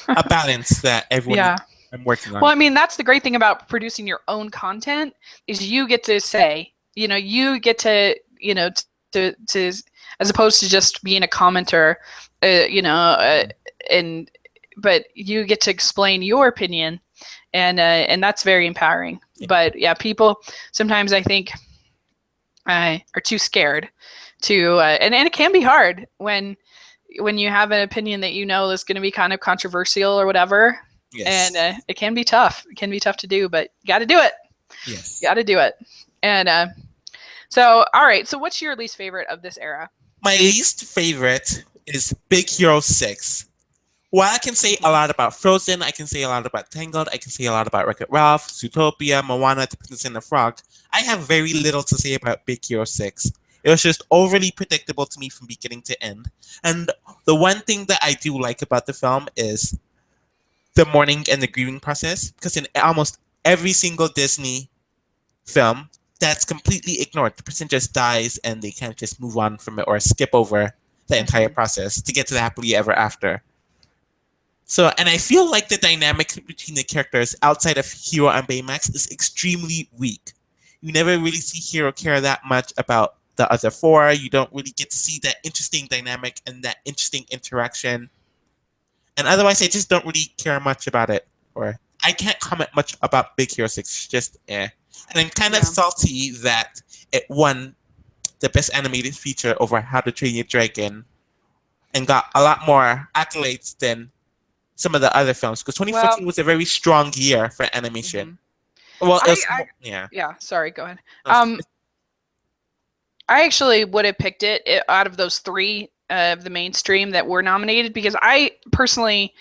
a balance that everyone I'm working on. Well, I mean, that's the great thing about producing your own content is you get to say, you get to, to as opposed to just being a commenter, but you get to explain your opinion, and that's very empowering. Yeah. But yeah, people sometimes I think are too scared to, and it can be hard when you have an opinion that is going to be kind of controversial or whatever. Yes. And it can be tough. It can be tough to do, but you got to do it. Yes. You got to do it. And so, all right. So what's your least favorite of this era? My least favorite is Big Hero 6. While I can say a lot about Frozen, I can say a lot about Tangled, I can say a lot about Wreck-It Ralph, Zootopia, Moana, The Princess and the Frog, I have very little to say about Big Hero 6. It was just overly predictable to me from beginning to end. And the one thing that I do like about the film is the mourning and the grieving process, because in almost every single Disney film, that's completely ignored. The person just dies and they can't just move on from it or skip over the entire process to get to the happily ever after. So, and I feel like the dynamic between the characters outside of Hero and Baymax is extremely weak. You never really see Hero care that much about the other four. You don't really get to see that interesting dynamic and that interesting interaction. And otherwise, I just don't really care much about it. Or I can't comment much about Big Hero 6. It's just eh. And I'm kind of salty that it won the Best Animated Feature over How to Train Your Dragon and got a lot more accolades than some of the other films, because 2014 was a very strong year for animation. Well, it was, yeah. Sorry, go ahead. Okay. I actually would have picked it out of those three of the mainstream that were nominated, because I personally,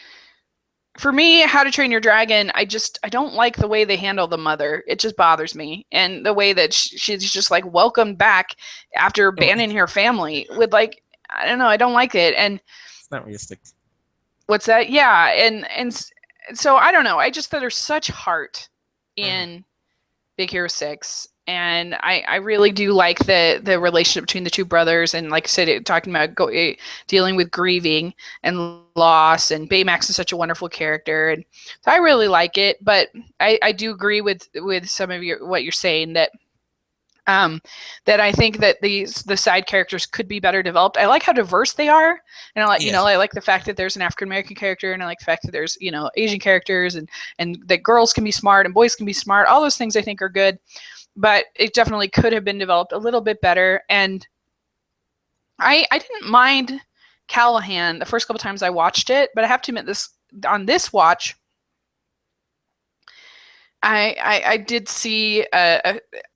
for me, How to Train Your Dragon, I don't like the way they handle the mother. It just bothers me, and the way that she's just like welcomed back after abandoning her family with like, I don't know, I don't like it, and it's not realistic. What's that? Yeah, and so I don't know. I just thought there's such heart in Big Hero 6, and I really do like the relationship between the two brothers, and like I said, talking about dealing with grieving and loss, and Baymax is such a wonderful character, and so I really like it. But I do agree with some of what you're saying, that I think that the side characters could be better developed. I like how diverse they are, and I like I like the fact that there's an African American character, and I like the fact that there's Asian characters, and that girls can be smart and boys can be smart. All those things I think are good, but it definitely could have been developed a little bit better. And I didn't mind Callahan the first couple times I watched it, but I have to admit, this watch, I did see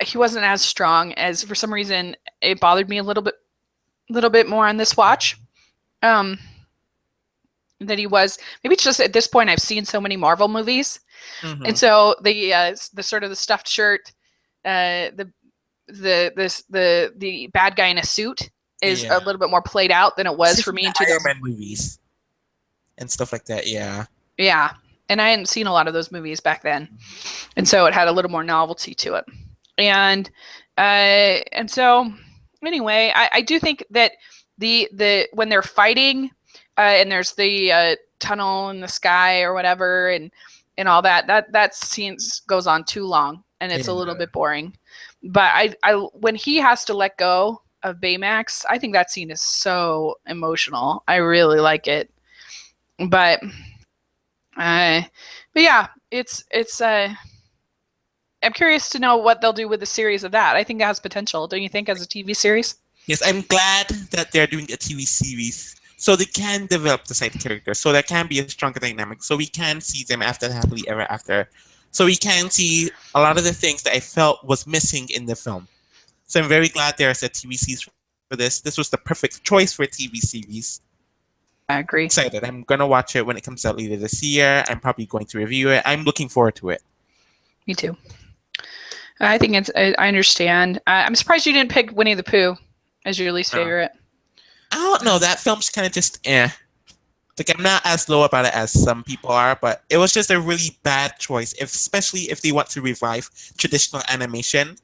he wasn't as strong, as for some reason it bothered me a little bit more on this watch, that he was. Maybe it's just at this point I've seen so many Marvel movies, and so the sort of the stuffed shirt, the bad guy in a suit is a little bit more played out than it was for me into the Iron Man movies and stuff like that. Yeah. And I hadn't seen a lot of those movies back then, and so it had a little more novelty to it. And so anyway, I do think that the when they're fighting, and there's the tunnel in the sky or whatever, and all that scene goes on too long, and it's a little bit boring. But I when he has to let go of Baymax, I think that scene is so emotional. I really like it, but yeah, it's I'm curious to know what they'll do with the series of that. I think that has potential, don't you think, as a TV series? Yes, I'm glad that they're doing a TV series, so they can develop the side characters, so there can be a stronger dynamic, so we can see them after the happily ever after, so we can see a lot of the things that I felt was missing in the film. So I'm very glad there's a TV series for this. This was the perfect choice for a TV series. I agree. Excited. I'm going to watch it when it comes out later this year. I'm probably going to review it. I'm looking forward to it. Me too. I think I understand. I'm surprised you didn't pick Winnie the Pooh as your least favorite. I don't know. That film's kind of just Like, I'm not as low about it as some people are, but it was just a really bad choice, especially if they want to revive traditional animation.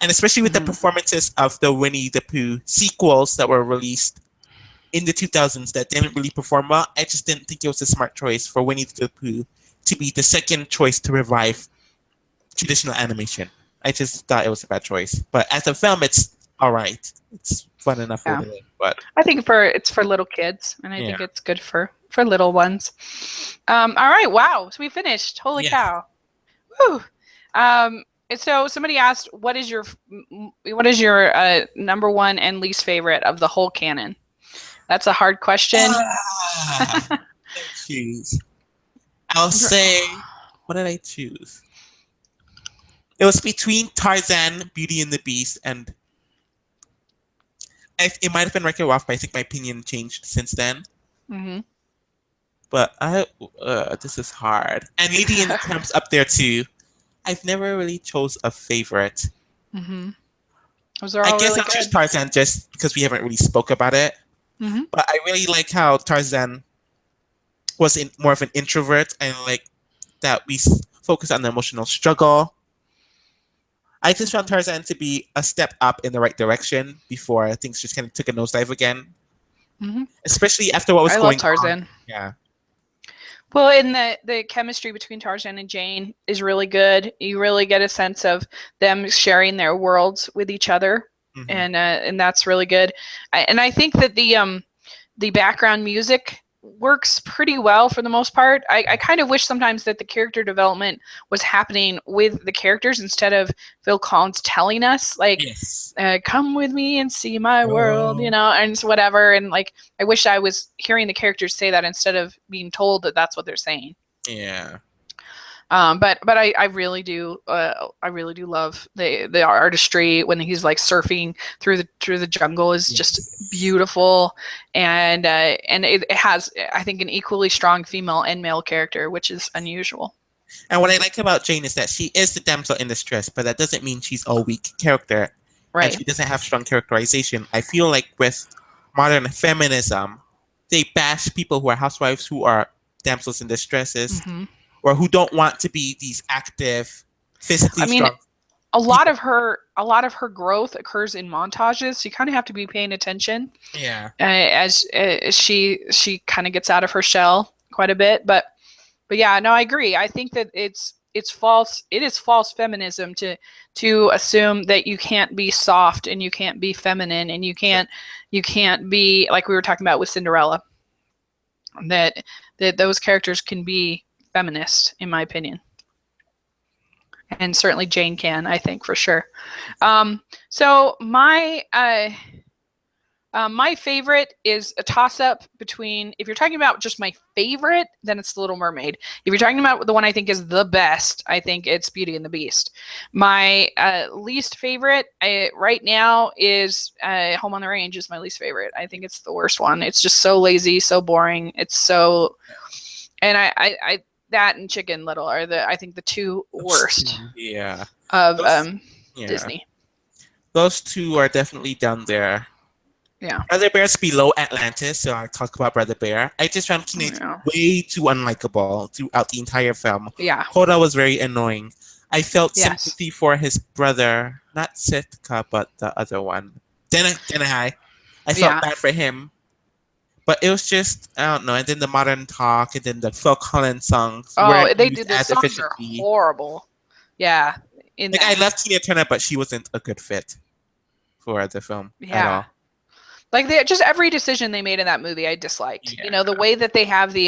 And especially with the performances of the Winnie the Pooh sequels that were released in the 2000s that didn't really perform well. I just didn't think it was a smart choice for Winnie the Pooh to be the second choice to revive traditional animation. I just thought it was a bad choice. But as a film, it's all right. It's fun enough. But I think it's for little kids, and I think it's good for little ones. All right, wow. So we finished. Holy cow. Woo. So somebody asked, what is your number one and least favorite of the whole canon? That's a hard question. Choose. I'll say, what did I choose? It was between Tarzan, Beauty and the Beast, and it might have been Wreck-It Ralph, but I think my opinion changed since then. But this is hard. And Lady and the Tramp's up there too. I've never really chose a favorite. Those are all I guess really I'll choose good. Tarzan just because we haven't really spoke about it. But I really like how Tarzan was more of an introvert, and like that we focus on the emotional struggle. I just found Tarzan to be a step up in the right direction before things just kind of took a nosedive again. Mhm. especially after what was I love going on. Tarzan. Yeah. Well, and the chemistry between Tarzan and Jane is really good. You really get a sense of them sharing their worlds with each other, Mhm. and that's really good. And I think that the background music works pretty well for the most part. I kind of wish sometimes that the character development was happening with the characters instead of Phil Collins telling us, like, Yes. come with me and see my world, Oh. and whatever. And like, I wish I was hearing the characters say that instead of being told that that's what they're saying. Yeah. But I really do love the artistry when he's like surfing through the jungle is just Yes. beautiful, and it has, I think, an equally strong female and male character, which is unusual. And what I like about Jane is that she is the damsel in distress, but that doesn't mean she's a weak character. And Right. she doesn't have strong characterization. I feel like with modern feminism, they bash people who are housewives who are damsels in distresses Hmm. or who don't want to be these active, physically I mean, strong a lot people. of her growth occurs in montages, so you kind of have to be paying attention Yeah. as she kind of gets out of her shell quite a bit. But yeah, no, I agree. I think that it's false. It is false feminism to assume that you can't be soft and you can't be feminine and you can't be, like we were talking about with Cinderella, that those characters can be feminist, in my opinion. And certainly Jane can, I think, for sure. So my favorite is a toss-up between, if you're talking about just my favorite, then it's The Little Mermaid. If you're talking about the one I think is the best, I think it's Beauty and the Beast. My least favorite right now is Home on the Range is my least favorite. I think it's the worst one. It's just so lazy, so boring. It's so... And I that and Chicken Little are I think the two worst Yeah. of Yeah. Disney. Those two are definitely down there. Yeah. Brother Bear's below Atlantis, so I talk about Brother Bear. I just found Teenage Yeah. way too unlikable throughout the entire film. Yeah. Koda was very annoying. I felt Yes. sympathy for his brother, not Sitka, but the other one, Denahai. I felt Yeah. bad for him, but it was just, I don't know. And then the modern talk, and then the Phil Collins songs Oh, weren't they used do. The as songs are efficiently. horrible. Yeah. In Like I that. love Tina Turner, but she wasn't a good fit for the film at Yeah. all. Like just every decision they made in that movie, I disliked. Yeah. The way that they have the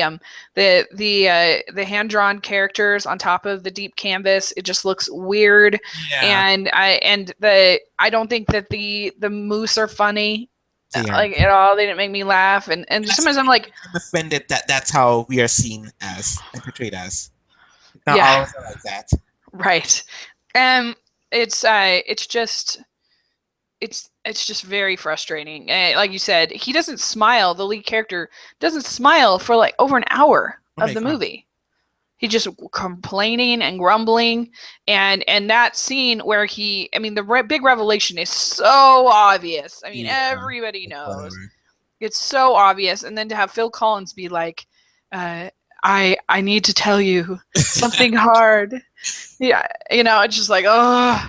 hand drawn characters on top of the deep canvas, it just looks weird. Yeah. And I don't think that the moose are funny, Yeah. like at all. They didn't make me laugh, and sometimes I'm like, I'm offended that that's how we are seen as and portrayed as. Not Yeah. all of us are like that. right. It's just very frustrating. Like you said, he doesn't smile. The lead character doesn't smile for like over an hour Oh of my the God. movie. He's just complaining and grumbling, and that scene where the big revelation is so obvious. I mean, Yeah. everybody knows. Whatever. It's so obvious, and then to have Phil Collins be like, I need to tell you something hard. Yeah, it's just like, oh.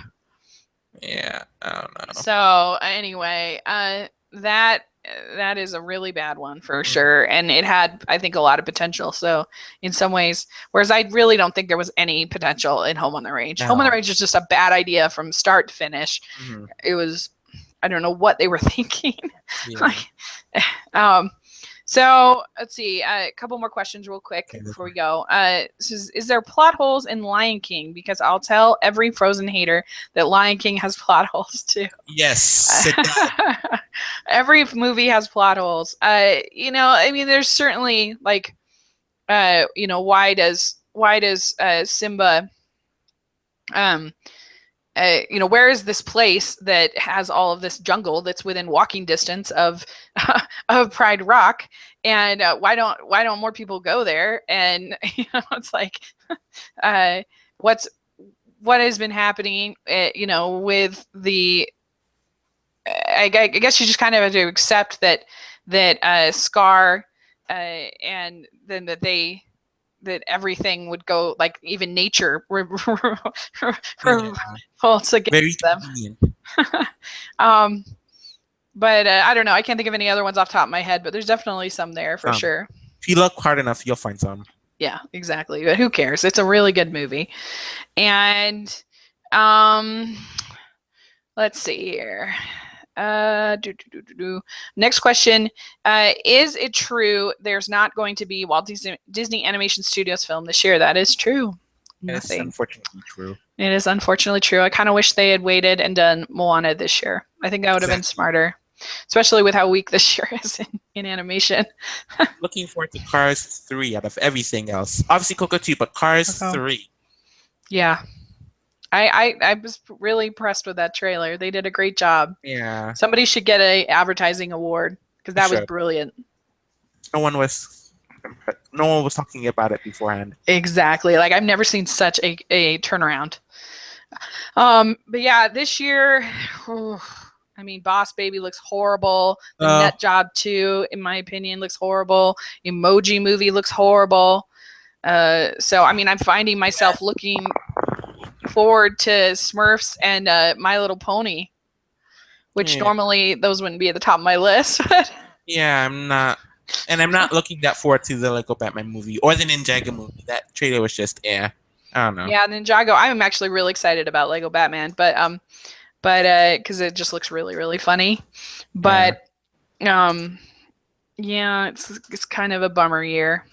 Yeah, I don't know. So anyway, that is a really bad one for sure, and it had, I think, a lot of potential. So in some ways, whereas I really don't think there was any potential in Home on the Range. Home on the Range is just a bad idea from start to finish. Mhm. It was, I don't know what they were thinking. Yeah. So let's see, a couple more questions real quick before we go. Is there plot holes in Lion King? Because I'll tell every Frozen hater that Lion King has plot holes too. Yes. It does. Every movie has plot holes. There's certainly like, why does Simba, where is this place that has all of this jungle that's within walking distance of of Pride Rock, and why don't more people go there? And it's like, what has been happening? With the, I guess you just kind of have to accept that Scar, and then that everything would go, like even nature revolts Very against them. convenient. But I don't know. I can't think of any other ones off the top of my head, but there's definitely some there for sure. If you look hard enough, you'll find some. Yeah, exactly. But who cares? It's a really good movie. And let's see here. Next question. Is it true there's not going to be Walt Disney Animation Studios film this year? That is true. It's unfortunately true. It is unfortunately true. I kind of wish they had waited and done Moana this year. I think that would have been smarter, especially with how weak this year is in animation. Looking forward to Cars 3 out of everything else. Obviously Coco 2, but Cars 3. Yeah. I was really impressed with that trailer. They did a great job. Yeah. Somebody should get an advertising award because that was brilliant. No one was talking about it beforehand. Exactly. Like I've never seen such a turnaround. But yeah, this year, I mean, Boss Baby looks horrible. The Nut Job 2, in my opinion, looks horrible. Emoji Movie looks horrible. So I mean, I'm finding myself looking forward to Smurfs and My Little Pony, which normally those wouldn't be at the top of my list. Yeah, I'm not looking that forward to the Lego Batman movie or the Ninjago movie. That trailer was just I don't know. Yeah, Ninjago. I'm actually really excited about Lego Batman, but because it just looks really, really funny. But yeah, it's kind of a bummer year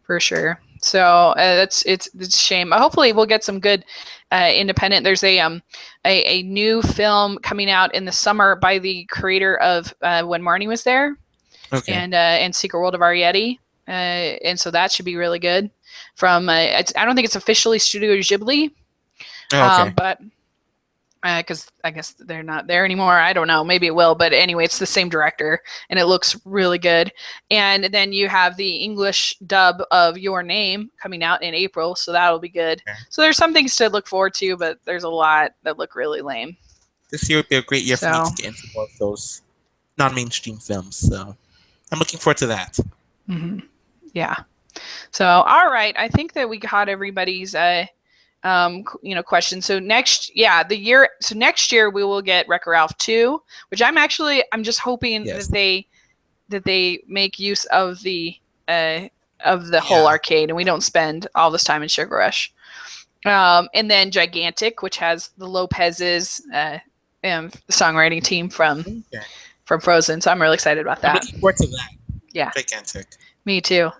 for sure. So it's a shame. Hopefully, we'll get some good independent. There's a new film coming out in the summer by the creator of When Marnie Was There, and Secret World of Arietti, and so that should be really good. From I don't think it's officially Studio Ghibli, but because I guess they're not there anymore. I don't know. Maybe it will. But anyway, it's the same director, and it looks really good. And then you have the English dub of Your Name coming out in April, so that'll be good. Okay. So there's some things to look forward to, but there's a lot that look really lame. This year would be a great year for me to get into more of those non-mainstream films. So I'm looking forward to that. Mm-hmm. Yeah. So, all right. I think that we got everybody's questions. So next year we will get Wreck-It Ralph 2, which I'm just hoping that they make use of the whole arcade and we don't spend all this time in Sugar Rush. And then Gigantic, which has the Lopez's songwriting team from Frozen. So I'm really excited about that. I'm looking forward to that. Yeah. Gigantic. Me too.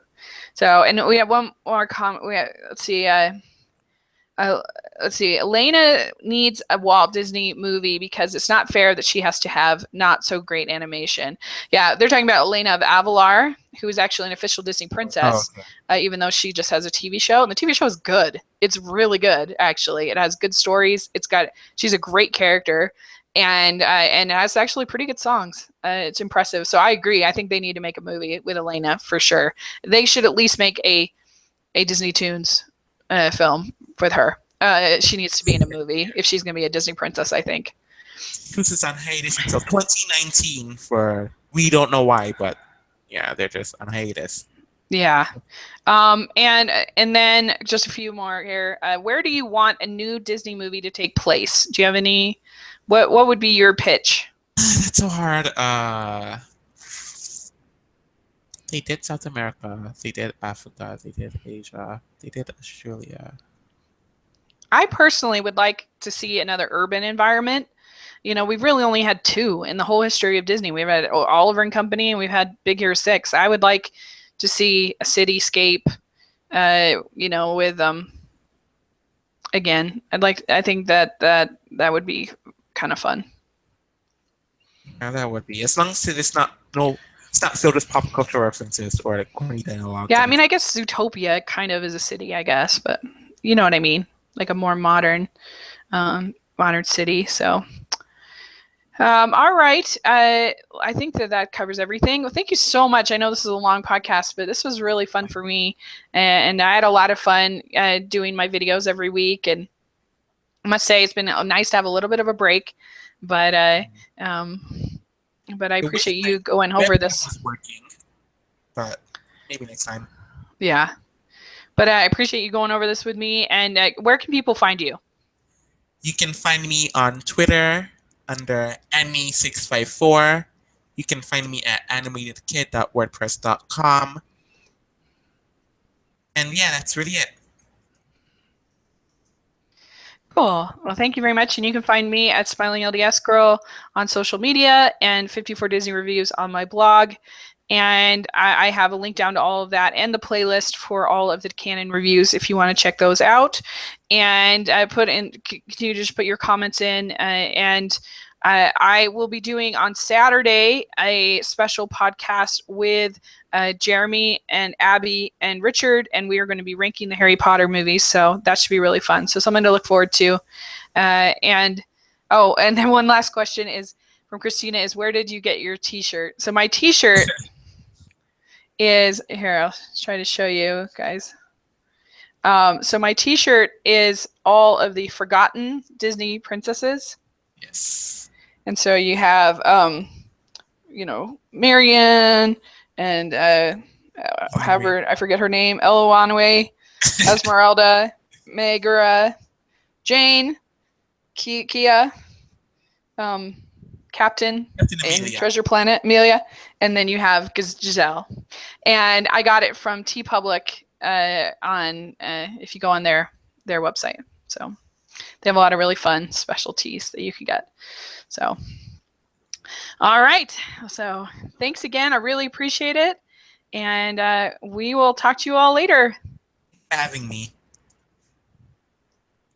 So, and we have one more comment. Let's see. Elena needs a Walt Disney movie because it's not fair that she has to have not so great animation. Yeah, they're talking about Elena of Avalar, who is actually an official Disney princess, even though she just has a TV show. And the TV show is good. It's really good, actually. It has good stories. She's a great character, and it has actually pretty good songs. It's impressive. So I agree. I think they need to make a movie with Elena for sure. They should at least make a Disney Tunes film with her. She needs to be in a movie if she's going to be a Disney princess, I think. Tunes is on hiatus until 2019 for we don't know why, but yeah, they're just on hiatus. Yeah. And then just a few more here. Where do you want a new Disney movie to take place? Do you have any? What would be your pitch? That's so hard. They did South America. They did Africa. They did Asia. They did Australia. I personally would like to see another urban environment. We've really only had 2 in the whole history of Disney. We've had Oliver and Company, and we've had Big Hero 6. I would like to see a cityscape, with again. I think that would be kind of fun. Yeah, that would be, as long as it's not filled with pop culture references or like corny dialogue. Yeah, I mean, I guess Zootopia kind of is a city, I guess, but you know what I mean, like a more modern city. So, all right, I think that covers everything. Well, thank you so much. I know this is a long podcast, but this was really fun for me, and I had a lot of fun doing my videos every week. And I must say, it's been nice to have a little bit of a break, but I appreciate you going over this. Working, but maybe next time. Yeah. But I appreciate you going over this with me. And where can people find you? You can find me on Twitter under Annie654. You can find me at animatedkid.wordpress.com. And yeah, that's really it. Cool. Well, thank you very much. And you can find me at Smiling LDS Girl on social media and 54 Disney Reviews on my blog. And I have a link down to all of that and the playlist for all of the Canon reviews if you want to check those out. And continue to just put your comments in. And I will be doing on Saturday a special podcast with Jeremy and Abby and Richard, and we are going to be ranking the Harry Potter movies. So that should be really fun. So something to look forward to. And then one last question is from Christina is, where did you get your t-shirt? So my t-shirt is here. I'll try to show you guys. So my t-shirt is all of the forgotten Disney princesses. Yes. And so you have, Marianne and however, I forget her name, Eloanwe, Esmeralda, Megara, Jane, Kia, Captain in Treasure Planet, Amelia, and then you have Giselle. And I got it from TeePublic on if you go on their website. So they have a lot of really fun specialties that you can get. So, all right. So thanks again. I really appreciate it. And we will talk to you all later. Having me.